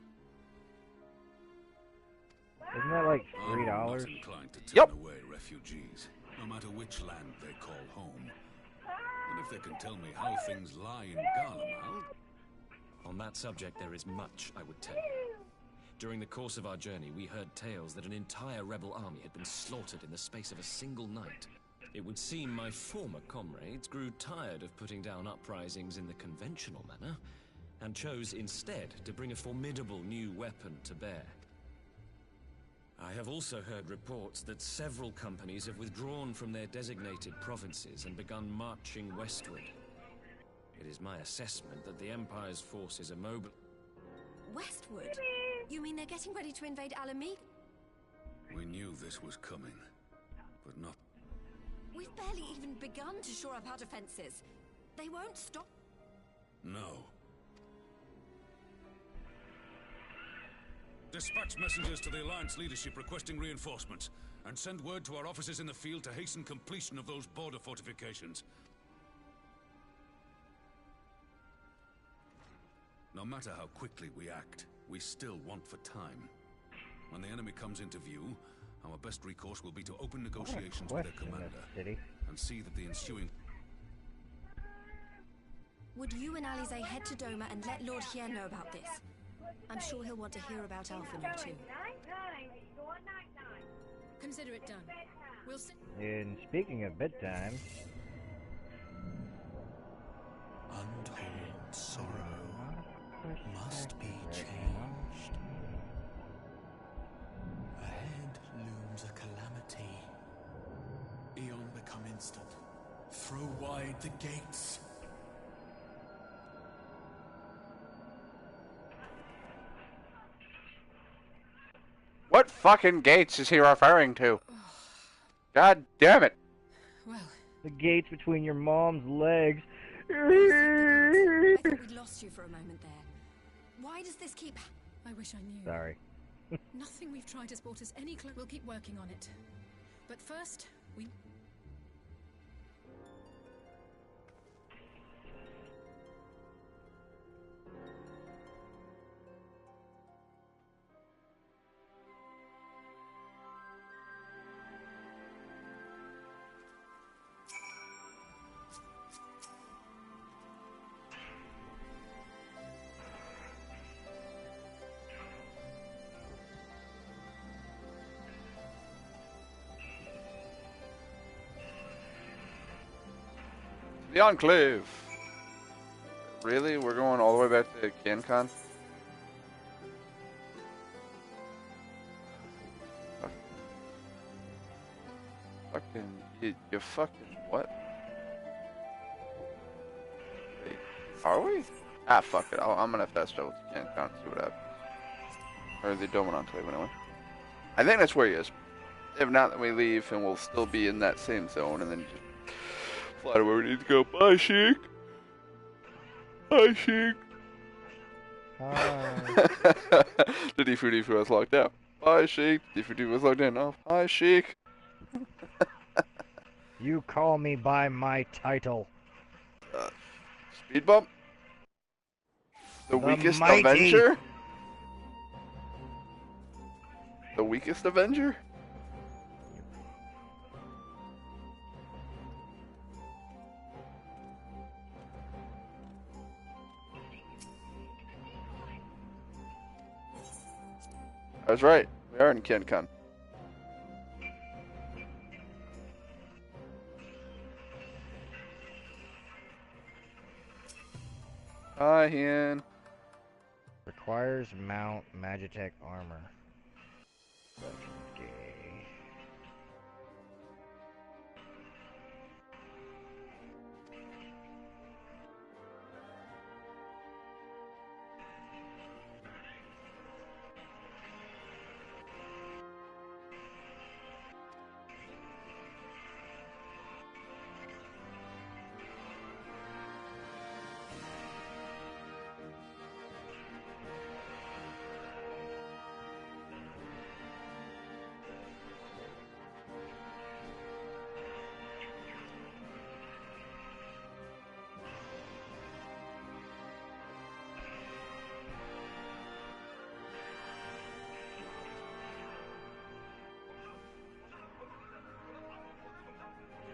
Isn't that like $3?
I'm not inclined to turn away refugees, no matter which land they call home. And if they can tell me how things lie in Garlemald...
On that subject, there is much I would tell you. During the course of our journey, we heard tales that an entire rebel army had been slaughtered in the space of a single night. It would seem my former comrades grew tired of putting down uprisings in the conventional manner, and chose instead to bring a formidable new weapon to bear. I have also heard reports that several companies have withdrawn from their designated provinces and begun marching westward. It is my assessment that the Empire's forces are mobile...
Westward? You mean they're getting ready to invade Alameda?
We knew this was coming, but not...
We've barely even begun to shore up our defenses. They won't stop.
No. Dispatch messengers to the Alliance leadership requesting reinforcements, and send word to our officers in the field to hasten completion of those border fortifications. No matter how quickly we act, we still want for time. When the enemy comes into view, our best recourse will be to open negotiations with their commander, and see that the ensuing...
Would you and Alize head to Doma and let Lord Hier know about this? I'm sure he'll want to hear about Alphino too.
Consider it done. We'll see.
And speaking of bedtime...
Untold sorrow must be changed. Ahead looms a calamity. Eon become instant. Throw wide the gates.
What fucking gates is he referring to? God damn it.
Well,
the gates between your mom's legs.
I thought we'd lost you for a moment there. Why does this keep...
I wish I knew.
Sorry.
Nothing we've tried has brought us any closer. We'll keep working on it. But first, we...
The Enclave. Really? We're going all the way back to CanCon? Fucking, you fucking what? Wait, are we? Ah, fuck it. I'm gonna fast travel to CanCon and see what happens. Or the Doman Enclave, anyway. I think that's where he is. If not, then we leave and we'll still be in that same zone and then just fly to where we need to go. Bye, Sheik. Hi, Sheik.
Hi.
The D4D was locked out. Bye, Sheik. D4D was locked in. Oh, hi, Sheik.
You call me by my title.
Speed bump? The weakest
mighty.
Avenger? The weakest Avenger? I was right. We are in CanCon. Hi, Ian.
Requires mount Magitech armor. Okay.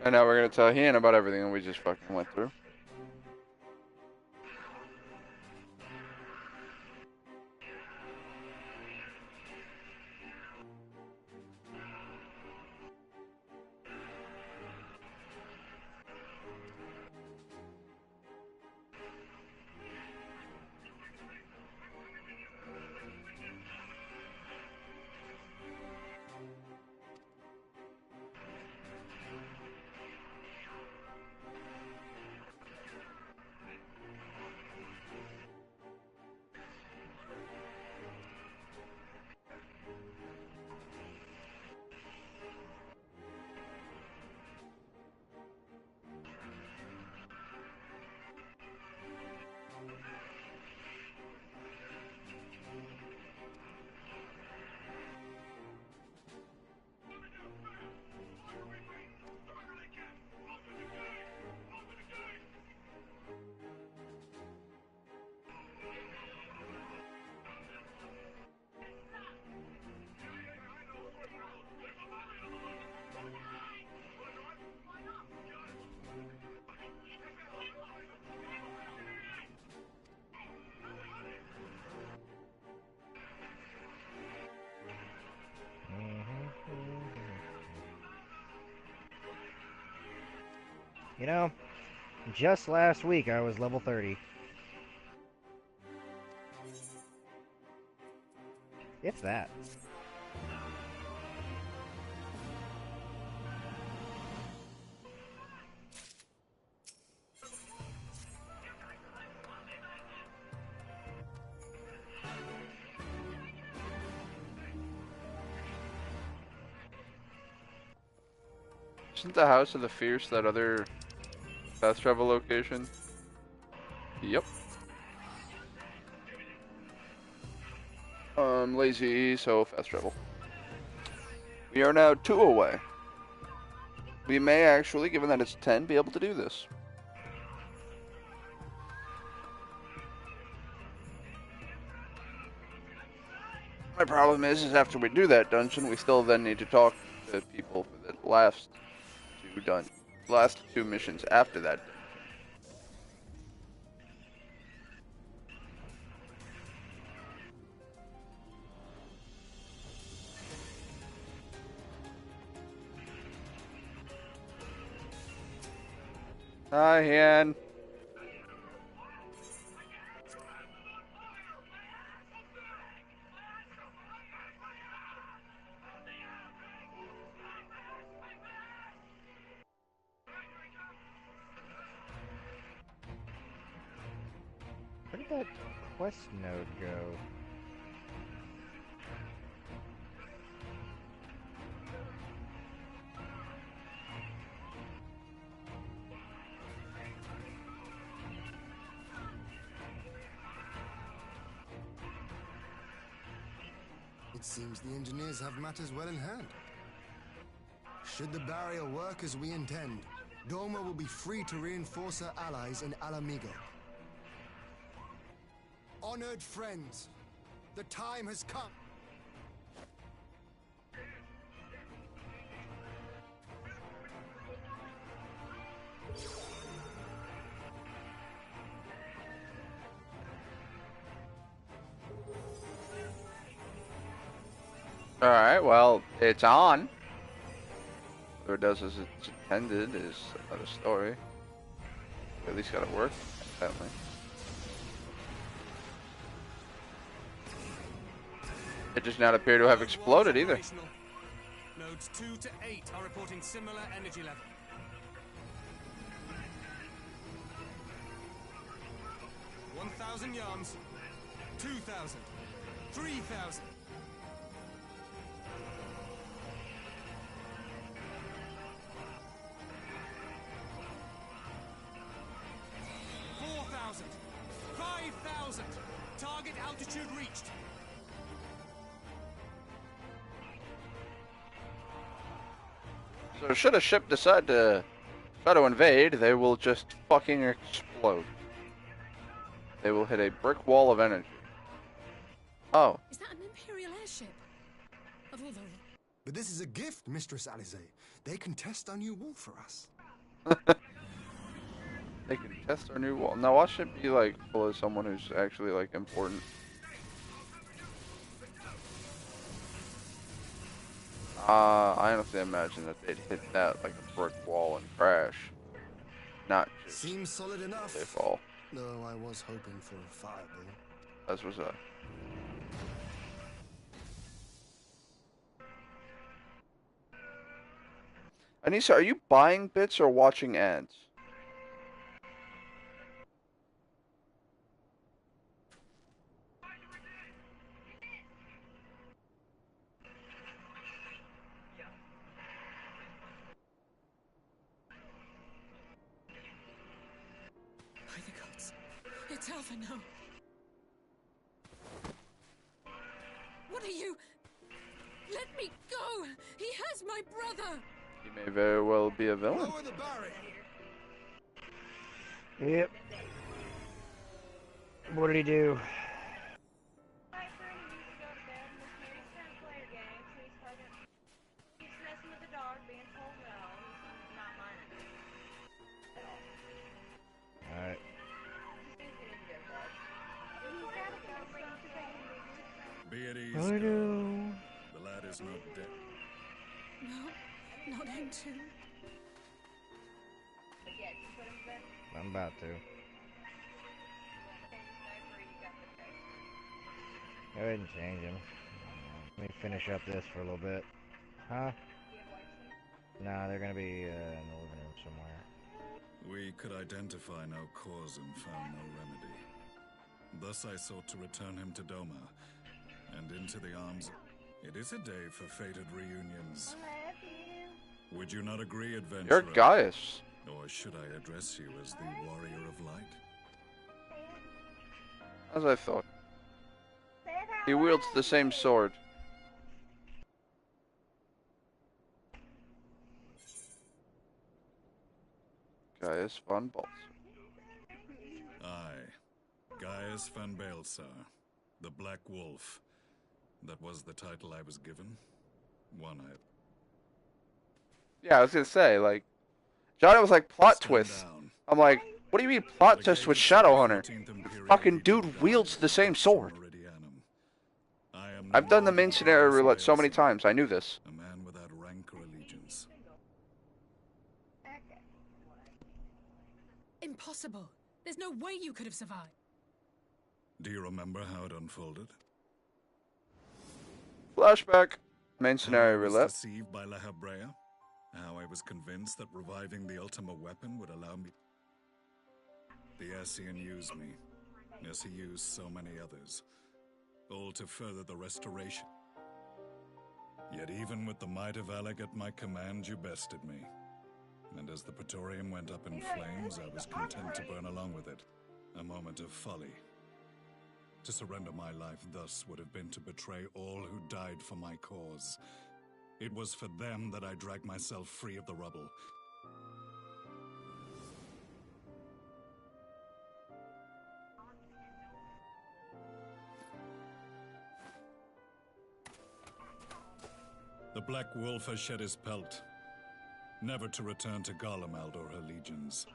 And now we're gonna tell Ian about everything that we just fucking went through. You know, just last week I was level 30. If that. Isn't the House of the Fierce that other fast travel location? Yep. Lazy, so fast travel. We are now 2 away. We may actually, given that it's 10, be able to do this. My problem is after we do that dungeon, we still then need to talk to people for the last two missions after that. Hi, Ian.
Where did that quest node go?
It seems the engineers have matters well in hand. Should the barrier work as we intend, Doma will be free to reinforce her allies in Alamigo. Honored friends, the time has come.
Alright, well, it's on. Whether it does as it's intended is another story. We at least got it work, evidently. It does not appear to have exploded either.
Nodes 2 to 8 are reporting similar energy level. 1,000 yards, 2,000, 3,000. 4,000, 5,000. Target altitude reached.
So should a ship decide to try to invade, they will just fucking explode. They will hit a brick wall of energy. Oh.
Is that an Imperial airship? Of all the...
But this is a gift, Mistress Alize. They can test our new wall for us.
They can test our new wall. Now, why should it be like full of someone who's actually like important? I honestly imagine that they'd hit that like a brick wall and crash. Not just
seems solid enough.
They fall.
Though I was hoping for a fireball.
As was that. Anissa, are you buying bits or watching ads?
By the gods, it's Alphinaud. What are you? Let me go! He has my brother!
He may very well be a villain.
Yep. What did he do? Alright.
Be at ease,
I
girl.
know.
The lad is not dead.
No, not him too.
I'm about to. Go ahead and change him. Let me finish up this for a little bit. Huh? Nah, they're gonna be in the living room somewhere.
We could identify no cause and found no remedy. Thus I sought to return him to Doma, and into the arms. It is a day for fated reunions. Would you not agree, adventurer?
You're Gaius.
Or should I address you as the Warrior of Light?
As I thought. He wields the same sword. Gaius von Baltzar.
Aye. Gaius van Baelsar, the Black Wolf. That was the title I was given. One I...
Yeah, I was gonna say, like, Johnny was like, plot twist.
down.
I'm like, what do you mean plot twist with Shadowhunter? The fucking dude wields the same sword. I've done the main scenario roulette so many times, I knew this.
A man without rank or allegiance.
Impossible. There's no way you could have survived.
Do you remember how it unfolded?
Flashback. Main scenario
How I was
roulette.
deceived by La Habrea. How I was convinced that reviving the Ultima weapon would allow me... The Ascian used me, as he used so many others, all to further the restoration. Yet even with the might of Alec at my command, you bested me. And as the Praetorium went up in flames, I was content to burn along with it. A moment of folly. To surrender my life thus would have been to betray all who died for my cause. It was for them that I dragged myself free of the rubble. The Black Wolf has shed his pelt, never to return to Garlemald or her legions.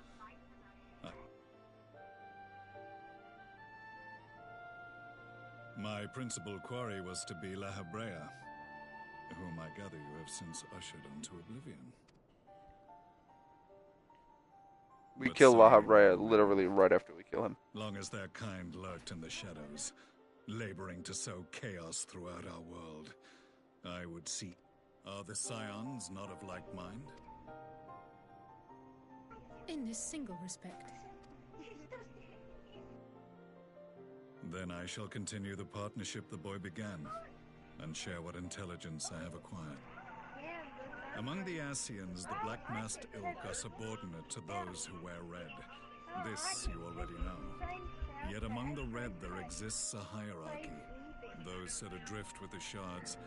My principal quarry was to be La Habrea, whom I gather you have since ushered into oblivion.
We
But
kill
so
La
you
Habrea
remember.
literally right after we kill him.
Long as their kind lurked in the shadows, laboring to sow chaos throughout our world, I would seek. Are the Scions not of like mind?
In this single respect.
Then I shall continue the partnership the boy began, and share what intelligence I have acquired. Among the Ascians, the Black Masked Ilk are subordinate to those who wear red. This you already know. Yet among the red there exists a hierarchy. Those set adrift with the shards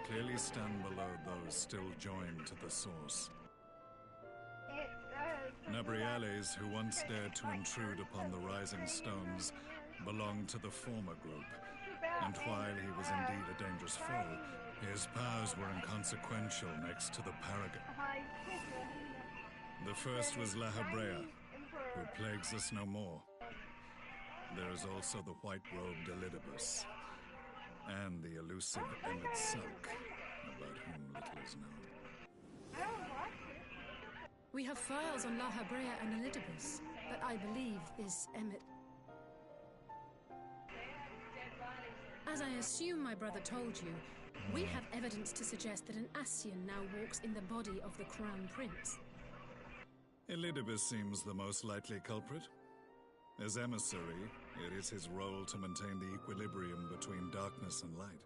clearly stand below those still joined to the source. Nabriales, who once dared to intrude upon the Rising Stones, belonged to the former group, and while he was indeed a dangerous foe, his powers were inconsequential next to the Paragon. The first was La Habrea, who plagues us no more. There is also the white-robed Elidibus, and the elusive Emmett Sulk, about whom little is known.
We have files on La Habrea and Elidibus, but I believe this Emmett... As I assume my brother told you, we have evidence to suggest that an Ascian now walks in the body of the Crown Prince.
Elidibus seems the most likely culprit. As emissary, it is his role to maintain the equilibrium between darkness and light.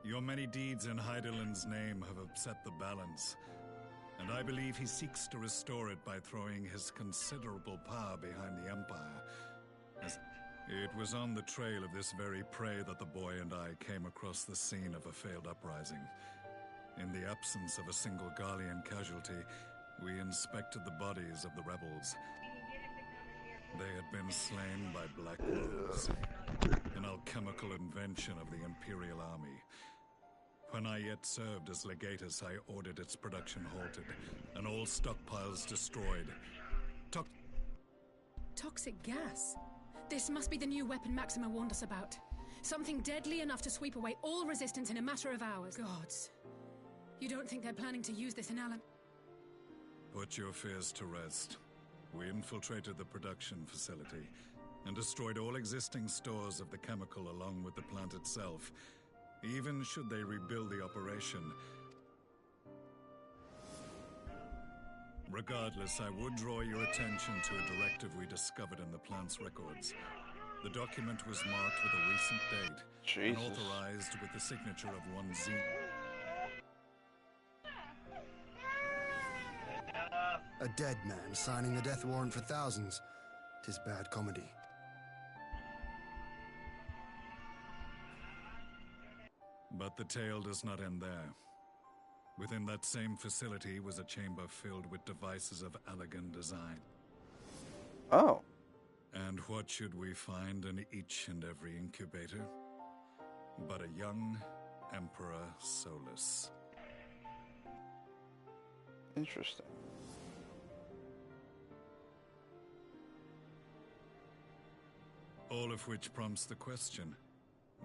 Your many deeds in Hydaelyn's name have upset the balance, and I believe he seeks to restore it by throwing his considerable power behind the Empire. It was on the trail of this very prey that the boy and I came across the scene of a failed uprising. In the absence of a single Garlean casualty, we inspected the bodies of the rebels. They had been slain by Black Rose, an alchemical invention of the Imperial Army. When I yet served as legatus, I ordered its production halted, and all stockpiles destroyed.
Toxic gas? This must be the new weapon Maxima warned us about. Something deadly enough to sweep away all resistance in a matter of hours. Gods. You don't think they're planning to use this in Alan?
Put your fears to rest. We infiltrated the production facility and destroyed all existing stores of the chemical along with the plant itself. Even should they rebuild the operation. Regardless, I would draw your attention to a directive we discovered in the plant's records. The document was marked with a recent date and authorized with the signature of one Z.
A dead man signing the death warrant for thousands. 'Tis bad comedy.
But the tale does not end there. Within that same facility was a chamber filled with devices of elegant design.
Oh.
And what should we find in each and every incubator? But a young Emperor Solus.
Interesting.
All of which prompts the question,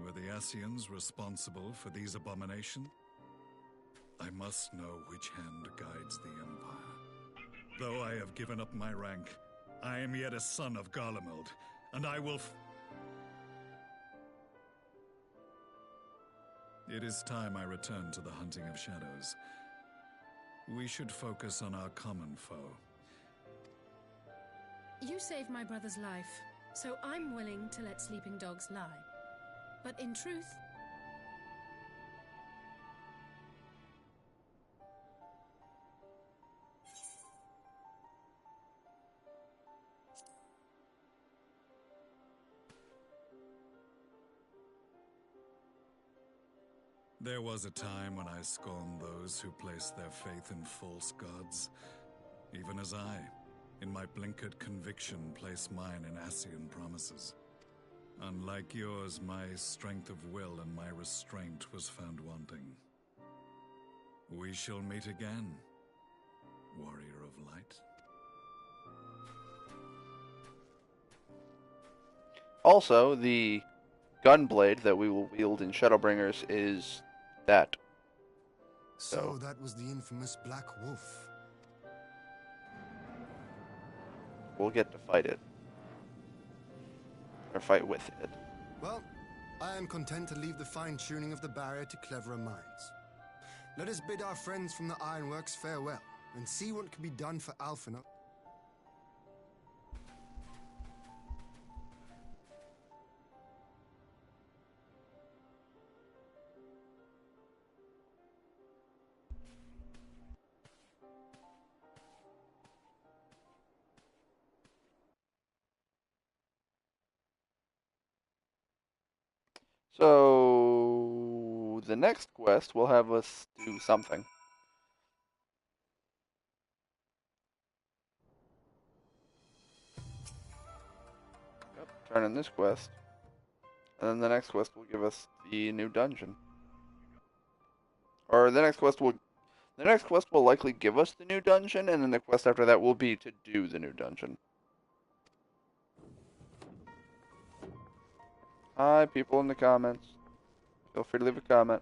were the Ascians responsible for these abominations? I must know which hand guides the Empire. Though I have given up my rank, I am yet a son of Garlemald, and I will It is time I return to the hunting of shadows. We should focus on our common foe.
You saved my brother's life, so I'm willing to let sleeping dogs lie. But in truth,
There was a time when I scorned those who placed their faith in false gods, even as I, in my blinkered conviction, place mine in Ascian promises. Unlike yours, my strength of will and my restraint was found wanting. We shall meet again, warrior of light.
Also, the gunblade that we will wield in Shadowbringers is that.
So that was the infamous Black Wolf.
We'll get to fight it. Or fight with it.
Well, I am content to leave the fine-tuning of the barrier to cleverer minds. Let us bid our friends from the Ironworks farewell, and see what can be done for Alphinaud.
So the next quest will have us do something. Yep, turn in this quest. And then the next quest will give us the new dungeon. Or the next quest will likely give us the new dungeon, and then the quest after that will be to do the new dungeon. Hi, people in the comments. Feel free to leave a comment.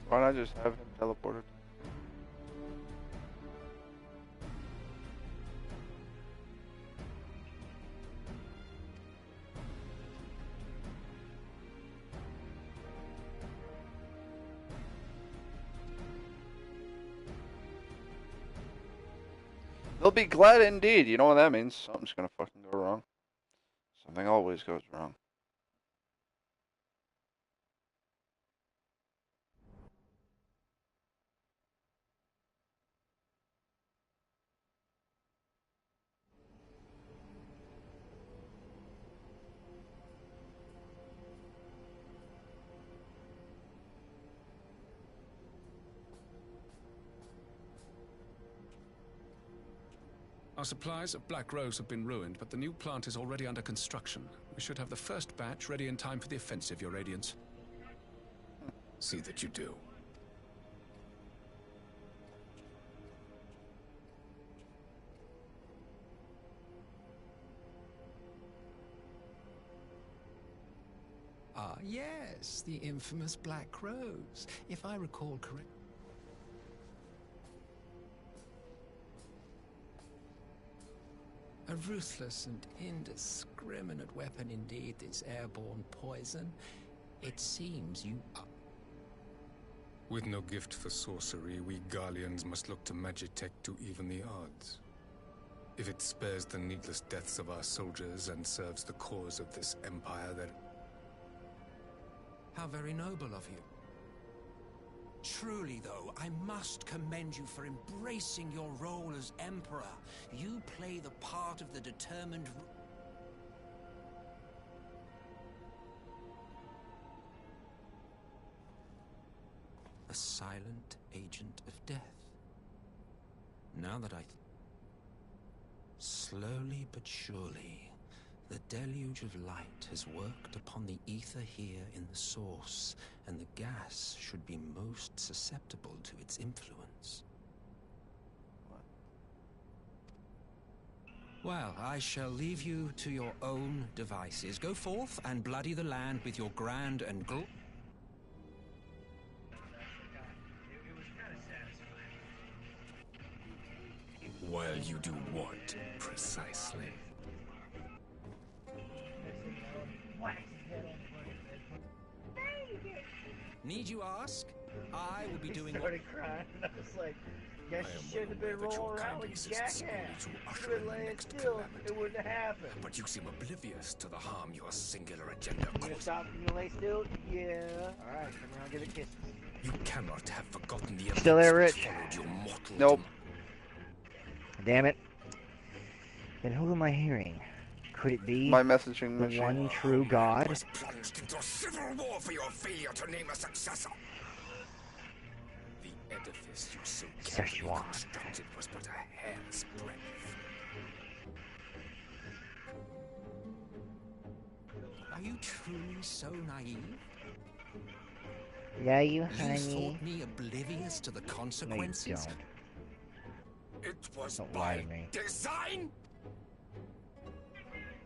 Why not just have him teleported? They'll be glad indeed. You know what that means? Something's gonna fucking go wrong. Something always goes wrong.
Our supplies of Black Rose have been ruined, but the new plant is already under construction. We should have the first batch ready in time for the offensive, Your Radiance. See that you do. Ah, yes, the infamous Black Crows, if I recall correctly. A ruthless and indiscriminate weapon indeed, this airborne poison. It seems you are...
With no gift for sorcery, we Garleans must look to Magitech to even the odds. If it spares the needless deaths of our soldiers and serves the cause of this empire, then...
How very noble of you. Truly, though, I must commend you for embracing your role as Emperor. You play the part of the determined... A silent agent of death. Now that slowly but surely, the deluge of light has worked upon the ether here in the source, and the gas should be most susceptible to its influence. Well, I shall leave you to your own devices. Go forth and bloody the land with your grand and
While you do what, precisely?
Need you ask? I will be doing
started crying. I was like, guess you shouldn't have been rolling around like a jackass. You would laying still, it wouldn't have happened.
But you seem oblivious to the harm your singular agenda
You gonna stop and you lay still? Yeah. Alright, come around, give it kisses.
You cannot have forgotten the
Still there,
events
Rich?
that followed your mortal
Nope. Damn it. Then who am I hearing? Could it be
My messaging
the
machine.
one true God?
plunged into a civil war for your failure to name a successor. The edifice you so carefully
Szechuan.
constructed was but a hair's breadth.
Are you truly so naive?
Yeah, you
You
honey.
thought me oblivious to the
No, you
consequences?
don't.
It was
Don't lie
by
to me.
design.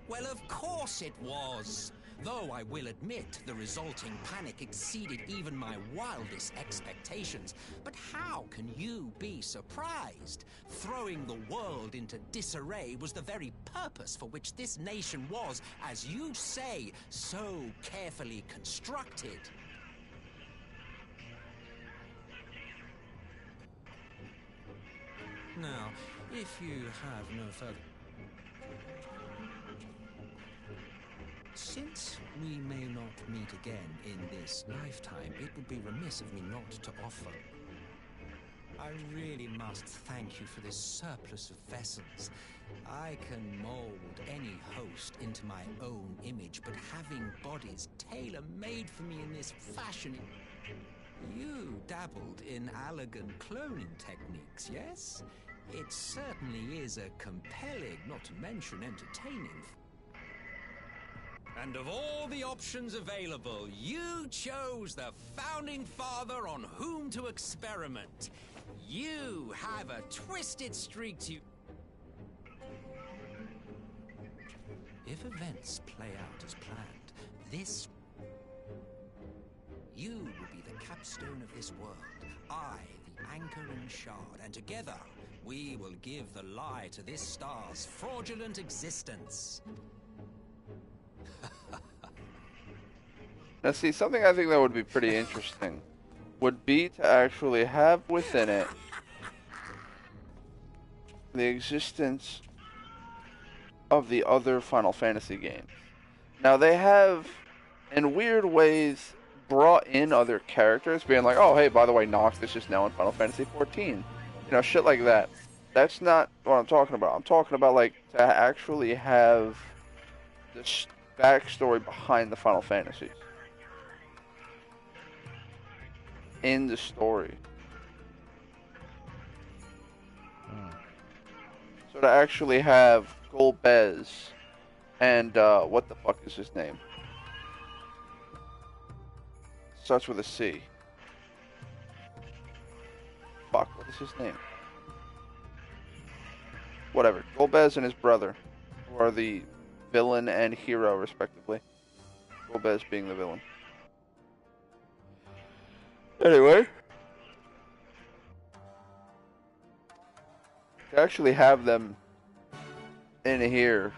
Well, of course it was. Though I will admit the resulting panic exceeded even my wildest expectations. But how can you be surprised? Throwing the world into disarray was the very purpose for which this nation was, as you say, so carefully constructed. Now, if you have no further... Since we may not meet again in this lifetime, it would be remiss of me not to offer. I really must thank you for this surplus of vessels. I can mold any host into my own image, but having bodies tailor-made for me in this fashion... You dabbled in Allagan cloning techniques, yes? It certainly is a compelling, not to mention entertaining... And of all the options available, you chose the founding father on whom to experiment. You have a twisted streak to... If events play out as planned, this... You will be the capstone of this world. I, the anchor and shard, and together we will give the lie to this star's fraudulent existence.
Now see, something I think that would be pretty interesting would be to actually have within it the existence of the other Final Fantasy games. Now they have, in weird ways, brought in other characters, being like, oh hey, by the way, Noctis is now in Final Fantasy 14. You know, shit like that. That's not what I'm talking about. I'm talking about, like, to actually have this backstory behind the Final Fantasies in the story. So to actually have Golbez and what the fuck is his name? Starts with a C. Fuck, what is his name? Whatever. Golbez and his brother, who are the villain and hero respectively. Quob as being the villain. Anyway, to actually have them in here,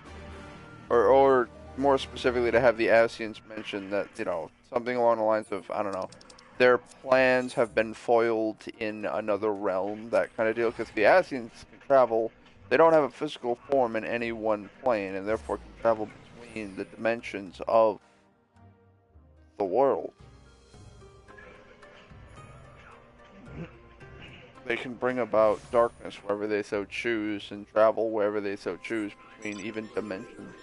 or more specifically to have the Ascians mention that, you know, something along the lines of, I don't know, their plans have been foiled in another realm, that kind of deal, because the Ascians can travel, they don't have a physical form in any one plane, and therefore can travel between the dimensions of the world. They can bring about darkness wherever they so choose, and travel wherever they so choose between even dimensions.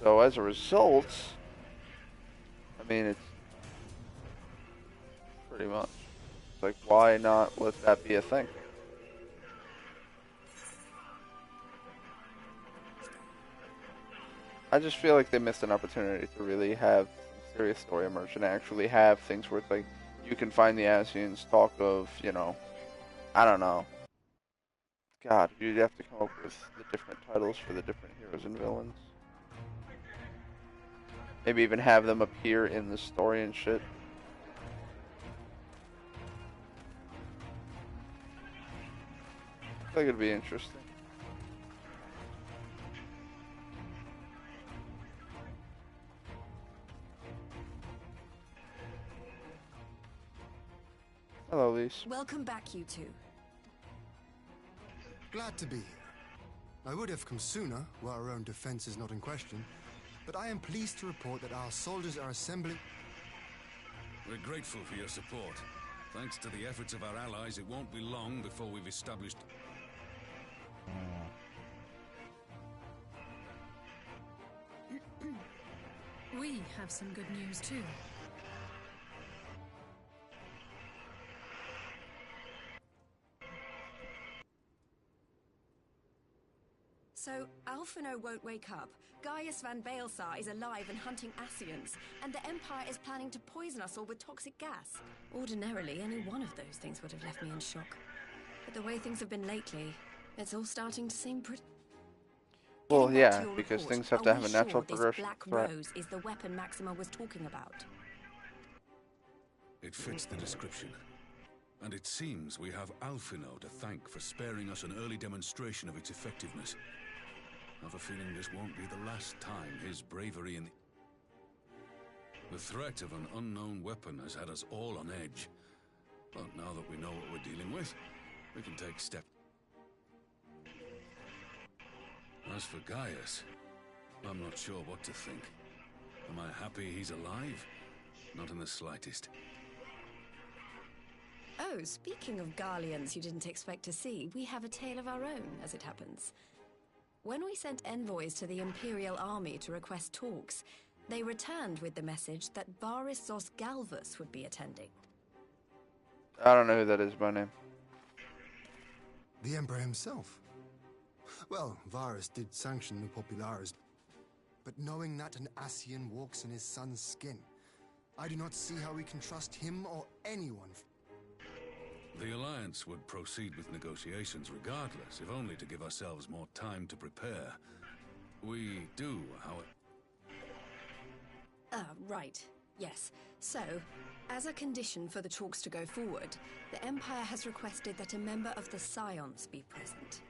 So as a result, I mean, it's pretty much, it's like, why not let that be a thing? I just feel like they missed an opportunity to really have some serious story emerge and actually have things where it's like, you can find the Ascians talk of, you know, I don't know. God, you'd have to come up with the different titles for the different heroes and villains. Maybe even have them appear in the story and shit. I think it'd be interesting. Hello, Lise.
Welcome back, you two.
Glad to be here. I would have come sooner, where our own defense is not in question, but I am pleased to report that our soldiers are assembling.
We're grateful for your support. Thanks to the efforts of our allies, it won't be long before we've established...
We have some good news too.
So, Alphinaud won't wake up. Gaius van Baelsar is alive and hunting Ascians, and the Empire is planning to poison us all with toxic gas. Ordinarily, any one of those things would have left me in shock. But the way things have been lately, it's all starting to seem pretty...
Well, yeah, because things have to have a natural progression.
Black Rose is the weapon Maxima was talking about.
It fits the description. And it seems we have Alphinaud to thank for sparing us an early demonstration of its effectiveness. I have a feeling this won't be the last time his bravery in the threat of an unknown weapon has had us all on edge. But now that we know what we're dealing with, we can take steps. As for Gaius, I'm not sure what to think. Am I happy he's alive? Not in the slightest.
Oh, speaking of Garleans you didn't expect to see, we have a tale of our own, as it happens. When we sent envoys to the Imperial Army to request talks, they returned with the message that Varys Zos Galvus would be attending.
I don't know who that is by name.
The Emperor himself. Well, Varys did sanction the Populares, but knowing that an Ascian walks in his son's skin, I do not see how we can trust him or anyone.
The Alliance would proceed with negotiations regardless, if only to give ourselves more time to prepare. We do, however...
Right. Yes. So, as a condition for the talks to go forward, the Empire has requested that a member of the Scions be present.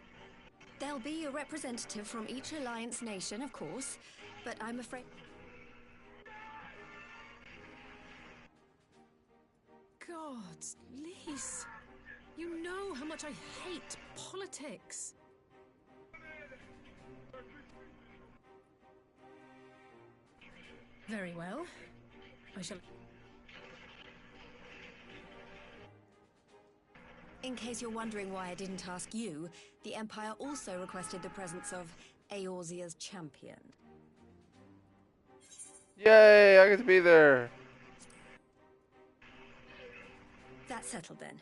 There'll be a representative from each Alliance nation, of course, but I'm afraid...
God, Lise, you know how much I hate politics. Very well. I shall...
In case you're wondering why I didn't ask you, the Empire also requested the presence of Eorzea's champion.
Yay, I get to be there!
That's settled then.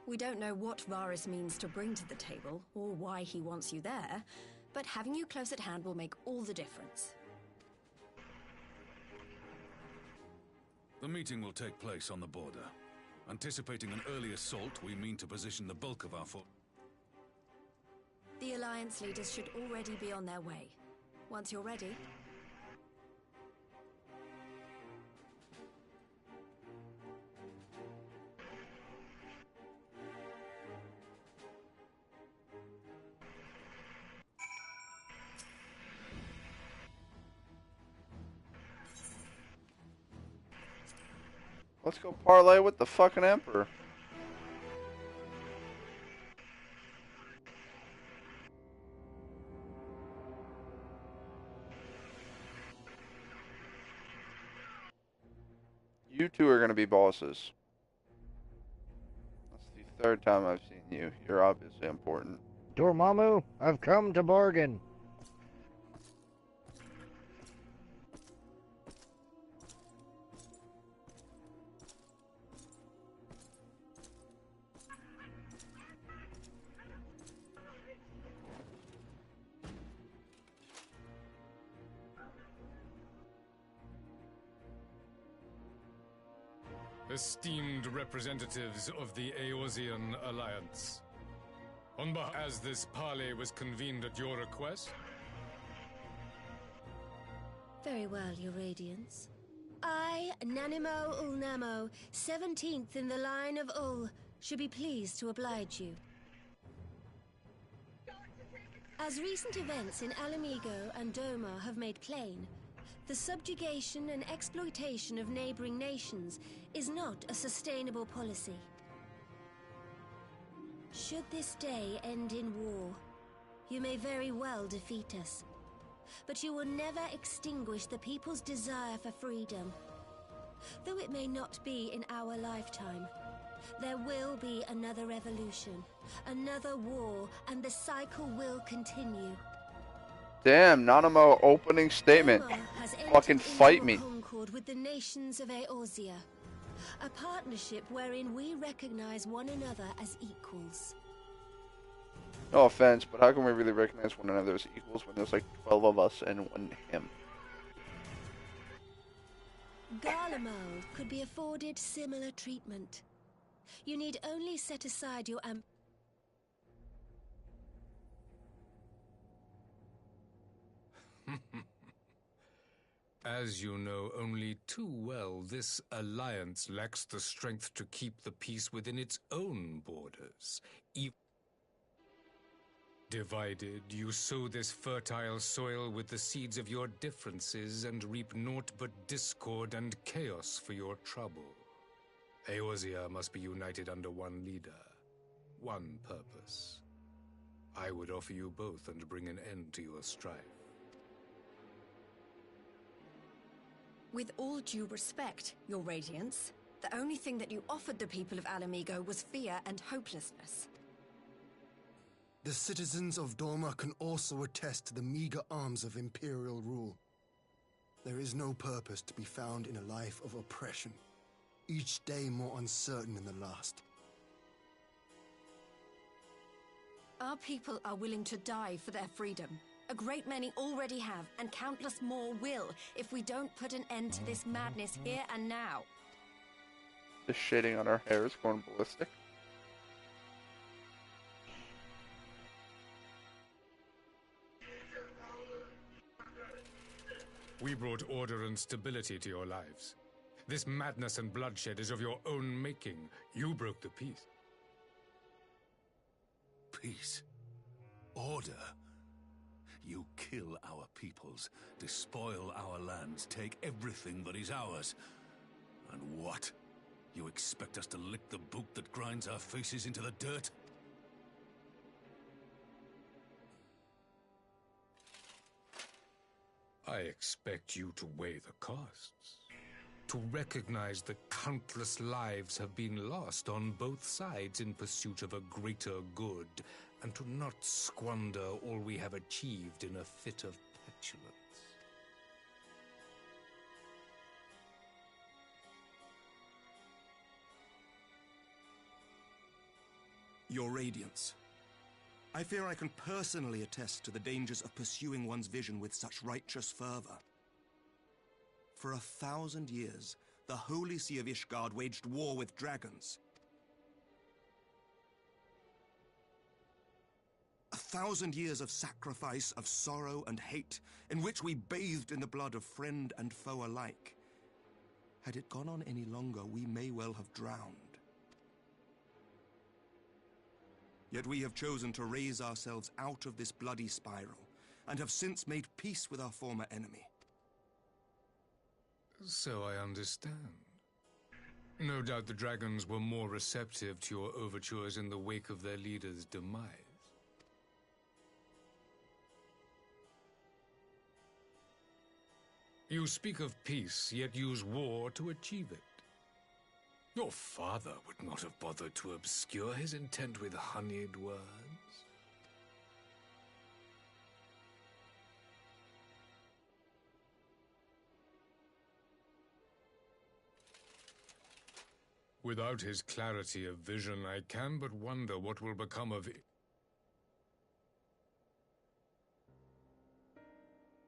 We don't know what Varys means to bring to the table, or why he wants you there, but having you close at hand will make all the difference.
The meeting will take place on the border. Anticipating an early assault, we mean to position the bulk of our force.
The Alliance leaders should already be on their way. Once you're ready...
Let's go parlay with the fucking Emperor. You two are going to be bosses. That's the third time I've seen you. You're obviously important.
Dormammu, I've come to bargain.
Esteemed representatives of the Eorzean Alliance, as this parley was convened at your request?
Very well, Your Radiance. I, Nanimo Ulnamo, 17th in the line of Ul, should be pleased to oblige you. As recent events in Alamigo and Doma have made plain, the subjugation and exploitation of neighboring nations is not a sustainable policy. Should this day end in war, you may very well defeat us. But you will never extinguish the people's desire for freedom. Though it may not be in our lifetime, there will be another revolution, another war, and the cycle will continue.
Damn, Nanamo opening statement. Fucking fight me.
Concord with the nations of Eorzea, a partnership wherein we recognize one another as equals.
No offense, but how can we really recognize one another as equals when there's like 12 of us and one him?
Garlemald could be afforded similar treatment. You need only set aside your
As you know only too well, this alliance lacks the strength to keep the peace within its own borders. Divided, you sow this fertile soil with the seeds of your differences and reap naught but discord and chaos for your trouble. Eorzea must be united under one leader, one purpose. I would offer you both and bring an end to your strife.
With all due respect, Your Radiance, the only thing that you offered the people of Alamigo was fear and hopelessness.
The citizens of Doma can also attest to the meager arms of Imperial rule. There is no purpose to be found in a life of oppression, each day more uncertain than the last.
Our people are willing to die for their freedom. A great many already have, and countless more will, if we don't put an end to this madness here and now.
The shading on her hair is going ballistic.
We brought order and stability to your lives. This madness and bloodshed is of your own making. You broke the peace.
Peace? Order? You kill our peoples, despoil our lands, take everything that is ours. And what? You expect us to lick the boot that grinds our faces into the dirt?
I expect you to weigh the costs. To recognize that countless lives have been lost on both sides in pursuit of a greater good, and to not squander all we have achieved in a fit of petulance.
Your Radiance, I fear I can personally attest to the dangers of pursuing one's vision with such righteous fervor. For 1,000 years, the Holy See of Ishgard waged war with dragons. 1,000 years of sacrifice, of sorrow and hate, in which we bathed in the blood of friend and foe alike. Had it gone on any longer, we may well have drowned. Yet we have chosen to raise ourselves out of this bloody spiral, and have since made peace with our former enemy.
So I understand. No doubt the dragons were more receptive to your overtures in the wake of their leader's demise. You speak of peace, yet use war to achieve it. Your father would not have bothered to obscure his intent with honeyed words. Without his clarity of vision, I can but wonder what will become of it.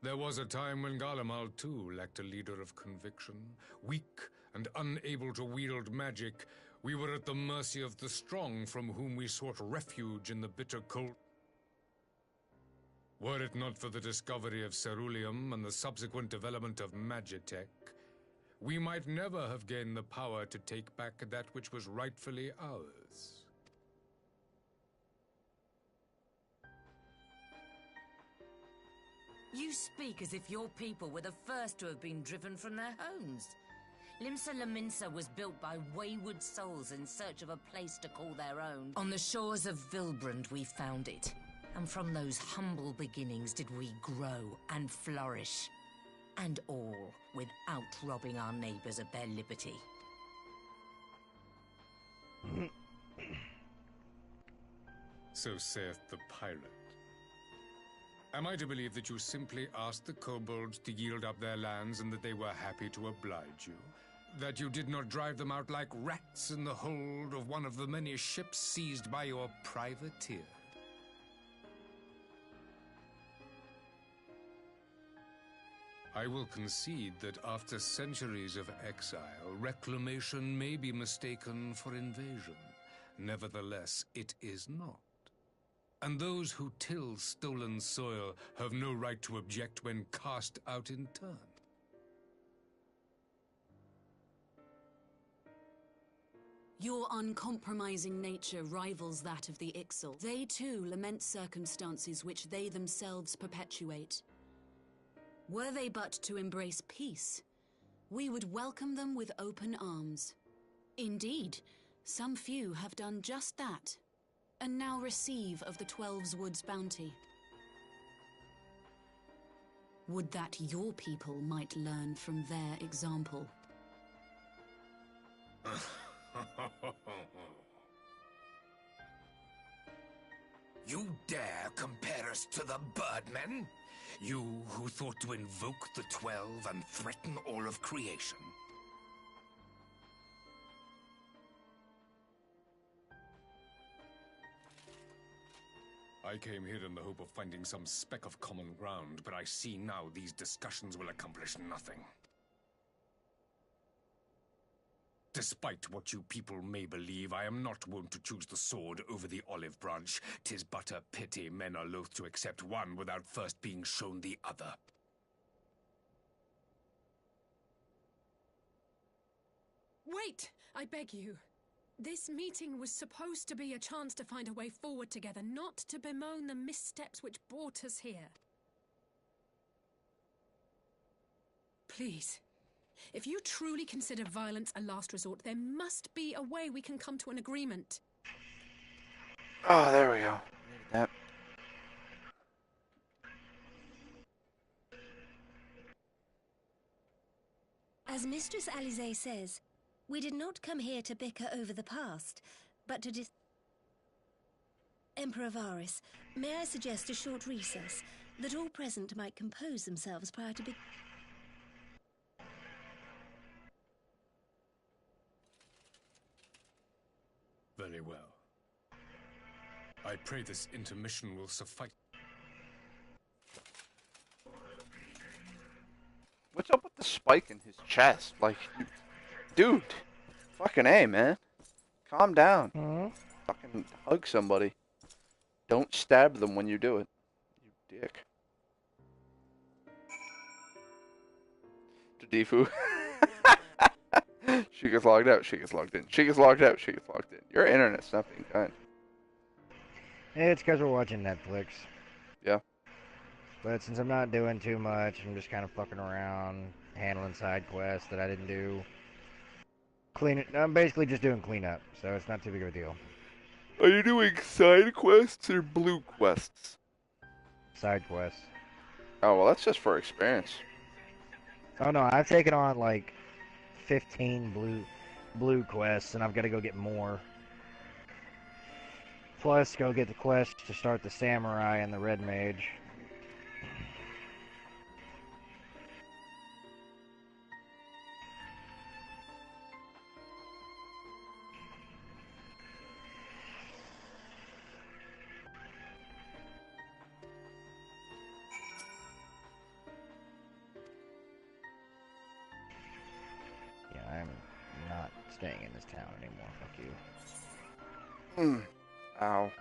There was a time when Garlemald too lacked a leader of conviction. Weak and unable to wield magic, we were at the mercy of the strong from whom we sought refuge in the bitter cold. Were it not for the discovery of Ceruleum and the subsequent development of Magitech, we might never have gained the power to take back that which was rightfully ours.
You speak as if your people were the first to have been driven from their homes. Limsa Lominsa was built by wayward souls in search of a place to call their own. On the shores of Vilbrand we found it, and from those humble beginnings did we grow and flourish. And all without robbing our neighbors of their liberty.
So saith the pirate. Am I to believe that you simply asked the kobolds to yield up their lands and that they were happy to oblige you? That you did not drive them out like rats in the hold of one of the many ships seized by your privateer? I will concede that after centuries of exile, reclamation may be mistaken for invasion. Nevertheless, it is not. And those who till stolen soil have no right to object when cast out in turn.
Your uncompromising nature rivals that of the Ixal. They too lament circumstances which they themselves perpetuate. Were they but to embrace peace, we would welcome them with open arms. Indeed, some few have done just that, and now receive of the Twelves Woods bounty. Would that your people might learn from their example.
You dare compare us to the Birdmen? You who thought to invoke the 12 and threaten all of creation.
I came here in the hope of finding some speck of common ground, but I see now these discussions will accomplish nothing. Despite what you people may believe, I am not wont to choose the sword over the olive branch. 'Tis but a pity men are loath to accept one without first being shown the other.
Wait! I beg you. This meeting was supposed to be a chance to find a way forward together, not to bemoan the missteps which brought us here. Please. If you truly consider violence a last resort, there must be a way we can come to an agreement.
Oh, there we go. Yep.
As Mistress Alisaie says, we did not come here to bicker over the past, but to Emperor Varys, may I suggest a short recess, that all present might compose themselves prior to
Very well. I pray this intermission will suffice.
What's up with the spike in his chest? Like, dude, fucking A, man. Calm down. Fucking hug somebody. Don't stab them when you do it. You dick. To Defu. She gets logged out, she gets logged in. She gets logged out, she gets logged in. Your internet's not being kind.
It's because we're watching Netflix.
Yeah.
But since I'm not doing too much, I'm just kind of fucking around, handling side quests that I didn't do. clean it. I'm basically just doing cleanup, so it's not too big of a deal.
Are you doing side quests or blue quests?
Side quests.
Oh, well, that's just for experience.
Oh no, I've taken on like 15 blue quests, and I've got to go get more. Plus, go get the quest to start the samurai and the red mage. Yeah, I'm not staying in this town anymore. Fuck you.
Ow.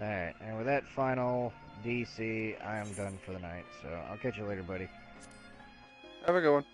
Alright, and with that final DC, I am done for the night, so I'll catch you later, buddy.
Have a good one.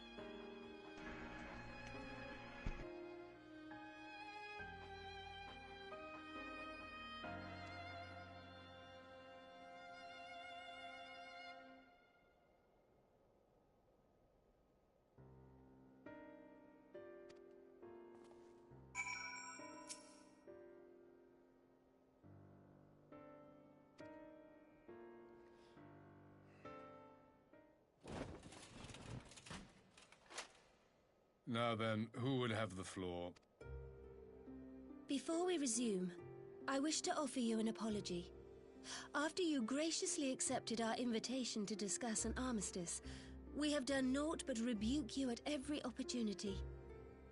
Now then, who would have the floor?
Before we resume, I wish to offer you an apology. After you graciously accepted our invitation to discuss an armistice, we have done naught but rebuke you at every opportunity.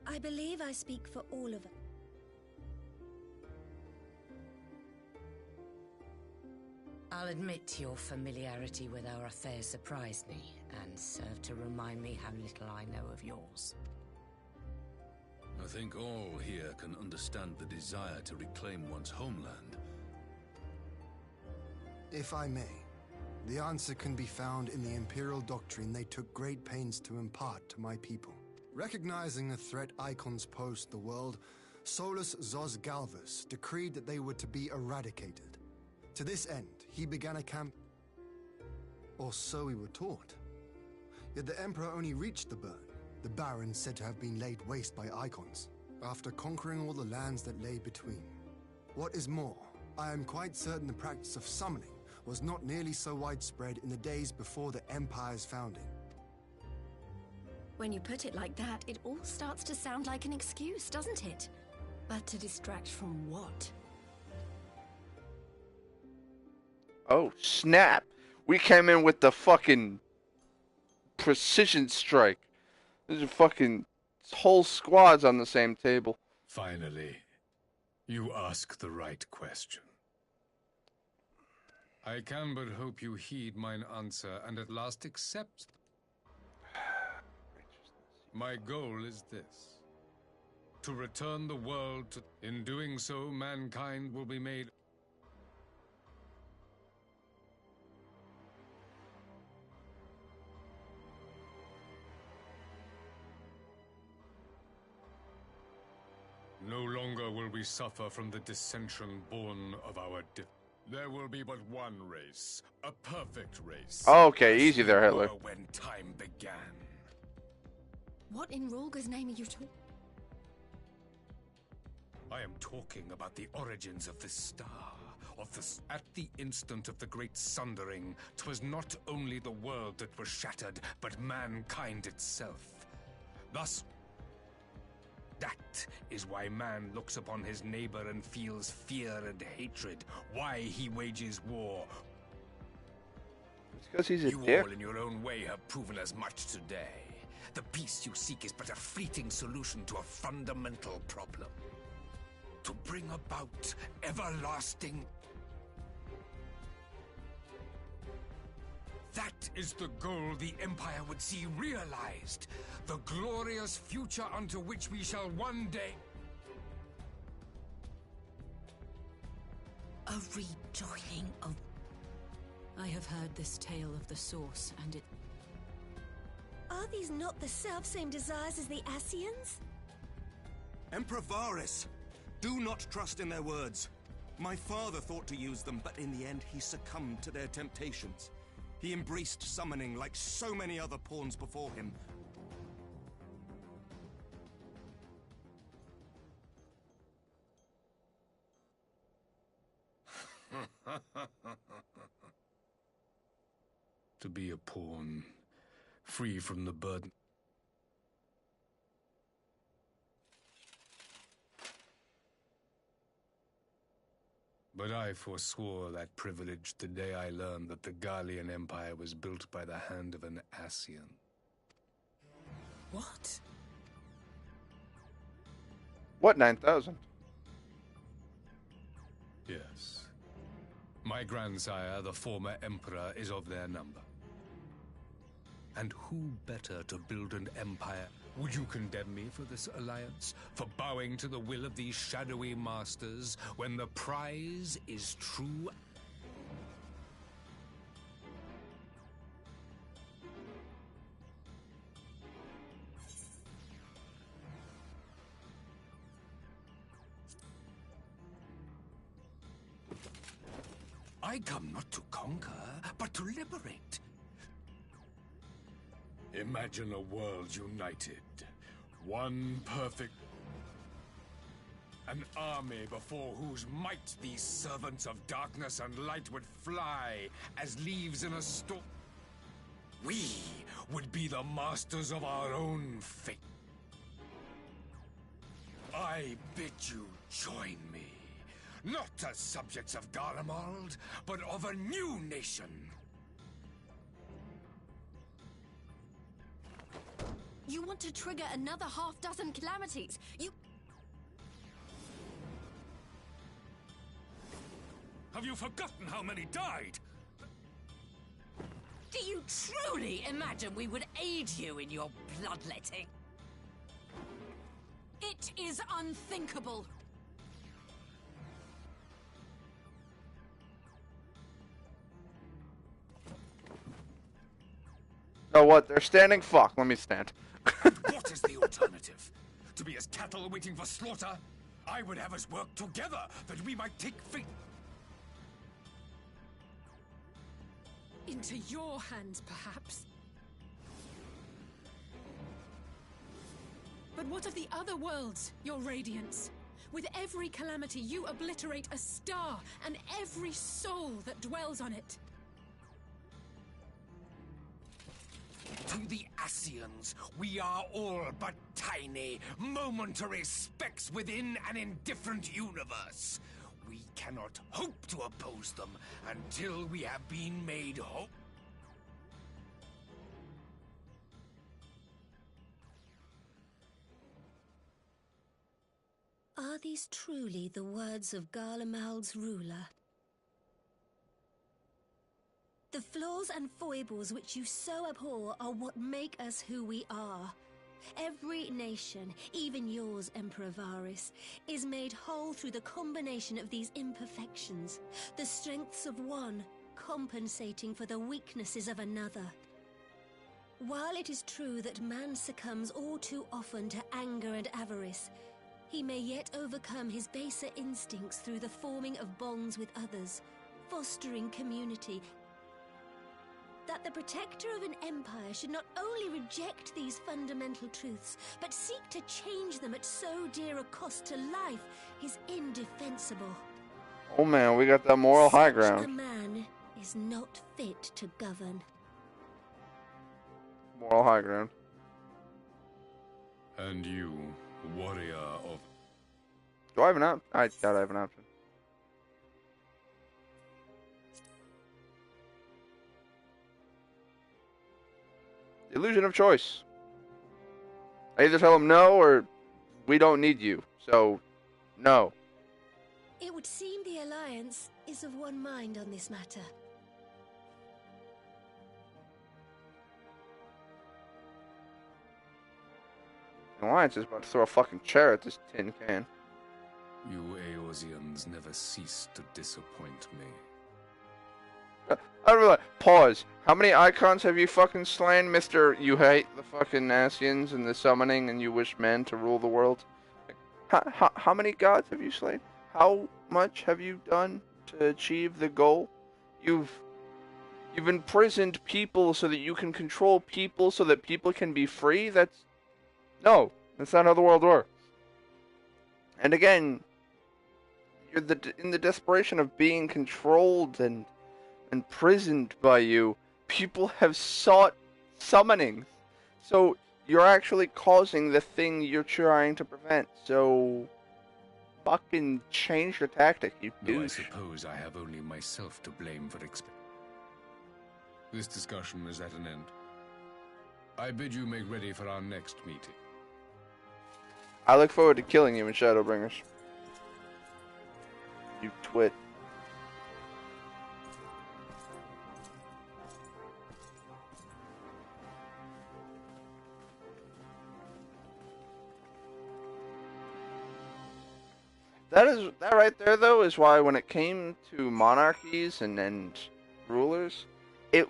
I believe I speak for all of us.
I'll admit your familiarity with our affairs surprised me, and served to remind me how little I know of yours.
I think all here can understand the desire to reclaim one's homeland.
If I may, the answer can be found in the Imperial doctrine they took great pains to impart to my people. Recognizing the threat Icons pose to the world, Solus Zos Galvus decreed that they were to be eradicated. To this end, he began a camp... Or so we were taught. Yet the Emperor only reached the burn, the Baron said to have been laid waste by Icons, after conquering all the lands that lay between. What is more, I am quite certain the practice of summoning was not nearly so widespread in the days before the Empire's founding.
When you put it like that, it all starts to sound like an excuse, doesn't it? But to distract from what?
Oh, snap. We came in with the fucking precision strike. There's a fucking whole squads on the same table.
Finally, you ask the right question. I can but hope you heed mine answer and at last accept. My goal is this: to return the world to... In doing so, mankind will be made... No longer will we suffer from the dissension born of our There will be but one race, a perfect race.
Okay, easy there, Hitler.
When time began.
What in Rulga's name are you talking?
I am talking about the origins of this star. At the instant of the great sundering, 'twas not only the world that was shattered, but mankind itself. Thus, that is why man looks upon his neighbor and feels fear and hatred. Why he wages war.
It's because he's a
You
dick.
all in your own way have proven as much today. The peace you seek is but a fleeting solution to a fundamental problem. To bring about everlasting... That is the goal the Empire would see realized. The glorious future unto which we shall one day...
A rejoining of... I have heard this tale of the Source, and it...
Are these not the self-same desires as the Ascians?
Emperor Varys! Do not trust in their words. My father thought to use them, but in the end he succumbed to their temptations. He embraced summoning like so many other pawns before him.
To be a pawn, free from the burden... But I forswore that privilege the day I learned that the Garlean Empire was built by the hand of an Ascian.
What?
What 9,000?
Yes. My grandsire, the former emperor, is of their number. And who better to build an empire? Would you condemn me for this alliance? For bowing to the will of these shadowy masters, when the prize is true? I come not to conquer, but to liberate. Imagine a world united. One perfect... An army before whose might these servants of darkness and light would fly as leaves in a storm. We would be the masters of our own fate. I bid you join me. Not as subjects of Garlemald, but of a new nation.
You want to trigger another half-dozen calamities?
Have you forgotten how many died?
Do you truly imagine we would aid you in your bloodletting?
It is unthinkable.
Oh, what? They're standing? Fuck, let me stand.
What is the alternative? To be as cattle waiting for slaughter? I would have us work together that we might take fate.
Into your hands, perhaps. But what of the other worlds, your radiance? With every calamity, you obliterate a star and every soul that dwells on it.
To the Ascians, we are all but tiny, momentary specks within an indifferent universe. We cannot hope to oppose them until we have been made whole.
Are these truly the words of Garlemald's ruler? The flaws and foibles which you so abhor are what make us who we are. Every nation, even yours, Emperor Varys, is made whole through the combination of these imperfections, the strengths of one compensating for the weaknesses of another. While it is true that man succumbs all too often to anger and avarice, he may yet overcome his baser instincts through the forming of bonds with others, fostering community. That the protector of an empire should not only reject these fundamental truths, but seek to change them at so dear a cost to life is indefensible.
Oh man, we got that moral high
A
ground.
man is not fit to govern.
Moral high ground.
And you, warrior of...
Do I have an option? I doubt I have an option. The illusion of choice. I either tell him no or we don't need you. So, no.
It would seem the Alliance is of one mind on this matter.
The Alliance is about to throw a fucking chair at this tin can.
You Eorzeans never cease to disappoint me.
I don't really pause. How many icons have you fucking slain, Mr. You hate the fucking Ascians and the summoning and you wish men to rule the world? How many gods have you slain? How much have you done to achieve the goal? You've imprisoned people so that you can control people so that people can be free? That's not how the world works. And again, you're in the desperation of being controlled and imprisoned by you, people have sought summonings. So you're actually causing the thing you're trying to prevent. So fucking change your tactic, you douche.
I suppose I have only myself to blame for This discussion is at an end. I bid you make ready for our next meeting.
I look forward to killing you in Shadowbringers. You twit. That right there though is why when it came to monarchies and rulers, it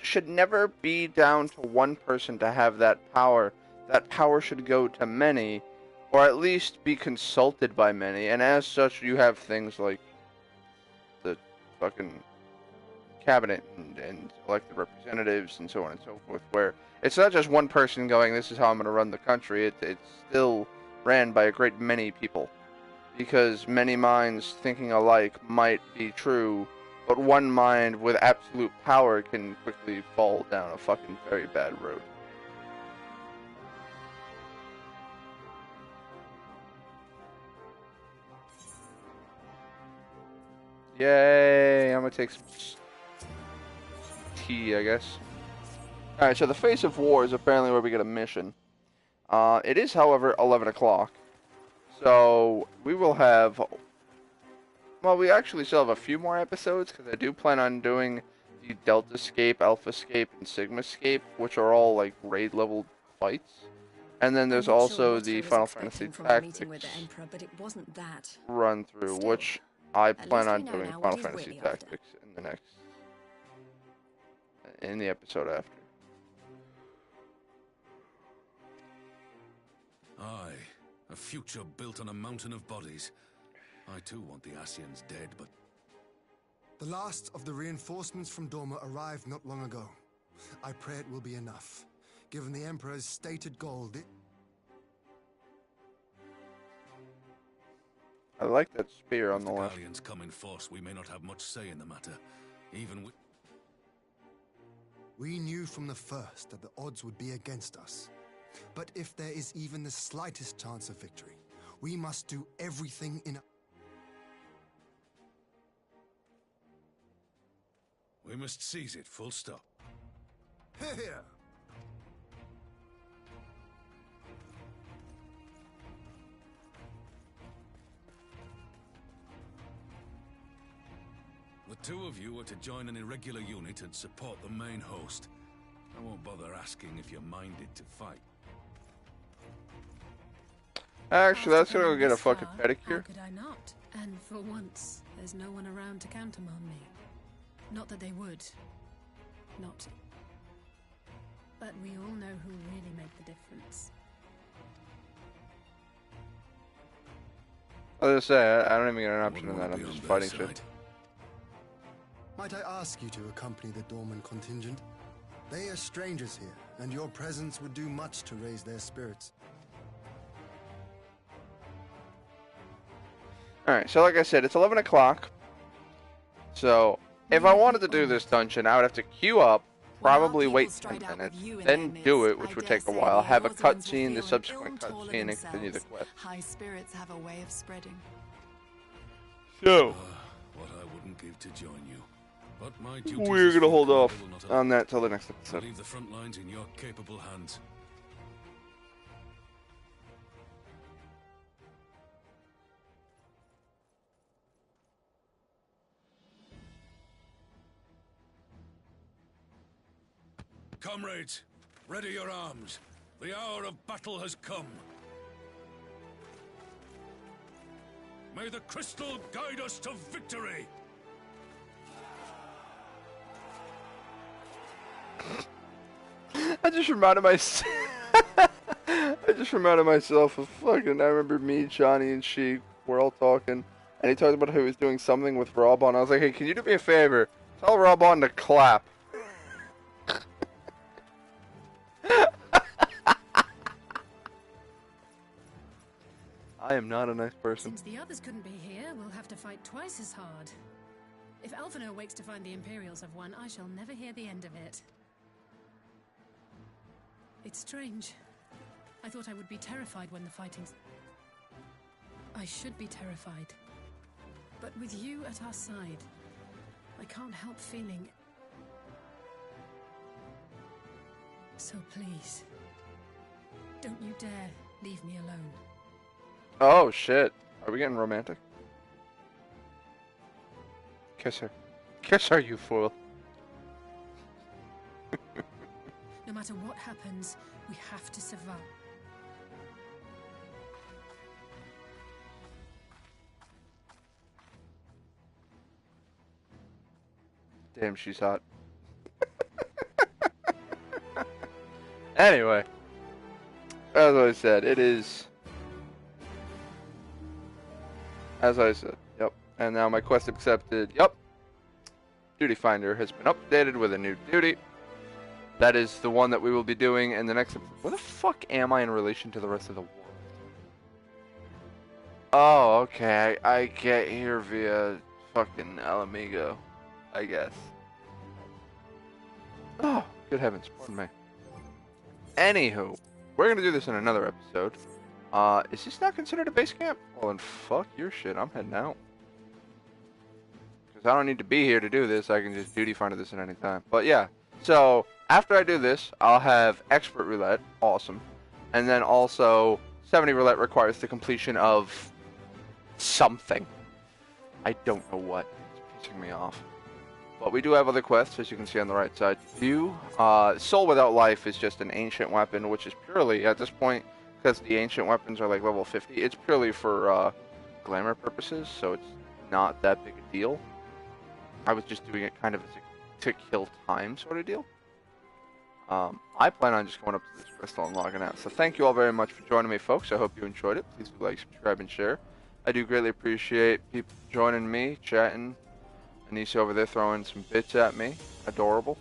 should never be down to one person to have that power. That power should go to many, or at least be consulted by many. And as such, you have things like the fucking cabinet and elected representatives and so on and so forth, where it's not just one person going, "This is how I'm going to run the country." It's still ran by a great many people. Because many minds thinking alike might be true, but one mind with absolute power can quickly fall down a fucking very bad road. Yay! I'm gonna take some tea, I guess. Alright, so the Face of War is apparently where we get a mission. It is, however, 11 o'clock. So, we will have... Well, we actually still have a few more episodes, because I do plan on doing the Deltascape, Alphascape, and Sigmascape, which are all, like, raid-level fights. And then there's also the Final Fantasy Tactics run-through, which I plan on doing Final Fantasy Tactics in the episode after.
Aye. A future built on a mountain of bodies. I too want the Ascians dead, but...
The last of the reinforcements from Dorma arrived not long ago. I pray it will be enough. Given the Emperor's stated goal,
I like that spear on the left.
If the Gallians come in force, we may not have much say in the matter. Even with...
We knew from the first that the odds would be against us. But if there is even the slightest chance of victory, we must do everything in...
We must seize it, full stop.
Here!
The two of you are to join an irregular unit and support the main host. I won't bother asking if you're minded to fight.
Actually, that's gonna go get a fucking
How
pedicure.
could I not? And for once, there's no one around to countermand me. Not that they would. Not. But we all know who really made the difference.
I was gonna say, I don't even get an option in that. I'm just fighting shit.
Might I ask you to accompany the Dorman contingent? They are strangers here, and your presence would do much to raise their spirits.
Alright, so like I said, it's 11 o'clock. So, if I wanted to do this dungeon, I would have to queue up, probably wait 10 minutes, then do it, which would take a while, have a cutscene, the subsequent cutscene, and continue the quest.
High spirits have a way of spreading.
So,
What I wouldn't give to join you. But my
we're gonna hold off on that till the next episode.
Leave the front lines in your capable hands. Comrades, ready your arms. The hour of battle has come. May the crystal guide us to victory!
I just reminded myself of fucking, I remember me, Johnny, and she were all talking, and he talked about how he was doing something with Robon. I was like, hey, can you do me a favor? Tell Robon to clap. I am not a nice person.
Since the others couldn't be here, we'll have to fight twice as hard. If Alphinaud wakes to find the Imperials have won, I shall never hear the end of it. It's strange. I thought I would be terrified when the fighting's... I should be terrified. But with you at our side, I can't help feeling... So please, don't you dare leave me alone.
Oh, shit. Are we getting romantic? Kiss her. Kiss her, you fool.
No matter what happens, we have to survive.
Damn, she's hot. Anyway. As I said, it is... As I said, yep. And now my quest accepted, yep. Duty Finder has been updated with a new duty. That is the one that we will be doing in the next episode. Where the fuck am I in relation to the rest of the world? Oh, okay. I get here via fucking Alamigo, I guess. Oh, good heavens, pardon me. Anywho, we're gonna do this in another episode. Is this not considered a base camp? Well, then fuck your shit. I'm heading out. Because I don't need to be here to do this. I can just duty finder this at any time. But yeah, so after I do this, I'll have expert roulette. Awesome. And then also 70 roulette requires the completion of something. I don't know what. It's pissing me off. But we do have other quests, as you can see on the right side. Soul Without Life is just an ancient weapon, which is purely, at this point, because the ancient weapons are like level 50, it's purely for glamour purposes, so it's not that big a deal. I was just doing it kind of as a to kill time sort of deal. I plan on just going up to this crystal and logging out. So thank you all very much for joining me, folks. I hope you enjoyed it. Please do like, subscribe, and share. I do greatly appreciate people joining me, chatting. Anissa over there throwing some bits at me. Adorable.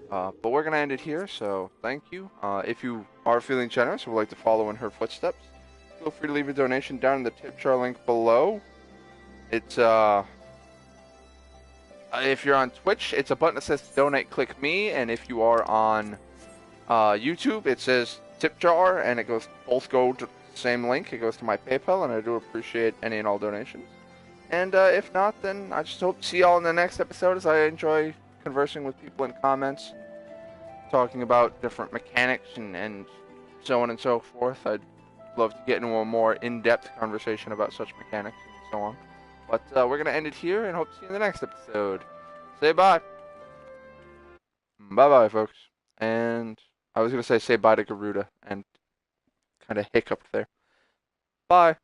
But we're going to end it here, so thank you. If you are feeling generous or would like to follow in her footsteps, feel free to leave a donation down in the tip jar link below. It's, if you're on Twitch, it's a button that says donate, click me, and if you are on YouTube, it says tip jar, and it goes, both go to the same link. It goes to my PayPal, and I do appreciate any and all donations. And if not, then I just hope to see y'all in the next episode, as I enjoy conversing with people in comments, talking about different mechanics and so on and so forth. I'd love to get into a more in-depth conversation about such mechanics and so on. But we're going to end it here and hope to see you in the next episode. Say bye. Bye-bye, folks. And I was going to say bye to Garuda and kind of hiccuped there. Bye.